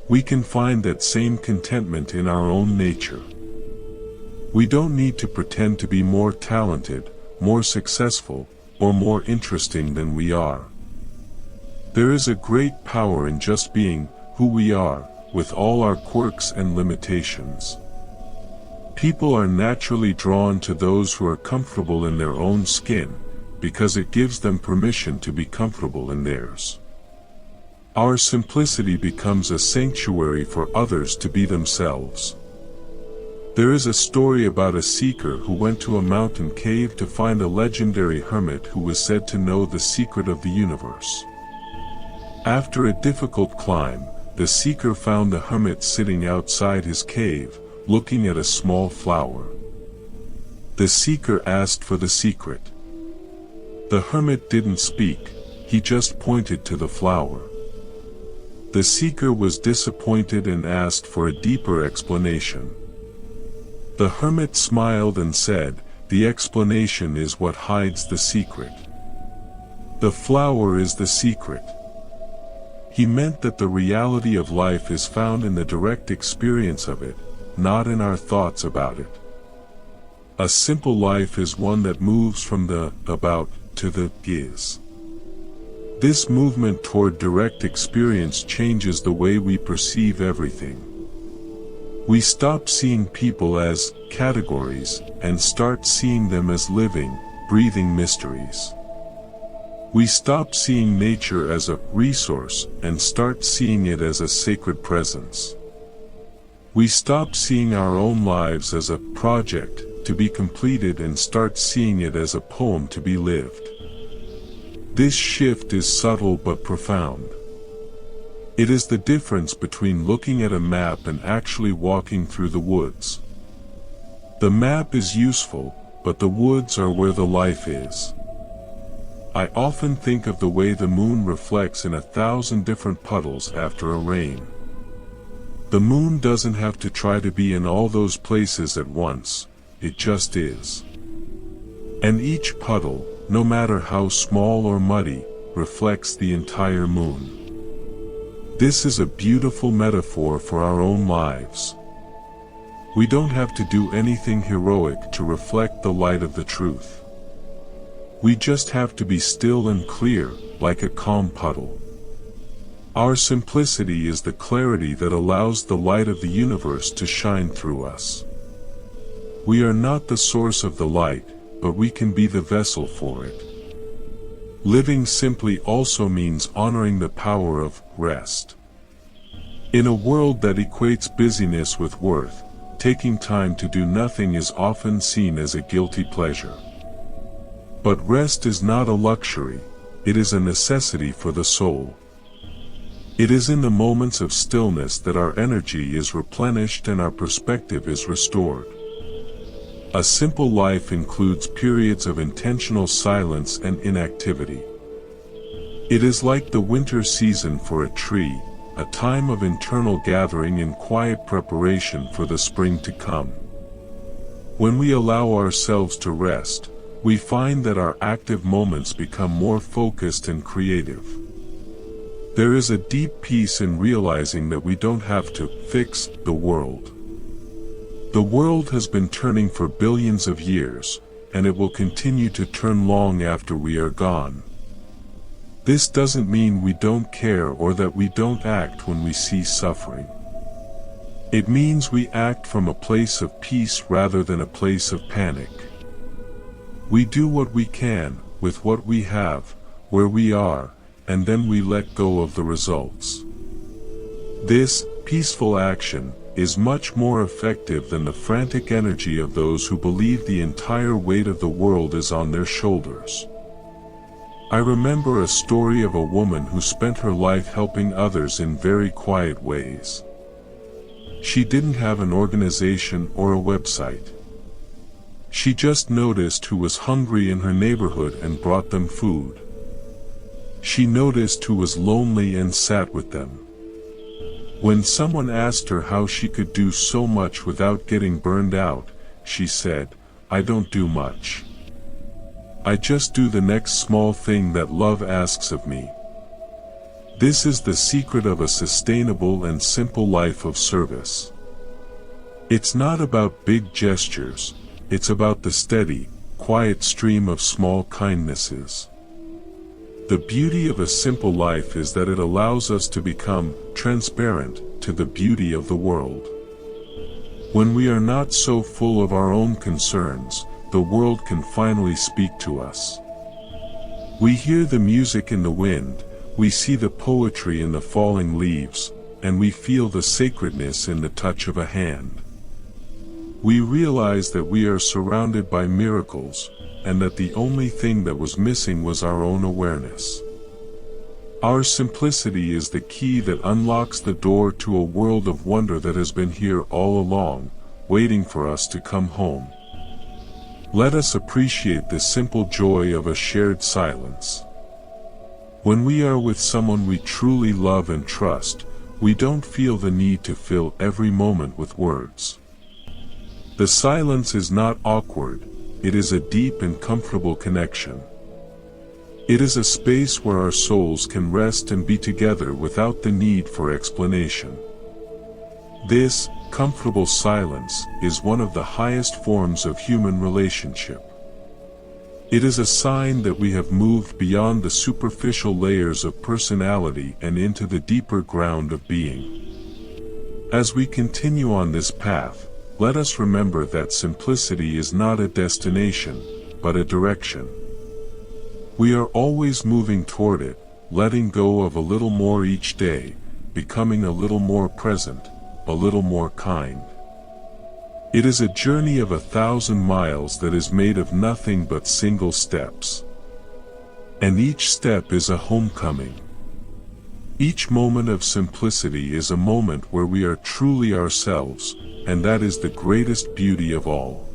We can find that same contentment in our own nature. We don't need to pretend to be more talented, more successful, or more interesting than we are. There is a great power in just being who we are, with all our quirks and limitations. People are naturally drawn to those who are comfortable in their own skin, because it gives them permission to be comfortable in theirs. Our simplicity becomes a sanctuary for others to be themselves. There is a story about a seeker who went to a mountain cave to find a legendary hermit who was said to know the secret of the universe. After a difficult climb, the seeker found the hermit sitting outside his cave, looking at a small flower. The seeker asked for the secret. The hermit didn't speak, he just pointed to the flower. The seeker was disappointed and asked for a deeper explanation. The hermit smiled and said, "The explanation is what hides the secret. The flower is the secret." He meant that the reality of life is found in the direct experience of it, not in our thoughts about it. A simple life is one that moves from the about to the is. This movement toward direct experience changes the way we perceive everything. We stop seeing people as categories and start seeing them as living, breathing mysteries. We stop seeing nature as a resource and start seeing it as a sacred presence. We stop seeing our own lives as a project to be completed and start seeing it as a poem to be lived. This shift is subtle but profound. It is the difference between looking at a map and actually walking through the woods. The map is useful, but the woods are where the life is. I often think of the way the moon reflects in 1,000 different puddles after a rain. The moon doesn't have to try to be in all those places at once, it just is. And each puddle, no matter how small or muddy, reflects the entire moon. This is a beautiful metaphor for our own lives. We don't have to do anything heroic to reflect the light of the truth. We just have to be still and clear, like a calm puddle. Our simplicity is the clarity that allows the light of the universe to shine through us. We are not the source of the light, but we can be the vessel for it. Living simply also means honoring the power of rest. In a world that equates busyness with worth, taking time to do nothing is often seen as a guilty pleasure. But rest is not a luxury, it is a necessity for the soul. It is in the moments of stillness that our energy is replenished and our perspective is restored. A simple life includes periods of intentional silence and inactivity. It is like the winter season for a tree, a time of internal gathering and quiet preparation for the spring to come. When we allow ourselves to rest, we find that our active moments become more focused and creative. There is a deep peace in realizing that we don't have to fix the world. The world has been turning for billions of years, and it will continue to turn long after we are gone. This doesn't mean we don't care or that we don't act when we see suffering. It means we act from a place of peace rather than a place of panic. We do what we can, with what we have, where we are, and then we let go of the results. This peaceful action is much more effective than the frantic energy of those who believe the entire weight of the world is on their shoulders. I remember a story of a woman who spent her life helping others in very quiet ways. She didn't have an organization or a website. She just noticed who was hungry in her neighborhood and brought them food. She noticed who was lonely and sat with them. When someone asked her how she could do so much without getting burned out, she said, "I don't do much. I just do the next small thing that love asks of me." This is the secret of a sustainable and simple life of service. It's not about big gestures, it's about the steady, quiet stream of small kindnesses. The beauty of a simple life is that it allows us to become transparent to the beauty of the world. When we are not so full of our own concerns, the world can finally speak to us. We hear the music in the wind, we see the poetry in the falling leaves, and we feel the sacredness in the touch of a hand. We realize that we are surrounded by miracles, and that the only thing that was missing was our own awareness. Our simplicity is the key that unlocks the door to a world of wonder that has been here all along, waiting for us to come home. Let us appreciate the simple joy of a shared silence. When we are with someone we truly love and trust, we don't feel the need to fill every moment with words. The silence is not awkward, it is a deep and comfortable connection. It is a space where our souls can rest and be together without the need for explanation. This comfortable silence is one of the highest forms of human relationship. It is a sign that we have moved beyond the superficial layers of personality and into the deeper ground of being. As we continue on this path, let us remember that simplicity is not a destination, but a direction. We are always moving toward it, letting go of a little more each day, becoming a little more present, a little more kind. It is a journey of 1,000 miles that is made of nothing but single steps. And each step is a homecoming. Each moment of simplicity is a moment where we are truly ourselves, and that is the greatest beauty of all.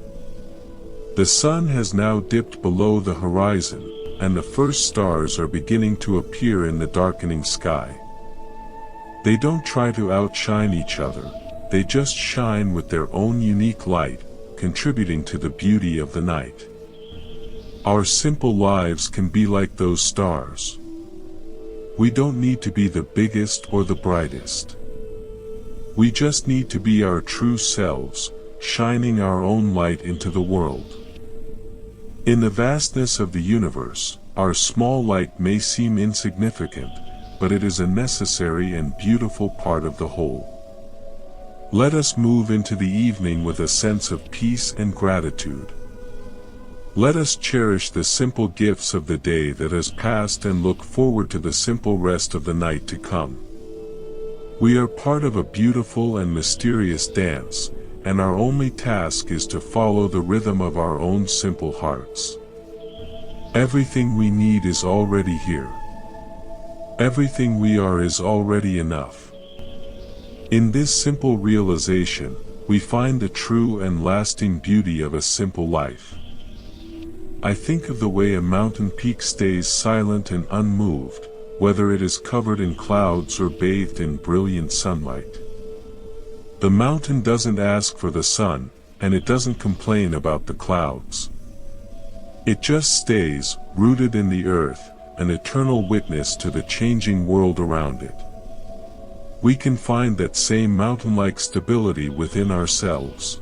The sun has now dipped below the horizon, and the first stars are beginning to appear in the darkening sky. They don't try to outshine each other, they just shine with their own unique light, contributing to the beauty of the night. Our simple lives can be like those stars. We don't need to be the biggest or the brightest. We just need to be our true selves, shining our own light into the world. In the vastness of the universe, our small light may seem insignificant, but it is a necessary and beautiful part of the whole. Let us move into the evening with a sense of peace and gratitude. Let us cherish the simple gifts of the day that has passed and look forward to the simple rest of the night to come. We are part of a beautiful and mysterious dance, and our only task is to follow the rhythm of our own simple hearts. Everything we need is already here. Everything we are is already enough. In this simple realization, we find the true and lasting beauty of a simple life. I think of the way a mountain peak stays silent and unmoved, whether it is covered in clouds or bathed in brilliant sunlight. The mountain doesn't ask for the sun, and it doesn't complain about the clouds. It just stays, rooted in the earth, an eternal witness to the changing world around it. We can find that same mountain-like stability within ourselves.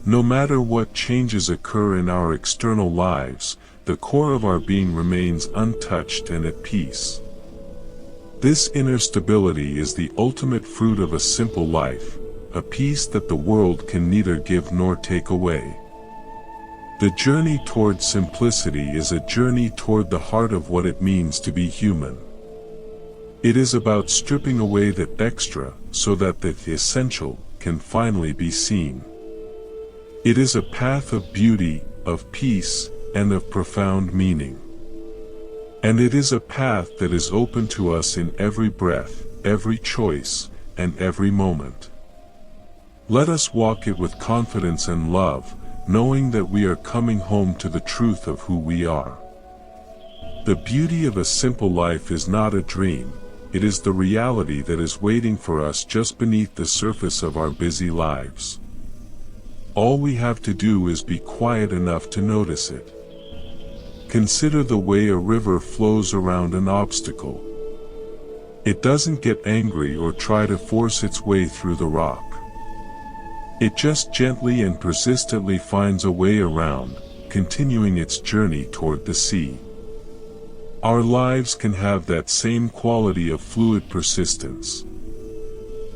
No matter what changes occur in our external lives, the core of our being remains untouched and at peace. This inner stability is the ultimate fruit of a simple life, a peace that the world can neither give nor take away. The journey toward simplicity is a journey toward the heart of what it means to be human. It is about stripping away the extra so that the essential can finally be seen. It is a path of beauty, of peace, and of profound meaning. And it is a path that is open to us in every breath, every choice, and every moment. Let us walk it with confidence and love, knowing that we are coming home to the truth of who we are. The beauty of a simple life is not a dream, it is the reality that is waiting for us just beneath the surface of our busy lives. All we have to do is be quiet enough to notice it. Consider the way a river flows around an obstacle. It doesn't get angry or try to force its way through the rock. It just gently and persistently finds a way around, continuing its journey toward the sea. Our lives can have that same quality of fluid persistence.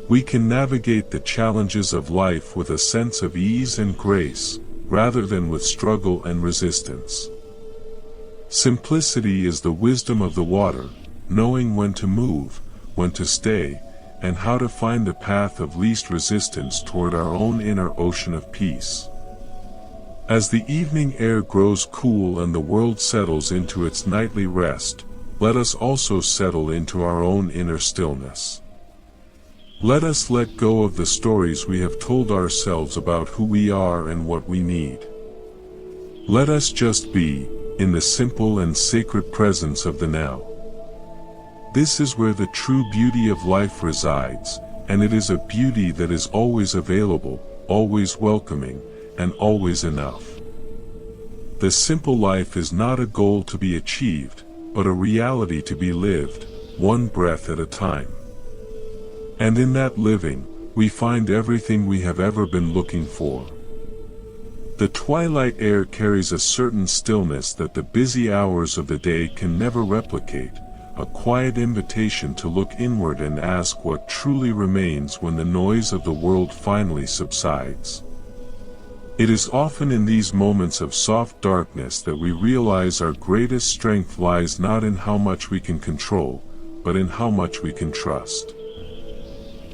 We can navigate the challenges of life with a sense of ease and grace, rather than with struggle and resistance. Simplicity is the wisdom of the water, knowing when to move, when to stay, and how to find the path of least resistance toward our own inner ocean of peace. As the evening air grows cool and the world settles into its nightly rest, let us also settle into our own inner stillness. Let us let go of the stories we have told ourselves about who we are and what we need. Let us just be, in the simple and sacred presence of the now. This is where the true beauty of life resides, and it is a beauty that is always available, always welcoming, and always enough. The simple life is not a goal to be achieved, but a reality to be lived, one breath at a time. And in that living, we find everything we have ever been looking for. The twilight air carries a certain stillness that the busy hours of the day can never replicate, a quiet invitation to look inward and ask what truly remains when the noise of the world finally subsides. It is often in these moments of soft darkness that we realize our greatest strength lies not in how much we can control, but in how much we can trust.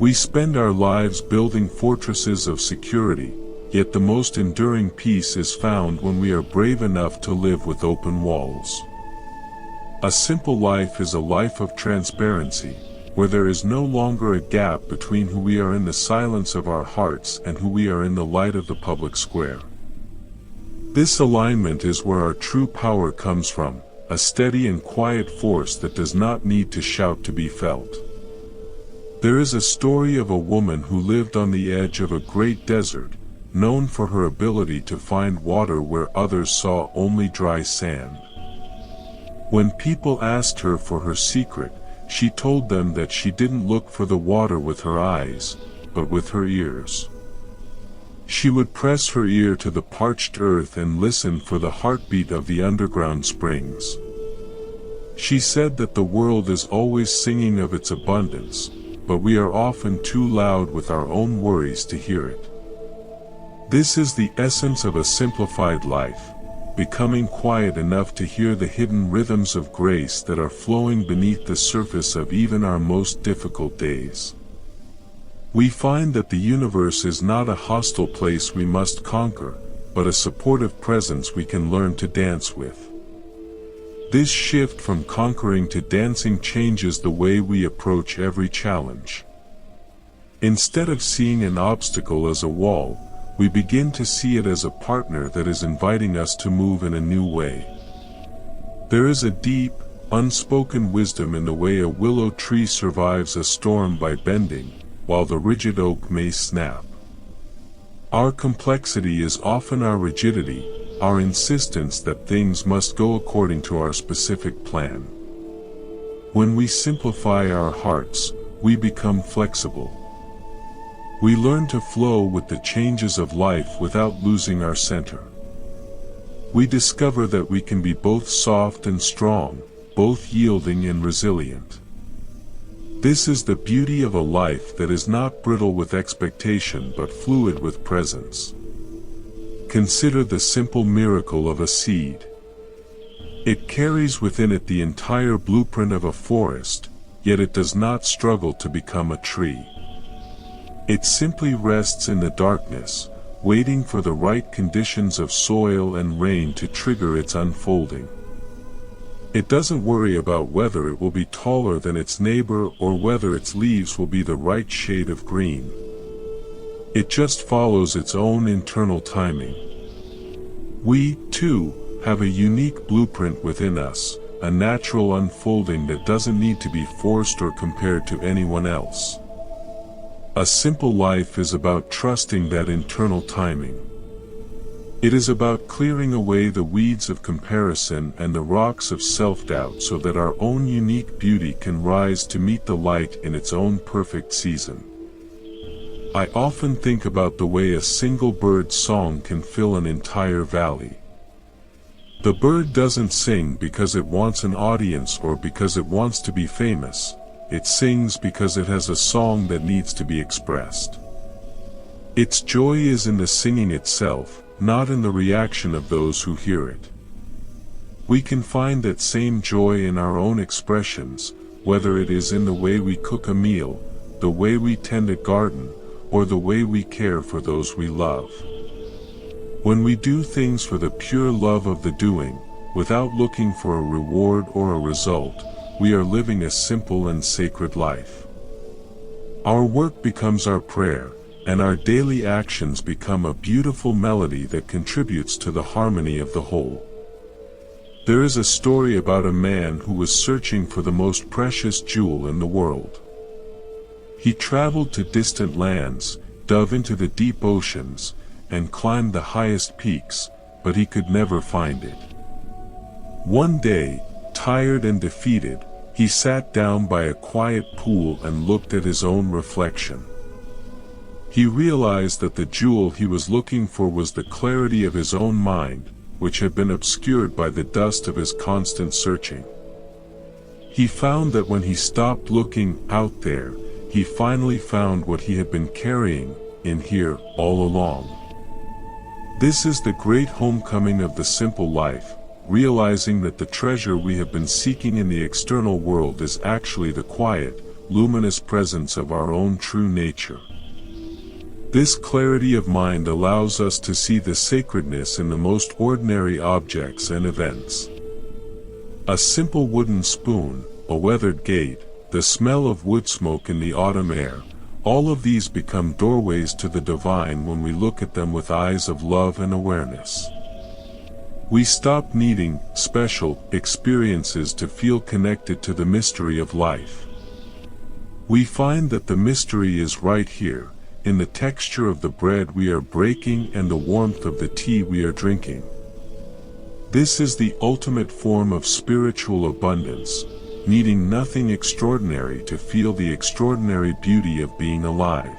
We spend our lives building fortresses of security, yet the most enduring peace is found when we are brave enough to live with open walls. A simple life is a life of transparency, where there is no longer a gap between who we are in the silence of our hearts and who we are in the light of the public square. This alignment is where our true power comes from, a steady and quiet force that does not need to shout to be felt. There is a story of a woman who lived on the edge of a great desert, known for her ability to find water where others saw only dry sand. When people asked her for her secret, she told them that she didn't look for the water with her eyes, but with her ears. She would press her ear to the parched earth and listen for the heartbeat of the underground springs. She said that the world is always singing of its abundance, but we are often too loud with our own worries to hear it. This is the essence of a simplified life, becoming quiet enough to hear the hidden rhythms of grace that are flowing beneath the surface of even our most difficult days. We find that the universe is not a hostile place we must conquer, but a supportive presence we can learn to dance with. This shift from conquering to dancing changes the way we approach every challenge. Instead of seeing an obstacle as a wall, we begin to see it as a partner that is inviting us to move in a new way. There is a deep, unspoken wisdom in the way a willow tree survives a storm by bending, while the rigid oak may snap. Our complexity is often our rigidity, our insistence that things must go according to our specific plan. When we simplify our hearts, we become flexible. We learn to flow with the changes of life without losing our center. we discover that we can be both soft and strong, both yielding and resilient. This is the beauty of a life that is not brittle with expectation but fluid with presence. Consider the simple miracle of a seed. It carries within it the entire blueprint of a forest, yet it does not struggle to become a tree. It simply rests in the darkness, waiting for the right conditions of soil and rain to trigger its unfolding. It doesn't worry about whether it will be taller than its neighbor or whether its leaves will be the right shade of green. It just follows its own internal timing. We, too, have a unique blueprint within us, a natural unfolding that doesn't need to be forced or compared to anyone else. A simple life is about trusting that internal timing. It is about clearing away the weeds of comparison and the rocks of self-doubt so that our own unique beauty can rise to meet the light in its own perfect season. I often think about the way a single bird's song can fill an entire valley. The bird doesn't sing because it wants an audience or because it wants to be famous. It sings because it has a song that needs to be expressed. Its joy is in the singing itself, not in the reaction of those who hear it. We can find that same joy in our own expressions, whether it is in the way we cook a meal, the way we tend a garden, or the way we care for those we love. When we do things for the pure love of the doing, without looking for a reward or a result, we are living a simple and sacred life. Our work becomes our prayer, and our daily actions become a beautiful melody that contributes to the harmony of the whole. There is a story about a man who was searching for the most precious jewel in the world. He traveled to distant lands, dove into the deep oceans, and climbed the highest peaks, but he could never find it. One day, tired and defeated, he sat down by a quiet pool and looked at his own reflection. He realized that the jewel he was looking for was the clarity of his own mind, which had been obscured by the dust of his constant searching. He found that when he stopped looking out there, he finally found what he had been carrying in here all along. This is the great homecoming of the simple life, realizing that the treasure we have been seeking in the external world is actually the quiet, luminous presence of our own true nature. This clarity of mind allows us to see the sacredness in the most ordinary objects and events. A simple wooden spoon, a weathered gate, the smell of wood smoke in the autumn air, all of these become doorways to the divine when we look at them with eyes of love and awareness. We stop needing special experiences to feel connected to the mystery of life. We find that the mystery is right here, in the texture of the bread we are breaking and the warmth of the tea we are drinking. This is the ultimate form of spiritual abundance, needing nothing extraordinary to feel the extraordinary beauty of being alive.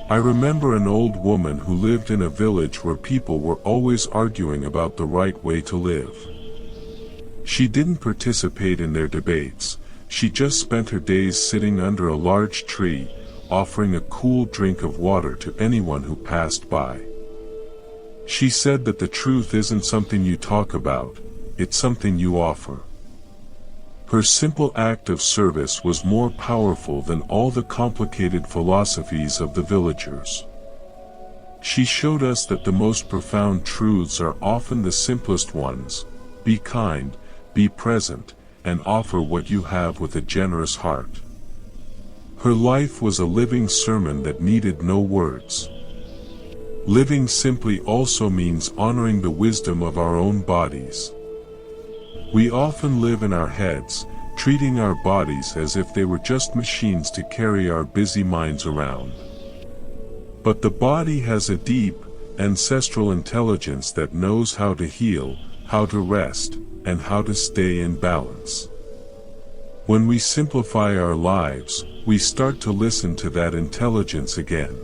I remember an old woman who lived in a village where people were always arguing about the right way to live. She didn't participate in their debates, she just spent her days sitting under a large tree, offering a cool drink of water to anyone who passed by. She said that the truth isn't something you talk about, it's something you offer. Her simple act of service was more powerful than all the complicated philosophies of the villagers. She showed us that the most profound truths are often the simplest ones: be kind, be present, and offer what you have with a generous heart. Her life was a living sermon that needed no words. Living simply also means honoring the wisdom of our own bodies. We often live in our heads, treating our bodies as if they were just machines to carry our busy minds around. But the body has a deep, ancestral intelligence that knows how to heal, how to rest, and how to stay in balance. When we simplify our lives, we start to listen to that intelligence again.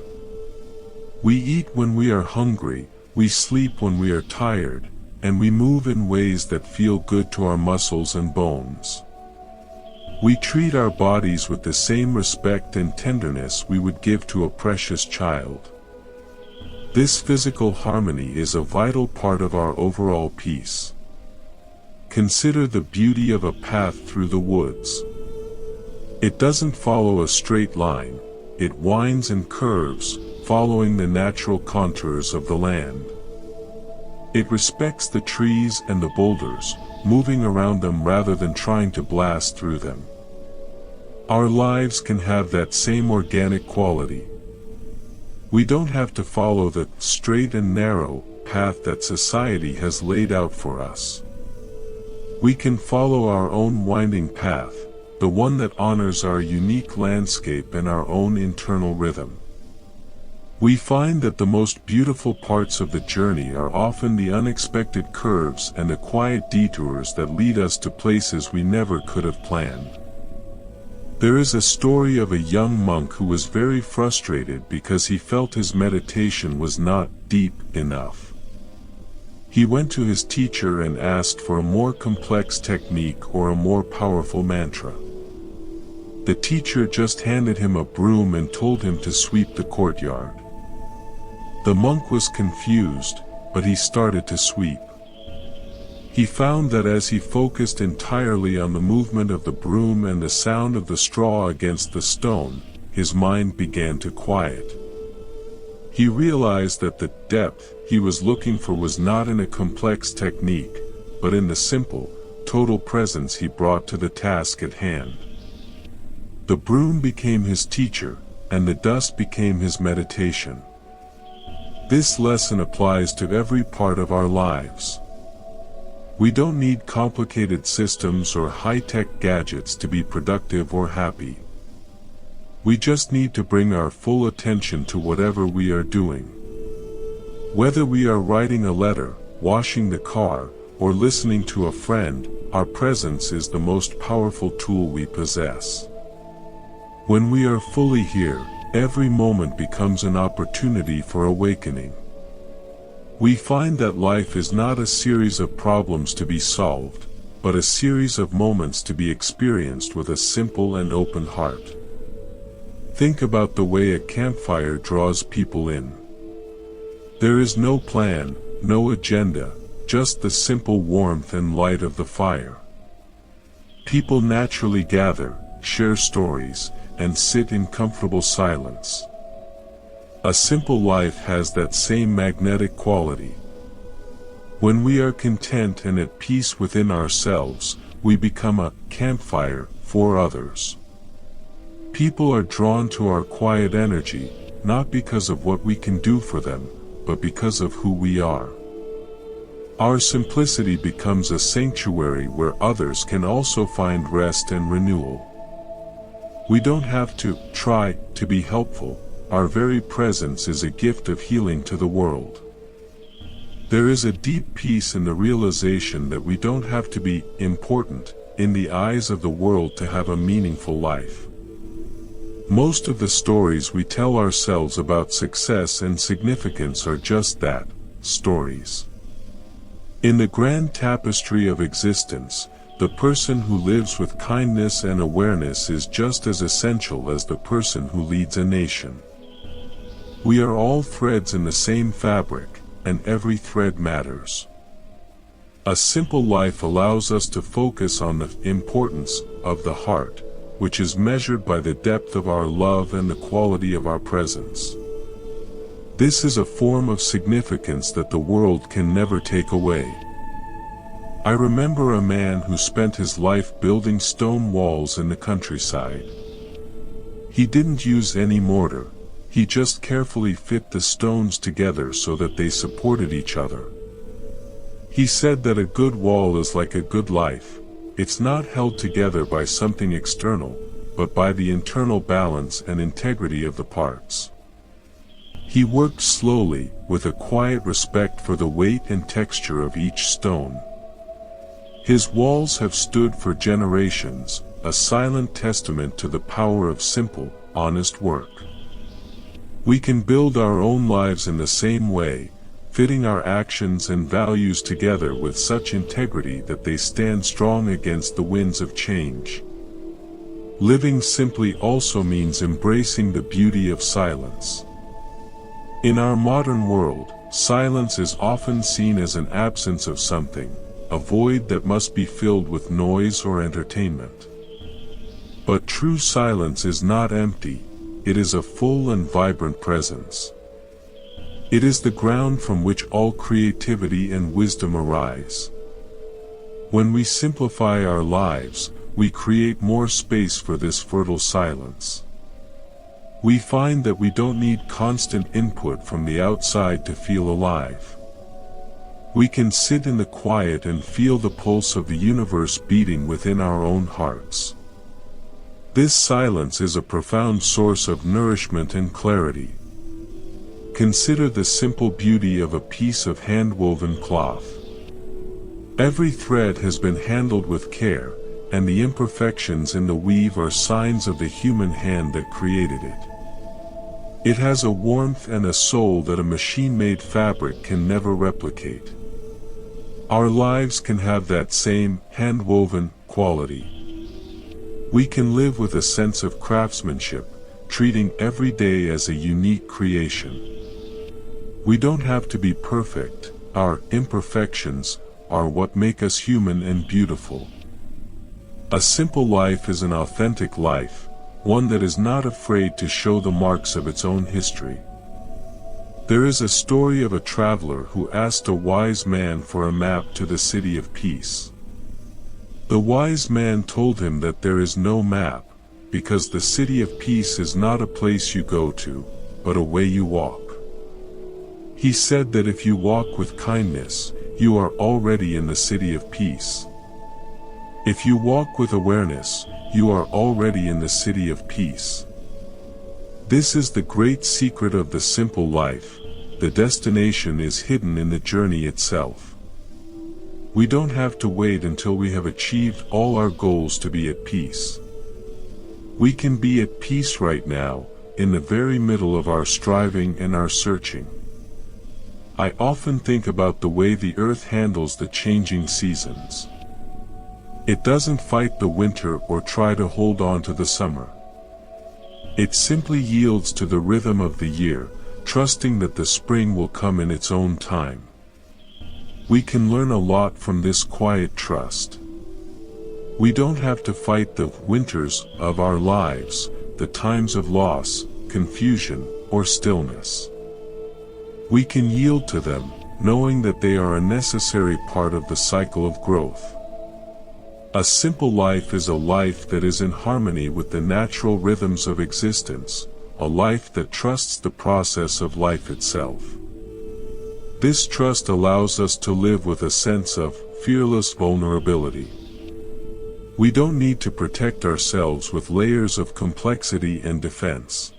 We eat when we are hungry, we sleep when we are tired, and we move in ways that feel good to our muscles and bones. We treat our bodies with the same respect and tenderness we would give to a precious child. This physical harmony is a vital part of our overall peace. Consider the beauty of a path through the woods. It doesn't follow a straight line, it winds and curves, following the natural contours of the land. It respects the trees and the boulders, moving around them rather than trying to blast through them. Our lives can have that same organic quality. We don't have to follow the straight and narrow path that society has laid out for us. We can follow our own winding path, the one that honors our unique landscape and our own internal rhythm. We find that the most beautiful parts of the journey are often the unexpected curves and the quiet detours that lead us to places we never could have planned. There is a story of a young monk who was very frustrated because he felt his meditation was not deep enough. He went to his teacher and asked for a more complex technique or a more powerful mantra. The teacher just handed him a broom and told him to sweep the courtyard. The monk was confused, but he started to sweep. He found that as he focused entirely on the movement of the broom and the sound of the straw against the stone, his mind began to quiet. He realized that the depth he was looking for was not in a complex technique, but in the simple, total presence he brought to the task at hand. The broom became his teacher, and the dust became his meditation. This lesson applies to every part of our lives. We don't need complicated systems or high-tech gadgets to be productive or happy. We just need to bring our full attention to whatever we are doing. Whether we are writing a letter, washing the car, or listening to a friend, our presence is the most powerful tool we possess. When we are fully here, every moment becomes an opportunity for awakening. We find that life is not a series of problems to be solved, but a series of moments to be experienced with a simple and open heart. Think about the way a campfire draws people in. There is no plan, no agenda, just the simple warmth and light of the fire. People naturally gather, share stories, and sit in comfortable silence. A simple life has that same magnetic quality. When we are content and at peace within ourselves, we become a campfire for others. People are drawn to our quiet energy, not because of what we can do for them, but because of who we are. Our simplicity becomes a sanctuary where others can also find rest and renewal. We don't have to try to be helpful. Our very presence is a gift of healing to the world. There is a deep peace in the realization that we don't have to be important in the eyes of the world to have a meaningful life. Most of the stories we tell ourselves about success and significance are just that, stories. In the grand tapestry of existence, the person who lives with kindness and awareness is just as essential as the person who leads a nation. We are all threads in the same fabric, and every thread matters. A simple life allows us to focus on the importance of the heart, which is measured by the depth of our love and the quality of our presence. This is a form of significance that the world can never take away. I remember a man who spent his life building stone walls in the countryside. He didn't use any mortar. He just carefully fit the stones together so that they supported each other. He said that a good wall is like a good life. It's not held together by something external, but by the internal balance and integrity of the parts. He worked slowly, with a quiet respect for the weight and texture of each stone. His walls have stood for generations, a silent testament to the power of simple, honest work. We can build our own lives in the same way, fitting our actions and values together with such integrity that they stand strong against the winds of change. Living simply also means embracing the beauty of silence. In our modern world, silence is often seen as an absence of something, a void that must be filled with noise or entertainment. But true silence is not empty, it is a full and vibrant presence. It is the ground from which all creativity and wisdom arise. When we simplify our lives, we create more space for this fertile silence. We find that we don't need constant input from the outside to feel alive. We can sit in the quiet and feel the pulse of the universe beating within our own hearts. This silence is a profound source of nourishment and clarity. Consider the simple beauty of a piece of hand-woven cloth. Every thread has been handled with care, and the imperfections in the weave are signs of the human hand that created it. It has a warmth and a soul that a machine-made fabric can never replicate. Our lives can have that same hand-woven quality. We can live with a sense of craftsmanship, treating every day as a unique creation. We don't have to be perfect, our imperfections are what make us human and beautiful. A simple life is an authentic life, one that is not afraid to show the marks of its own history. There is a story of a traveler who asked a wise man for a map to the city of peace. The wise man told him that there is no map, because the city of peace is not a place you go to, but a way you walk. He said that if you walk with kindness, you are already in the city of peace. If you walk with awareness, you are already in the city of peace. This is the great secret of the simple life. The destination is hidden in the journey itself. We don't have to wait until we have achieved all our goals to be at peace. We can be at peace right now, in the very middle of our striving and our searching. I often think about the way the earth handles the changing seasons. It doesn't fight the winter or try to hold on to the summer. It simply yields to the rhythm of the year, trusting that the spring will come in its own time. We can learn a lot from this quiet trust. We don't have to fight the winters of our lives, the times of loss, confusion, or stillness. We can yield to them, knowing that they are a necessary part of the cycle of growth. A simple life is a life that is in harmony with the natural rhythms of existence, a life that trusts the process of life itself. This trust allows us to live with a sense of fearless vulnerability. We don't need to protect ourselves with layers of complexity and defense.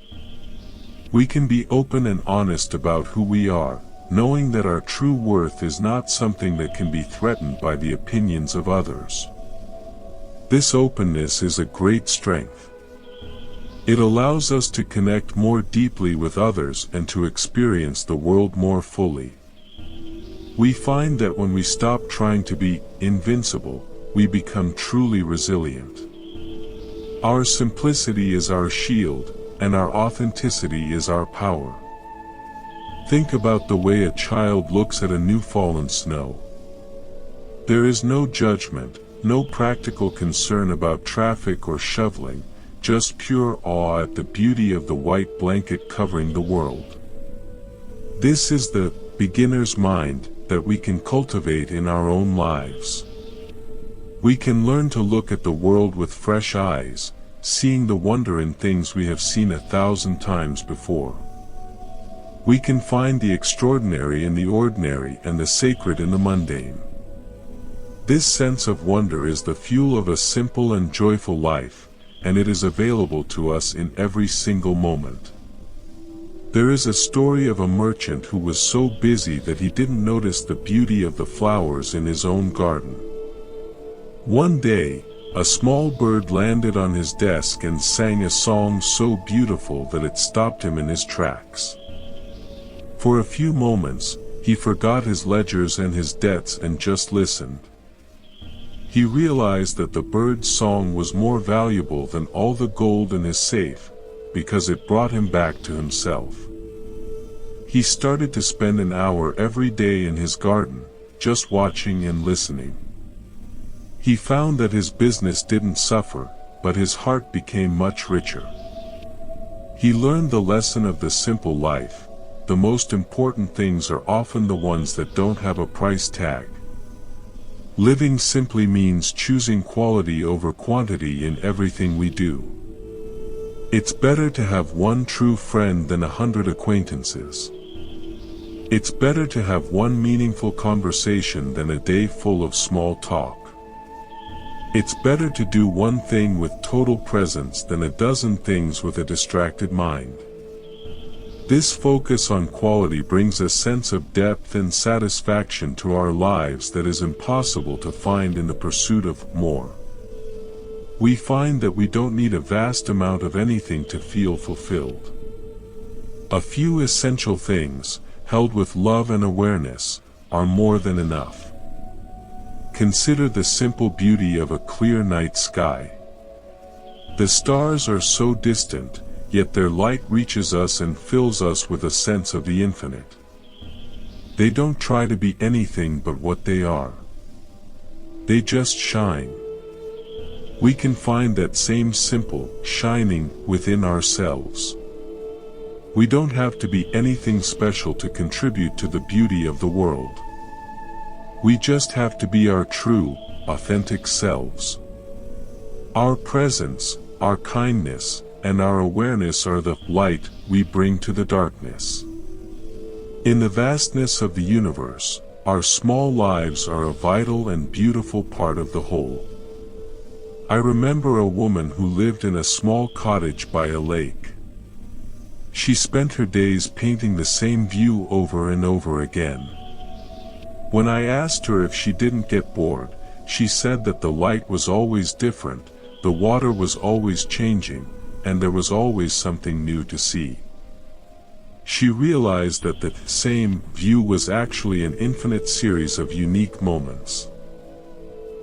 We can be open and honest about who we are, knowing that our true worth is not something that can be threatened by the opinions of others. This openness is a great strength. It allows us to connect more deeply with others and to experience the world more fully. We find that when we stop trying to be invincible, we become truly resilient. Our simplicity is our shield, and our authenticity is our power. Think about the way a child looks at a new fallen snow. There is no judgment, no practical concern about traffic or shoveling, just pure awe at the beauty of the white blanket covering the world. This is the beginner's mind that we can cultivate in our own lives. We can learn to look at the world with fresh eyes, seeing the wonder in things we have seen 1,000 times before. We can find the extraordinary in the ordinary and the sacred in the mundane. This sense of wonder is the fuel of a simple and joyful life, and it is available to us in every single moment. There is a story of a merchant who was so busy that he didn't notice the beauty of the flowers in his own garden. One day, a small bird landed on his desk and sang a song so beautiful that it stopped him in his tracks. For a few moments, He forgot his ledgers and his debts and just listened. He realized that the bird's song was more valuable than all the gold in his safe, because it brought him back to himself. He started to spend an hour every day in his garden, just watching and listening. He found that his business didn't suffer, but his heart became much richer. He learned the lesson of the simple life. The most important things are often the ones that don't have a price tag. Living simply means choosing quality over quantity in everything we do. It's better to have one true friend than 100 acquaintances. It's better to have one meaningful conversation than a day full of small talk. It's better to do one thing with total presence than a dozen things with a distracted mind. This focus on quality brings a sense of depth and satisfaction to our lives that is impossible to find in the pursuit of more. We find that we don't need a vast amount of anything to feel fulfilled. A few essential things, held with love and awareness, are more than enough. Consider the simple beauty of a clear night sky. The stars are so distant, yet their light reaches us and fills us with a sense of the infinite. They don't try to be anything but what they are. They just shine. We can find that same simple shining within ourselves. We don't have to be anything special to contribute to the beauty of the world. We just have to be our true, authentic selves. Our presence, our kindness, and our awareness are the light we bring to the darkness. In the vastness of the universe, our small lives are a vital and beautiful part of the whole. I remember a woman who lived in a small cottage by a lake. She spent her days painting the same view over and over again. When I asked her if she didn't get bored, she said that the light was always different, the water was always changing, and there was always something new to see. She realized that the same view was actually an infinite series of unique moments.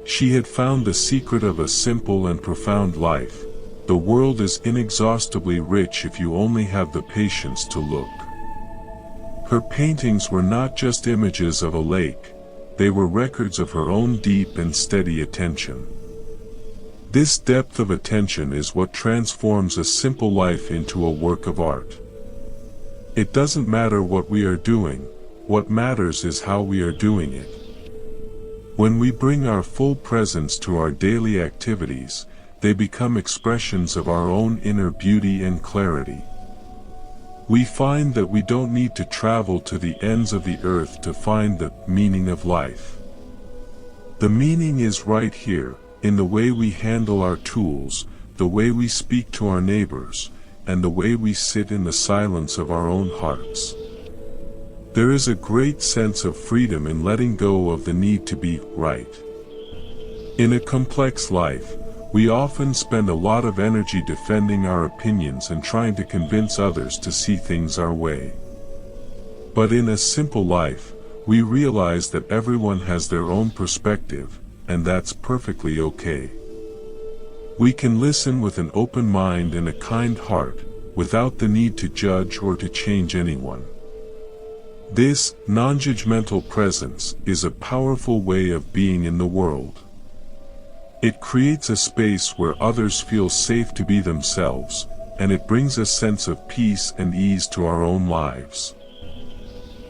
She had found the secret of a simple and profound life. The world is inexhaustibly rich if you only have the patience to look. Her paintings were not just images of a lake, they were records of her own deep and steady attention. This depth of attention is what transforms a simple life into a work of art. It doesn't matter what we are doing, what matters is how we are doing it. When we bring our full presence to our daily activities, they become expressions of our own inner beauty and clarity. We find that we don't need to travel to the ends of the earth to find the meaning of life. The meaning is right here, in the way we handle our tools, the way we speak to our neighbors, and the way we sit in the silence of our own hearts. There is a great sense of freedom in letting go of the need to be right. In a complex life, we often spend a lot of energy defending our opinions and trying to convince others to see things our way. But in a simple life, we realize that everyone has their own perspective, and that's perfectly okay. We can listen with an open mind and a kind heart, without the need to judge or to change anyone. This non-judgmental presence is a powerful way of being in the world. It creates a space where others feel safe to be themselves, and it brings a sense of peace and ease to our own lives.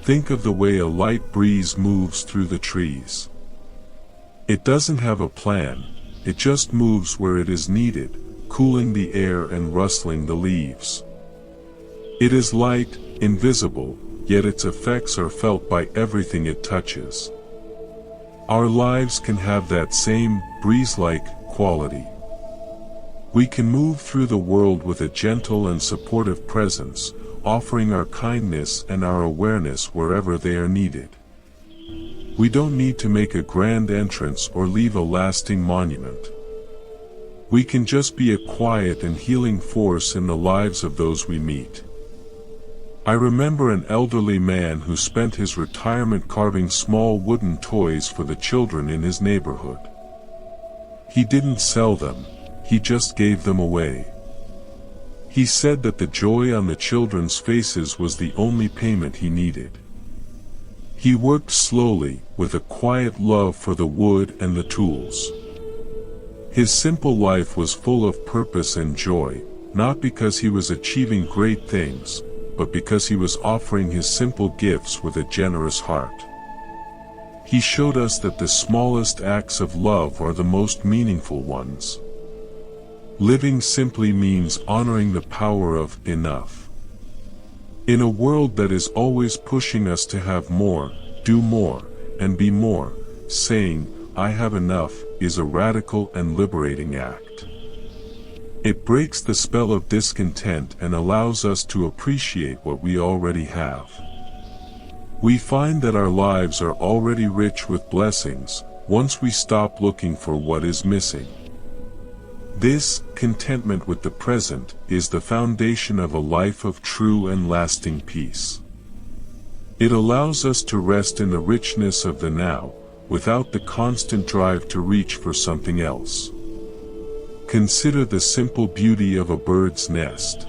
Think of the way a light breeze moves through the trees. It doesn't have a plan, it just moves where it is needed, cooling the air and rustling the leaves. It is light, invisible, yet its effects are felt by everything it touches. Our lives can have that same breeze-like quality. We can move through the world with a gentle and supportive presence, offering our kindness and our awareness wherever they are needed. We don't need to make a grand entrance or leave a lasting monument. We can just be a quiet and healing force in the lives of those we meet. I remember an elderly man who spent his retirement carving small wooden toys for the children in his neighborhood. He didn't sell them, he just gave them away. He said that the joy on the children's faces was the only payment he needed. He worked slowly, with a quiet love for the wood and the tools. His simple life was full of purpose and joy, not because he was achieving great things, but because he was offering his simple gifts with a generous heart. He showed us that the smallest acts of love are the most meaningful ones. Living simply means honoring the power of enough. In a world that is always pushing us to have more, do more, and be more, saying, "I have enough," is a radical and liberating act. It breaks the spell of discontent and allows us to appreciate what we already have. We find that our lives are already rich with blessings, once we stop looking for what is missing. This, contentment with the present, is the foundation of a life of true and lasting peace. It allows us to rest in the richness of the now, without the constant drive to reach for something else. Consider the simple beauty of a bird's nest.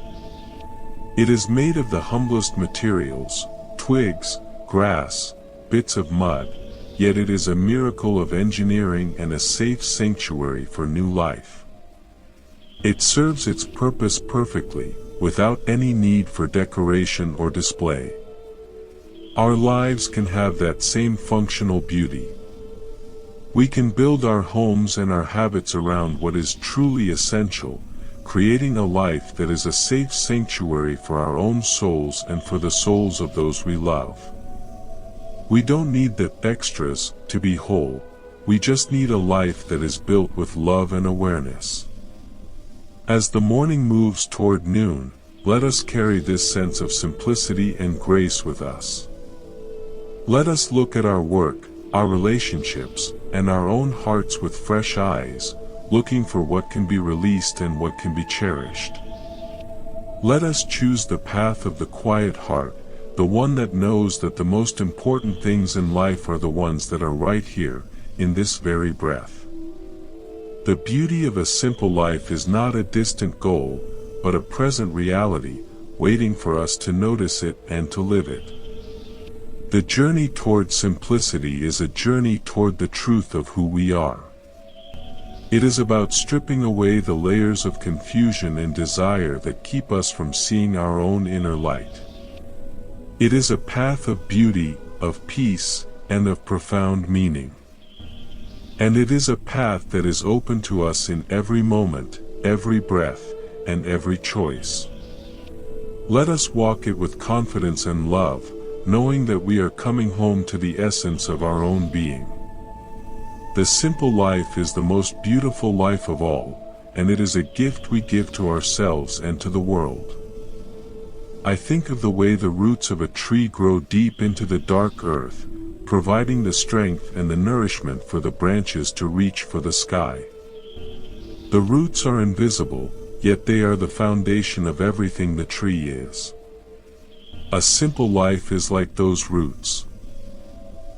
It is made of the humblest materials, twigs, grass, bits of mud, yet it is a miracle of engineering and a safe sanctuary for new life. It serves its purpose perfectly, without any need for decoration or display. Our lives can have that same functional beauty. We can build our homes and our habits around what is truly essential, creating a life that is a safe sanctuary for our own souls and for the souls of those we love. We don't need the extras to be whole, we just need a life that is built with love and awareness. As the morning moves toward noon, let us carry this sense of simplicity and grace with us. Let us look at our work, our relationships, and our own hearts with fresh eyes, looking for what can be released and what can be cherished. Let us choose the path of the quiet heart, the one that knows that the most important things in life are the ones that are right here, in this very breath. The beauty of a simple life is not a distant goal, but a present reality, waiting for us to notice it and to live it. The journey toward simplicity is a journey toward the truth of who we are. It is about stripping away the layers of confusion and desire that keep us from seeing our own inner light. It is a path of beauty, of peace, and of profound meaning. And it is a path that is open to us in every moment, every breath, and every choice. Let us walk it with confidence and love, knowing that we are coming home to the essence of our own being. The simple life is the most beautiful life of all, and it is a gift we give to ourselves and to the world. I think of the way the roots of a tree grow deep into the dark earth, providing the strength and the nourishment for the branches to reach for the sky. The roots are invisible, yet they are the foundation of everything the tree is. A simple life is like those roots.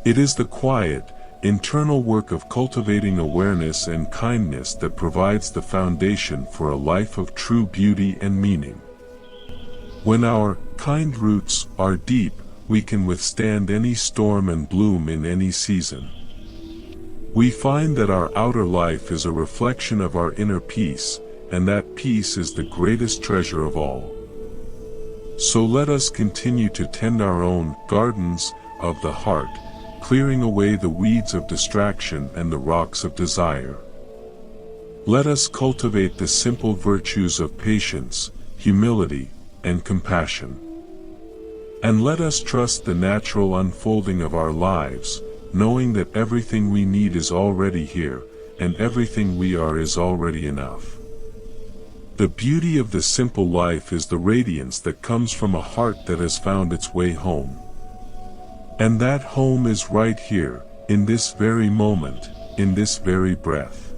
It is the quiet, internal work of cultivating awareness and kindness that provides the foundation for a life of true beauty and meaning. When our kind roots are deep, we can withstand any storm and bloom in any season. We find that our outer life is a reflection of our inner peace, and that peace is the greatest treasure of all. So let us continue to tend our own gardens of the heart, clearing away the weeds of distraction and the rocks of desire. Let us cultivate the simple virtues of patience, humility, and compassion. And let us trust the natural unfolding of our lives, knowing that everything we need is already here, and everything we are is already enough. The beauty of the simple life is the radiance that comes from a heart that has found its way home. And that home is right here, in this very moment, in this very breath.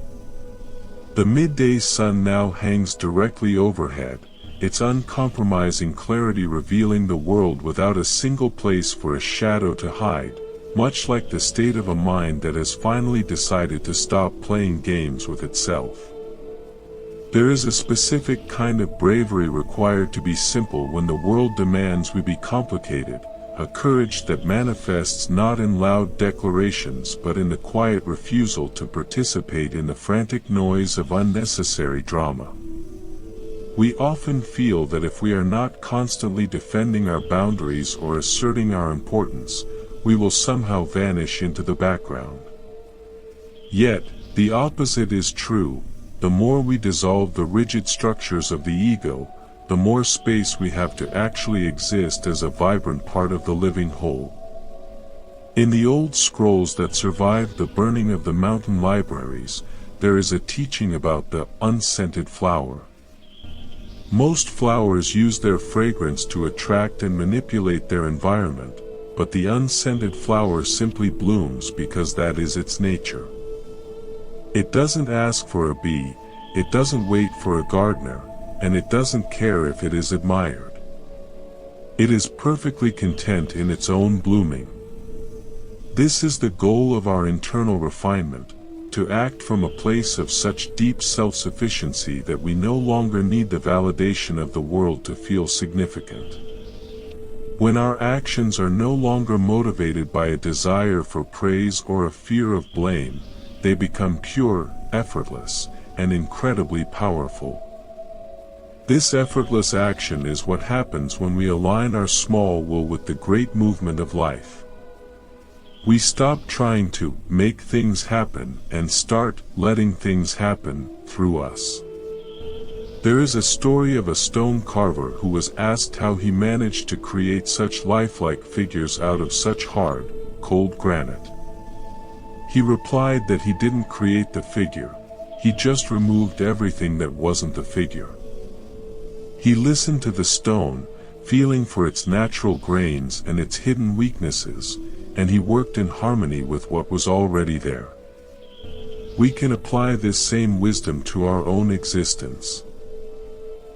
The midday sun now hangs directly overhead, its uncompromising clarity revealing the world without a single place for a shadow to hide, much like the state of a mind that has finally decided to stop playing games with itself. There is a specific kind of bravery required to be simple when the world demands we be complicated, a courage that manifests not in loud declarations but in the quiet refusal to participate in the frantic noise of unnecessary drama. We often feel that if we are not constantly defending our boundaries or asserting our importance, we will somehow vanish into the background. Yet, the opposite is true. The more we dissolve the rigid structures of the ego, the more space we have to actually exist as a vibrant part of the living whole. In the old scrolls that survived the burning of the mountain libraries, there is a teaching about the unscented flower. Most flowers use their fragrance to attract and manipulate their environment, but the unscented flower simply blooms because that is its nature. It doesn't ask for a bee, it doesn't wait for a gardener, and it doesn't care if it is admired. It is perfectly content in its own blooming. This is the goal of our internal refinement, to act from a place of such deep self-sufficiency that we no longer need the validation of the world to feel significant. When our actions are no longer motivated by a desire for praise or a fear of blame, they become pure, effortless, and incredibly powerful. This effortless action is what happens when we align our small will with the great movement of life. We stop trying to make things happen and start letting things happen through us. There is a story of a stone carver who was asked how he managed to create such lifelike figures out of such hard, cold granite. He replied that he didn't create the figure, he just removed everything that wasn't the figure. He listened to the stone, feeling for its natural grains and its hidden weaknesses, and he worked in harmony with what was already there. We can apply this same wisdom to our own existence.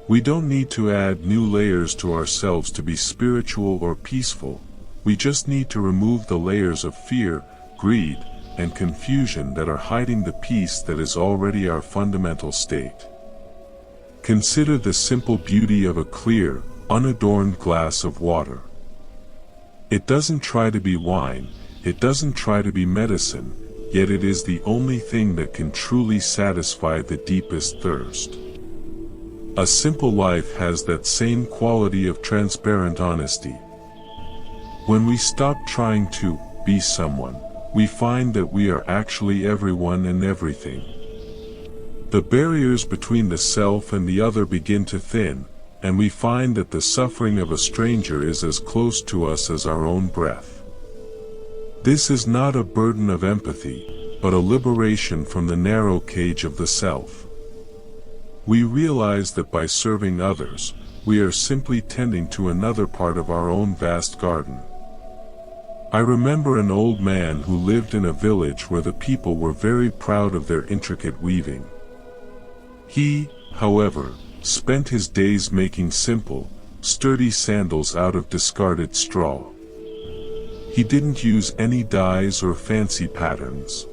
We don't need to add new layers to ourselves to be spiritual or peaceful, we just need to remove the layers of fear, greed, and confusion that are hiding the peace that is already our fundamental state. Consider the simple beauty of a clear, unadorned glass of water. It doesn't try to be wine, it doesn't try to be medicine, yet it is the only thing that can truly satisfy the deepest thirst. A simple life has that same quality of transparent honesty. When we stop trying to be someone, we find that we are actually everyone and everything. The barriers between the self and the other begin to thin, and we find that the suffering of a stranger is as close to us as our own breath. This is not a burden of empathy, but a liberation from the narrow cage of the self. We realize that by serving others, we are simply tending to another part of our own vast garden. I remember an old man who lived in a village where the people were very proud of their intricate weaving. He, however, spent his days making simple, sturdy sandals out of discarded straw. He didn't use any dyes or fancy patterns.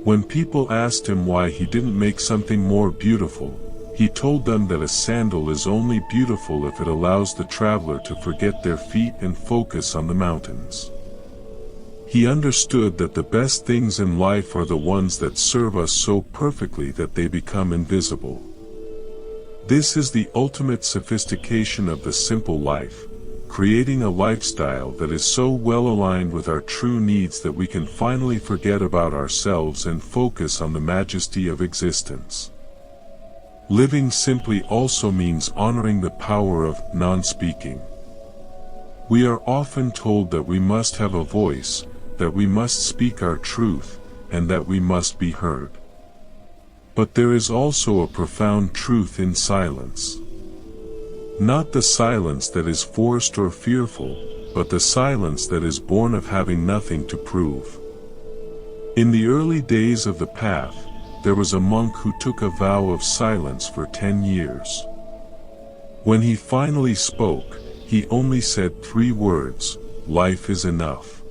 When people asked him why he didn't make something more beautiful, he told them that a sandal is only beautiful if it allows the traveler to forget their feet and focus on the mountains. He understood that the best things in life are the ones that serve us so perfectly that they become invisible. This is the ultimate sophistication of the simple life, creating a lifestyle that is so well aligned with our true needs that we can finally forget about ourselves and focus on the majesty of existence. Living simply also means honoring the power of non-speaking. We are often told that we must have a voice, that we must speak our truth, and that we must be heard. But there is also a profound truth in silence. Not the silence that is forced or fearful, but the silence that is born of having nothing to prove. In the early days of the path, there was a monk who took a vow of silence for 10 years. When he finally spoke, he only said 3 words: "Life is enough."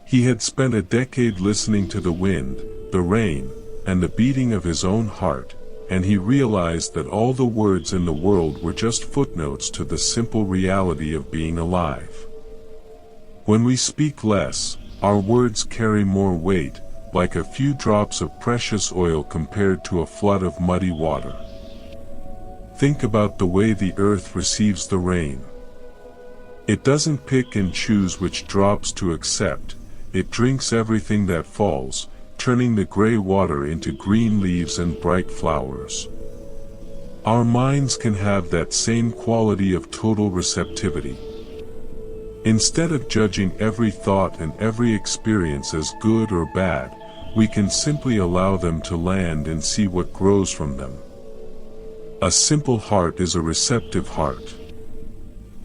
He had spent a decade listening to the wind, the rain, and the beating of his own heart, and he realized that all the words in the world were just footnotes to the simple reality of being alive. When we speak less, our words carry more weight, like a few drops of precious oil compared to a flood of muddy water. Think about the way the earth receives the rain. It doesn't pick and choose which drops to accept, it drinks everything that falls, turning the gray water into green leaves and bright flowers. Our minds can have that same quality of total receptivity. Instead of judging every thought and every experience as good or bad, we can simply allow them to land and see what grows from them. A simple heart is a receptive heart.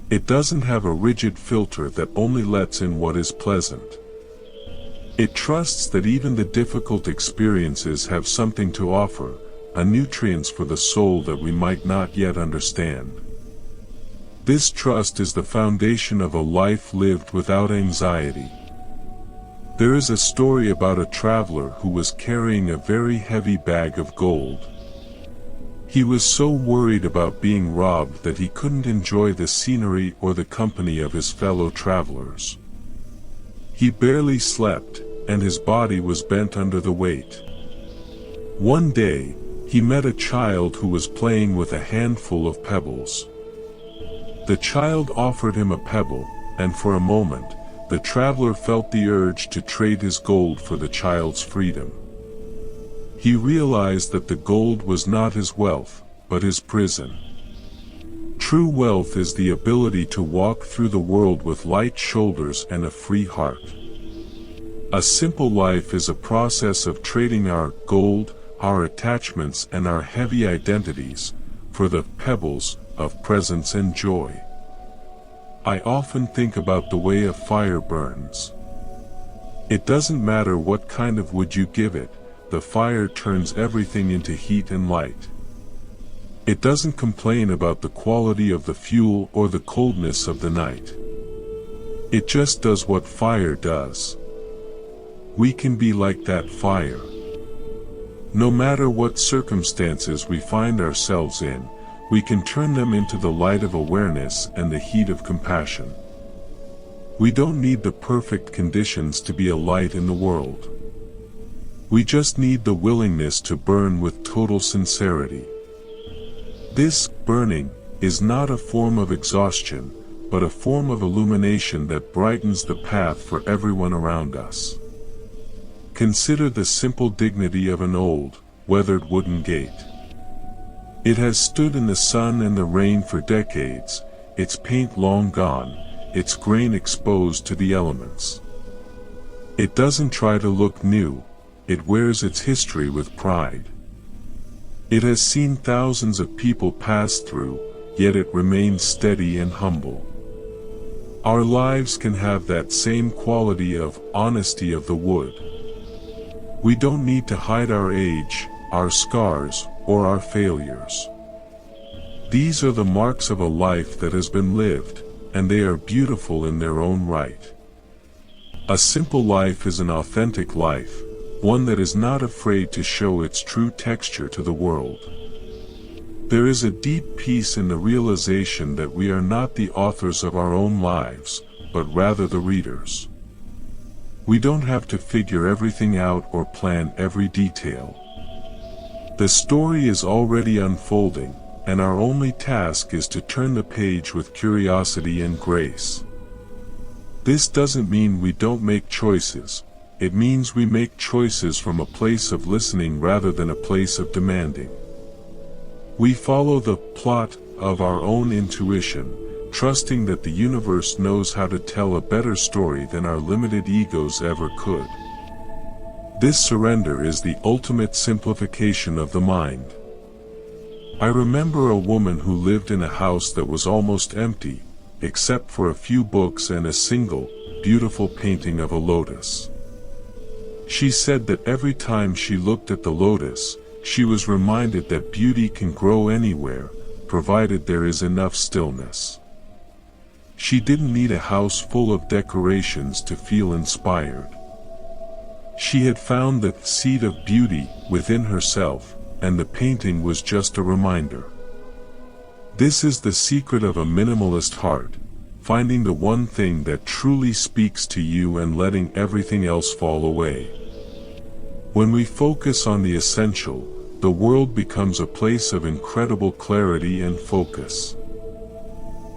It doesn't have a rigid filter that only lets in what is pleasant. It trusts that even the difficult experiences have something to offer, a nutrients for the soul that we might not yet understand. This trust is the foundation of a life lived without anxiety. There is a story about a traveler who was carrying a very heavy bag of gold. He was so worried about being robbed that he couldn't enjoy the scenery or the company of his fellow travelers. He barely slept, and his body was bent under the weight. One day, he met a child who was playing with a handful of pebbles. The child offered him a pebble, and for a moment, the traveler felt the urge to trade his gold for the child's freedom. He realized that the gold was not his wealth, but his prison. True wealth is the ability to walk through the world with light shoulders and a free heart. A simple life is a process of trading our gold, our attachments and our heavy identities, for the pebbles of presence and joy. I often think about the way a fire burns. It doesn't matter what kind of wood you give it, the fire turns everything into heat and light. It doesn't complain about the quality of the fuel or the coldness of the night. It just does what fire does. We can be like that fire. No matter what circumstances we find ourselves in, we can turn them into the light of awareness and the heat of compassion. We don't need the perfect conditions to be a light in the world. We just need the willingness to burn with total sincerity. This burning is not a form of exhaustion, but a form of illumination that brightens the path for everyone around us. Consider the simple dignity of an old, weathered wooden gate. It has stood in the sun and the rain for decades, its paint long gone, its grain exposed to the elements. It doesn't try to look new. It wears its history with pride. It has seen thousands of people pass through, yet it remains steady and humble. Our lives can have that same quality of honesty of the wood. We don't need to hide our age, our scars, or our failures. These are the marks of a life that has been lived, and they are beautiful in their own right. A simple life is an authentic life, one that is not afraid to show its true texture to the world. There is a deep peace in the realization that we are not the authors of our own lives, but rather the readers. We don't have to figure everything out or plan every detail. The story is already unfolding, and our only task is to turn the page with curiosity and grace. This doesn't mean we don't make choices. It means we make choices from a place of listening rather than a place of demanding. We follow the plot of our own intuition, trusting that the universe knows how to tell a better story than our limited egos ever could. This surrender is the ultimate simplification of the mind. I remember a woman who lived in a house that was almost empty, except for a few books and a single, beautiful painting of a lotus. She said that every time she looked at the lotus, she was reminded that beauty can grow anywhere, provided there is enough stillness. She didn't need a house full of decorations to feel inspired. She had found the seed of beauty within herself, and the painting was just a reminder. This is the secret of a minimalist heart, finding the one thing that truly speaks to you and letting everything else fall away. When we focus on the essential, the world becomes a place of incredible clarity and focus.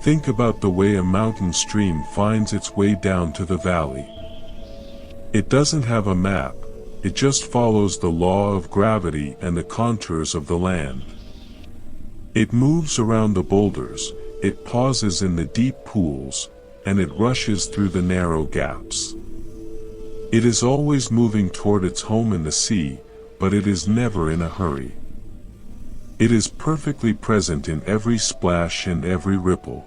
Think about the way a mountain stream finds its way down to the valley. It doesn't have a map, it just follows the law of gravity and the contours of the land. It moves around the boulders, it pauses in the deep pools, and it rushes through the narrow gaps. It is always moving toward its home in the sea, but it is never in a hurry. It is perfectly present in every splash and every ripple.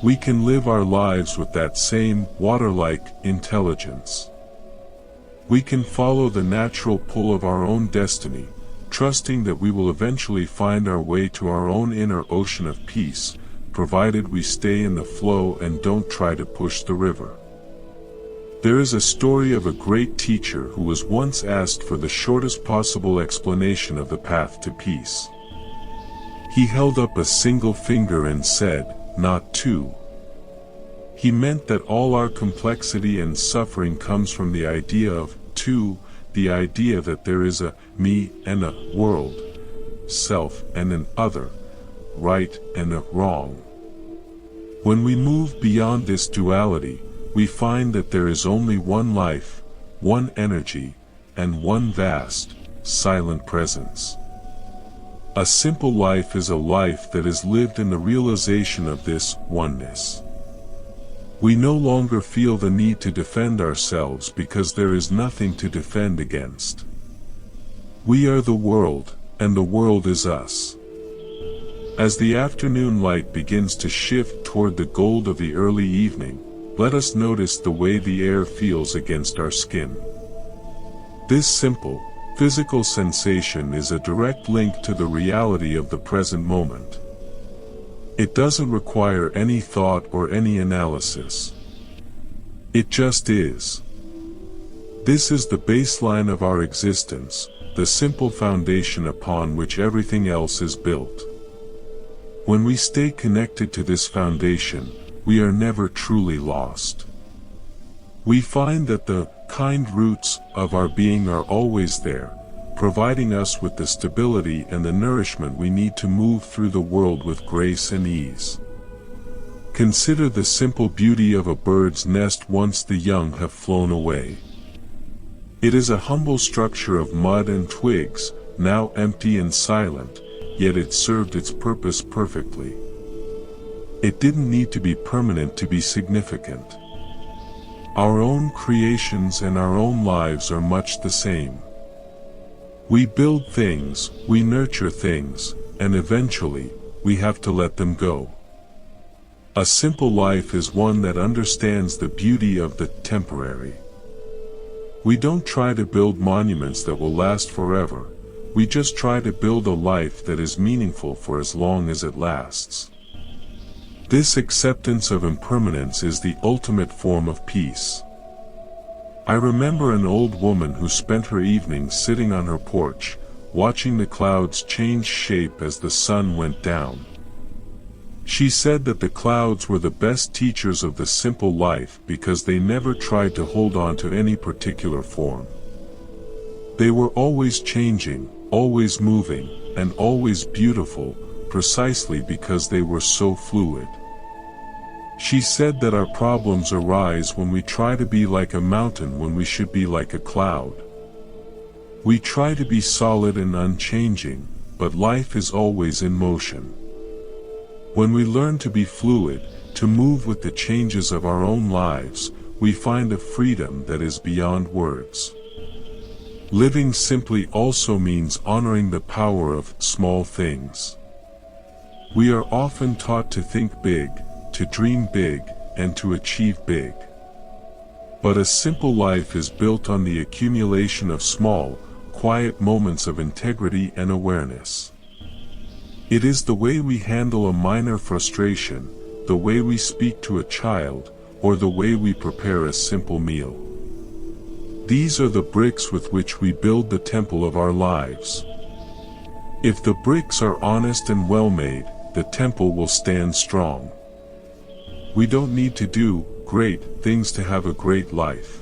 We can live our lives with that same water-like intelligence. We can follow the natural pull of our own destiny, trusting that we will eventually find our way to our own inner ocean of peace, provided we stay in the flow and don't try to push the river. There is a story of a great teacher who was once asked for the shortest possible explanation of the path to peace. He held up a single finger and said, "Not two." He meant that all our complexity and suffering comes from the idea of two, the idea that there is a me and a world, self and an other, right and a wrong. When we move beyond this duality, we find that there is only one life, one energy, and one vast, silent presence. A simple life is a life that is lived in the realization of this oneness. We no longer feel the need to defend ourselves because there is nothing to defend against. We are the world, and the world is us. As the afternoon light begins to shift toward the gold of the early evening, let us notice the way the air feels against our skin. This simple, physical sensation is a direct link to the reality of the present moment. It doesn't require any thought or any analysis. It just is. This is the baseline of our existence, the simple foundation upon which everything else is built. When we stay connected to this foundation, we are never truly lost. We find that the kind roots of our being are always there, providing us with the stability and the nourishment we need to move through the world with grace and ease. Consider the simple beauty of a bird's nest once the young have flown away. It is a humble structure of mud and twigs, now empty and silent, yet it served its purpose perfectly. It didn't need to be permanent to be significant. Our own creations and our own lives are much the same. We build things, we nurture things, and eventually, we have to let them go. A simple life is one that understands the beauty of the temporary. We don't try to build monuments that will last forever, we just try to build a life that is meaningful for as long as it lasts. This acceptance of impermanence is the ultimate form of peace. I remember an old woman who spent her evenings sitting on her porch, watching the clouds change shape as the sun went down. She said that the clouds were the best teachers of the simple life because they never tried to hold on to any particular form. They were always changing, always moving, and always beautiful, precisely because they were so fluid. She said that our problems arise when we try to be like a mountain when we should be like a cloud. We try to be solid and unchanging, but life is always in motion. When we learn to be fluid, to move with the changes of our own lives, we find a freedom that is beyond words. Living simply also means honoring the power of small things. We are often taught to think big, to dream big, and to achieve big. But a simple life is built on the accumulation of small, quiet moments of integrity and awareness. It is the way we handle a minor frustration, the way we speak to a child, or the way we prepare a simple meal. These are the bricks with which we build the temple of our lives. If the bricks are honest and well made, the temple will stand strong. We don't need to do great things to have a great life.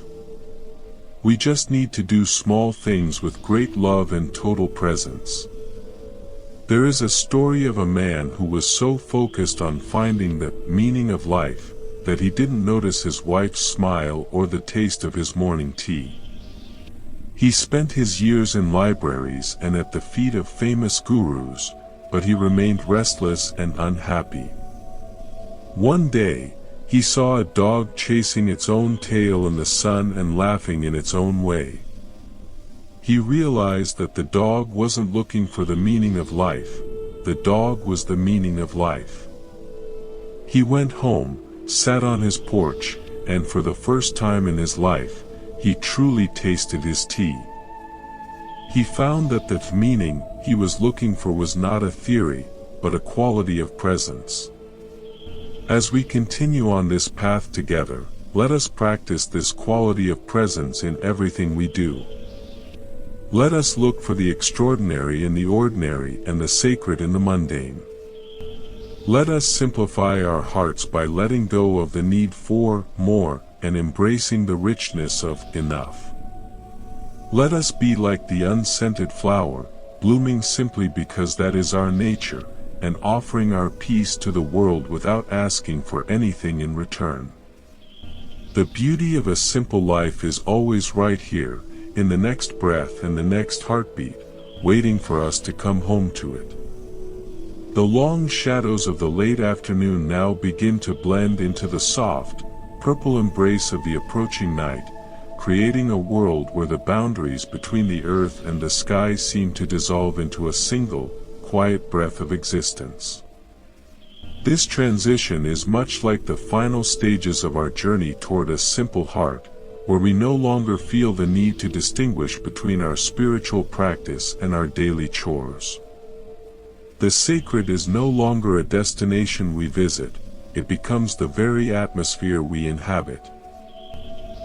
We just need to do small things with great love and total presence. There is a story of a man who was so focused on finding the meaning of life that he didn't notice his wife's smile or the taste of his morning tea. He spent his years in libraries and at the feet of famous gurus, but he remained restless and unhappy. One day, he saw a dog chasing its own tail in the sun and laughing in its own way. He realized that the dog wasn't looking for the meaning of life, the dog was the meaning of life. He went home, sat on his porch, and for the first time in his life, he truly tasted his tea. He found that the meaning he was looking for was not a theory, but a quality of presence. As we continue on this path together, let us practice this quality of presence in everything we do. Let us look for the extraordinary in the ordinary and the sacred in the mundane. Let us simplify our hearts by letting go of the need for more and embracing the richness of enough. Let us be like the unscented flower, blooming simply because that is our nature, and offering our peace to the world without asking for anything in return. The beauty of a simple life is always right here, in the next breath and the next heartbeat, waiting for us to come home to it. The long shadows of the late afternoon now begin to blend into the soft, purple embrace of the approaching night, creating a world where the boundaries between the earth and the sky seem to dissolve into a single, quiet breath of existence. This transition is much like the final stages of our journey toward a simple heart, where we no longer feel the need to distinguish between our spiritual practice and our daily chores. The sacred is no longer a destination we visit, it becomes the very atmosphere we inhabit.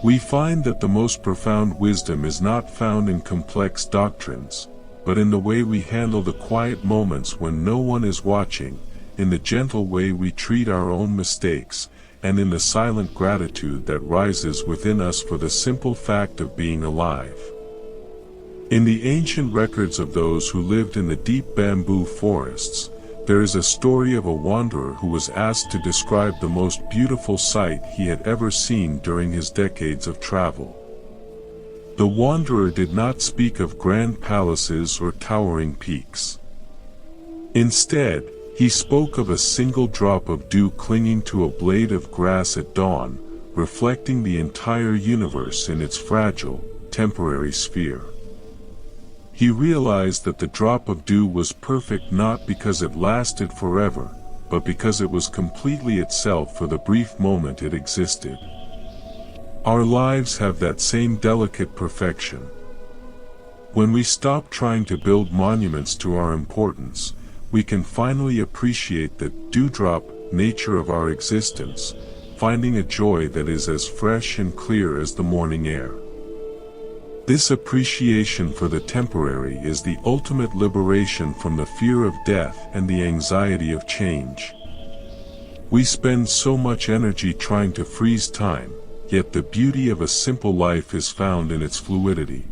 We find that the most profound wisdom is not found in complex doctrines, but in the way we handle the quiet moments when no one is watching, in the gentle way we treat our own mistakes, and in the silent gratitude that rises within us for the simple fact of being alive. In the ancient records of those who lived in the deep bamboo forests, there is a story of a wanderer who was asked to describe the most beautiful sight he had ever seen during his decades of travel. The wanderer did not speak of grand palaces or towering peaks. Instead, he spoke of a single drop of dew clinging to a blade of grass at dawn, reflecting the entire universe in its fragile, temporary sphere. He realized that the drop of dew was perfect not because it lasted forever, but because it was completely itself for the brief moment it existed. Our lives have that same delicate perfection. When we stop trying to build monuments to our importance, we can finally appreciate the dewdrop nature of our existence, finding a joy that is as fresh and clear as the morning air. This appreciation for the temporary is the ultimate liberation from the fear of death and the anxiety of change. We spend so much energy trying to freeze time, yet the beauty of a simple life is found in its fluidity.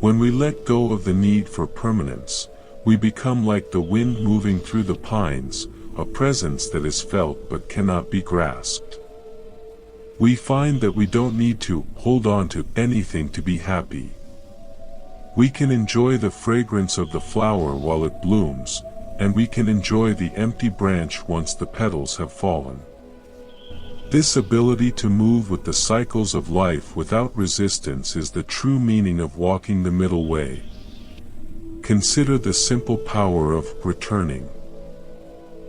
When we let go of the need for permanence, we become like the wind moving through the pines, a presence that is felt but cannot be grasped. We find that we don't need to hold on to anything to be happy. We can enjoy the fragrance of the flower while it blooms, and we can enjoy the empty branch once the petals have fallen. This ability to move with the cycles of life without resistance is the true meaning of walking the middle way. Consider the simple power of returning.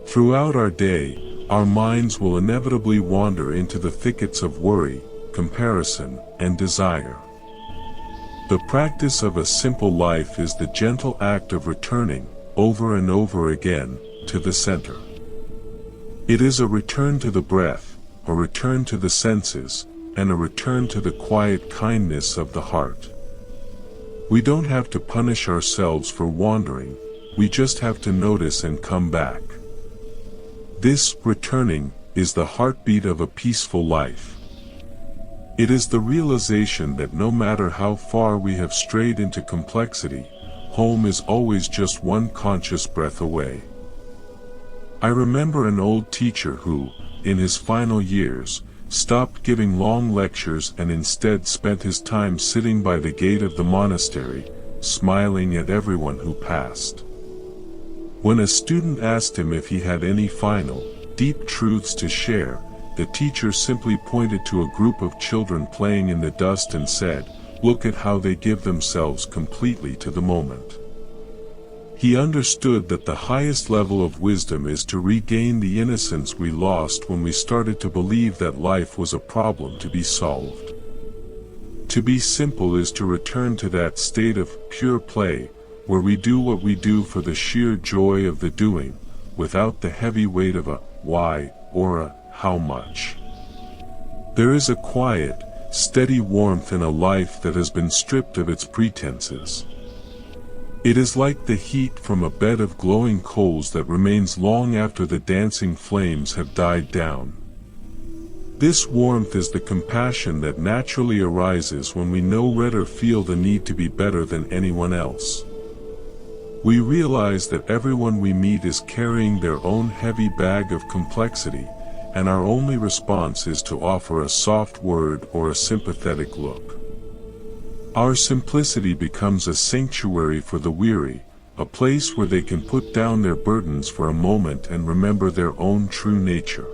Throughout our day, our minds will inevitably wander into the thickets of worry, comparison, and desire. The practice of a simple life is the gentle act of returning, over and over again, to the center. It is a return to the breath, a return to the senses, and a return to the quiet kindness of the heart. We don't have to punish ourselves for wandering, we just have to notice and come back. This returning is the heartbeat of a peaceful life. It is the realization that no matter how far we have strayed into complexity, home is always just one conscious breath away. I remember an old teacher who, in his final years, stopped giving long lectures and instead spent his time sitting by the gate of the monastery, smiling at everyone who passed. When a student asked him if he had any final, deep truths to share, the teacher simply pointed to a group of children playing in the dust and said, "Look at how they give themselves completely to the moment." He understood that the highest level of wisdom is to regain the innocence we lost when we started to believe that life was a problem to be solved. To be simple is to return to that state of pure play, where we do what we do for the sheer joy of the doing, without the heavy weight of a why or a how much. There is a quiet, steady warmth in a life that has been stripped of its pretenses. It is like the heat from a bed of glowing coals that remains long after the dancing flames have died down. This warmth is the compassion that naturally arises when we no longer feel the need to be better than anyone else. We realize that everyone we meet is carrying their own heavy bag of complexity, and our only response is to offer a soft word or a sympathetic look. Our simplicity becomes a sanctuary for the weary, a place where they can put down their burdens for a moment and remember their own true nature.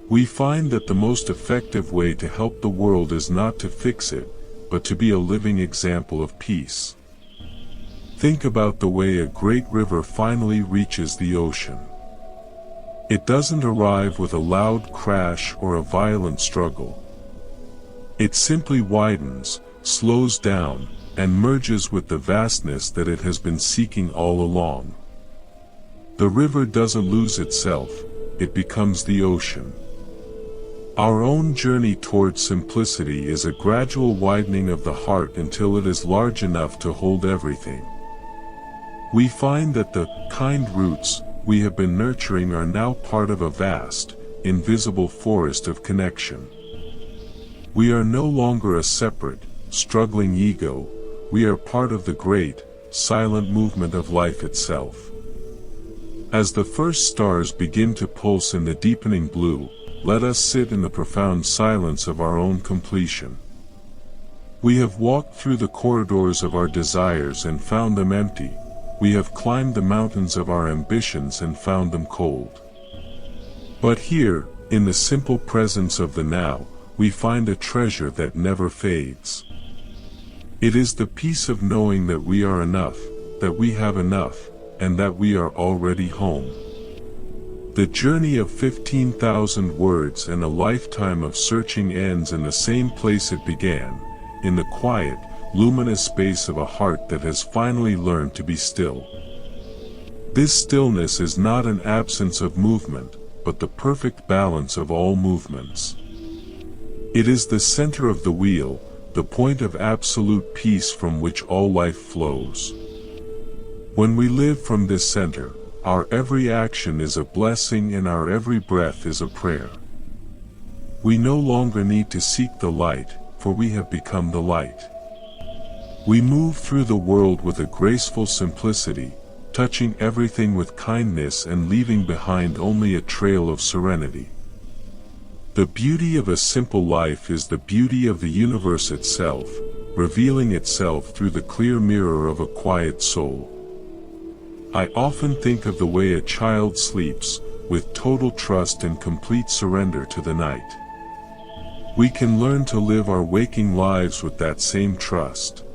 We find that the most effective way to help the world is not to fix it, but to be a living example of peace. Think about the way a great river finally reaches the ocean. It doesn't arrive with a loud crash or a violent struggle. It simply widens, slows down, and merges with the vastness that it has been seeking all along. The river doesn't lose itself, it becomes the ocean. Our own journey towards simplicity is a gradual widening of the heart until it is large enough to hold everything. We find that the kind roots we have been nurturing are now part of a vast, invisible forest of connection. We are no longer a separate, struggling ego, we are part of the great, silent movement of life itself. As the first stars begin to pulse in the deepening blue, let us sit in the profound silence of our own completion. We have walked through the corridors of our desires and found them empty. We have climbed the mountains of our ambitions and found them cold. But here, in the simple presence of the now, we find a treasure that never fades. It is the peace of knowing that we are enough, that we have enough, and that we are already home. The journey of 15,000 words and a lifetime of searching ends in the same place it began, in the quiet, luminous space of a heart that has finally learned to be still. This stillness is not an absence of movement, but the perfect balance of all movements. It is the center of the wheel, the point of absolute peace from which all life flows. When we live from this center, our every action is a blessing and our every breath is a prayer. We no longer need to seek the light, for we have become the light. We move through the world with a graceful simplicity, touching everything with kindness and leaving behind only a trail of serenity. The beauty of a simple life is the beauty of the universe itself, revealing itself through the clear mirror of a quiet soul. I often think of the way a child sleeps, with total trust and complete surrender to the night. We can learn to live our waking lives with that same trust.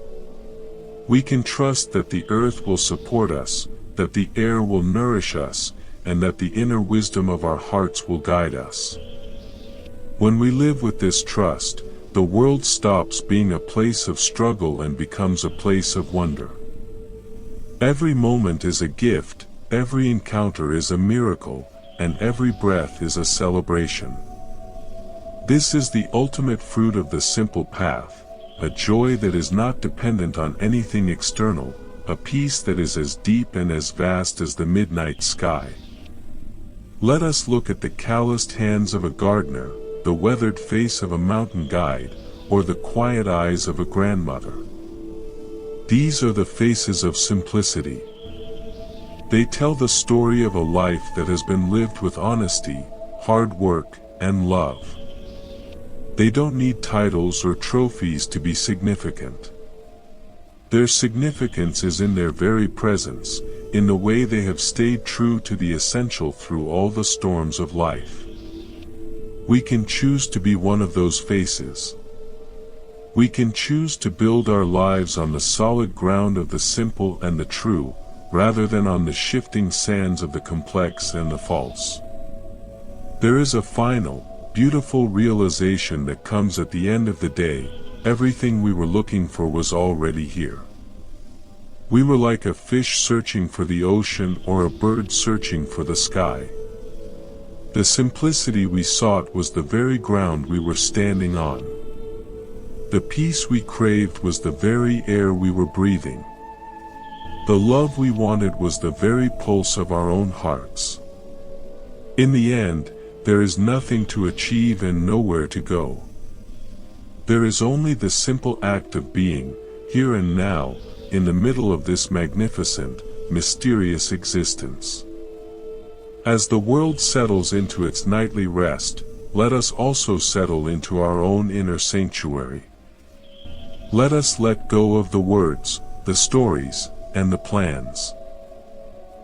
We can trust that the earth will support us, that the air will nourish us, and that the inner wisdom of our hearts will guide us. When we live with this trust, the world stops being a place of struggle and becomes a place of wonder. Every moment is a gift, every encounter is a miracle, and every breath is a celebration. This is the ultimate fruit of the simple path, a joy that is not dependent on anything external, a peace that is as deep and as vast as the midnight sky. Let us look at the calloused hands of a gardener, the weathered face of a mountain guide, or the quiet eyes of a grandmother. These are the faces of simplicity. They tell the story of a life that has been lived with honesty, hard work, and love. They don't need titles or trophies to be significant. Their significance is in their very presence, in the way they have stayed true to the essential through all the storms of life. We can choose to be one of those faces. We can choose to build our lives on the solid ground of the simple and the true, rather than on the shifting sands of the complex and the false. There is a final, beautiful realization that comes at the end of the day: everything we were looking for was already here. We were like a fish searching for the ocean or a bird searching for the sky. The simplicity we sought was the very ground we were standing on. The peace we craved was the very air we were breathing. The love we wanted was the very pulse of our own hearts. In the end, there is nothing to achieve and nowhere to go. There is only the simple act of being, here and now, in the middle of this magnificent, mysterious existence. As the world settles into its nightly rest, let us also settle into our own inner sanctuary. Let us let go of the words, the stories, and the plans.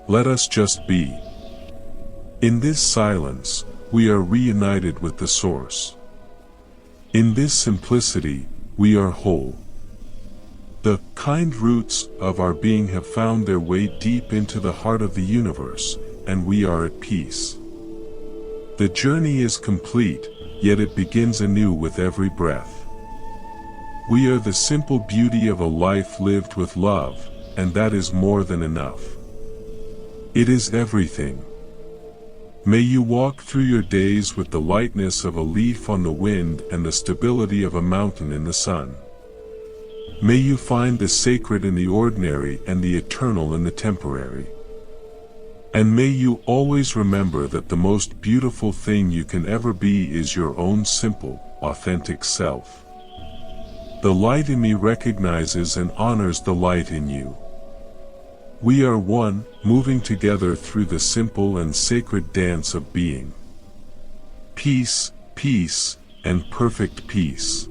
Let us just be. In this silence, we are reunited with the Source. In this simplicity, we are whole. The kind roots of our being have found their way deep into the heart of the universe, and we are at peace. The journey is complete, yet it begins anew with every breath. We are the simple beauty of a life lived with love, and that is more than enough. It is everything. May you walk through your days with the lightness of a leaf on the wind and the stability of a mountain in the sun. May you find the sacred in the ordinary and the eternal in the temporary. And may you always remember that the most beautiful thing you can ever be is your own simple, authentic self. The light in me recognizes and honors the light in you. We are one, moving together through the simple and sacred dance of being. Peace, peace, and perfect peace.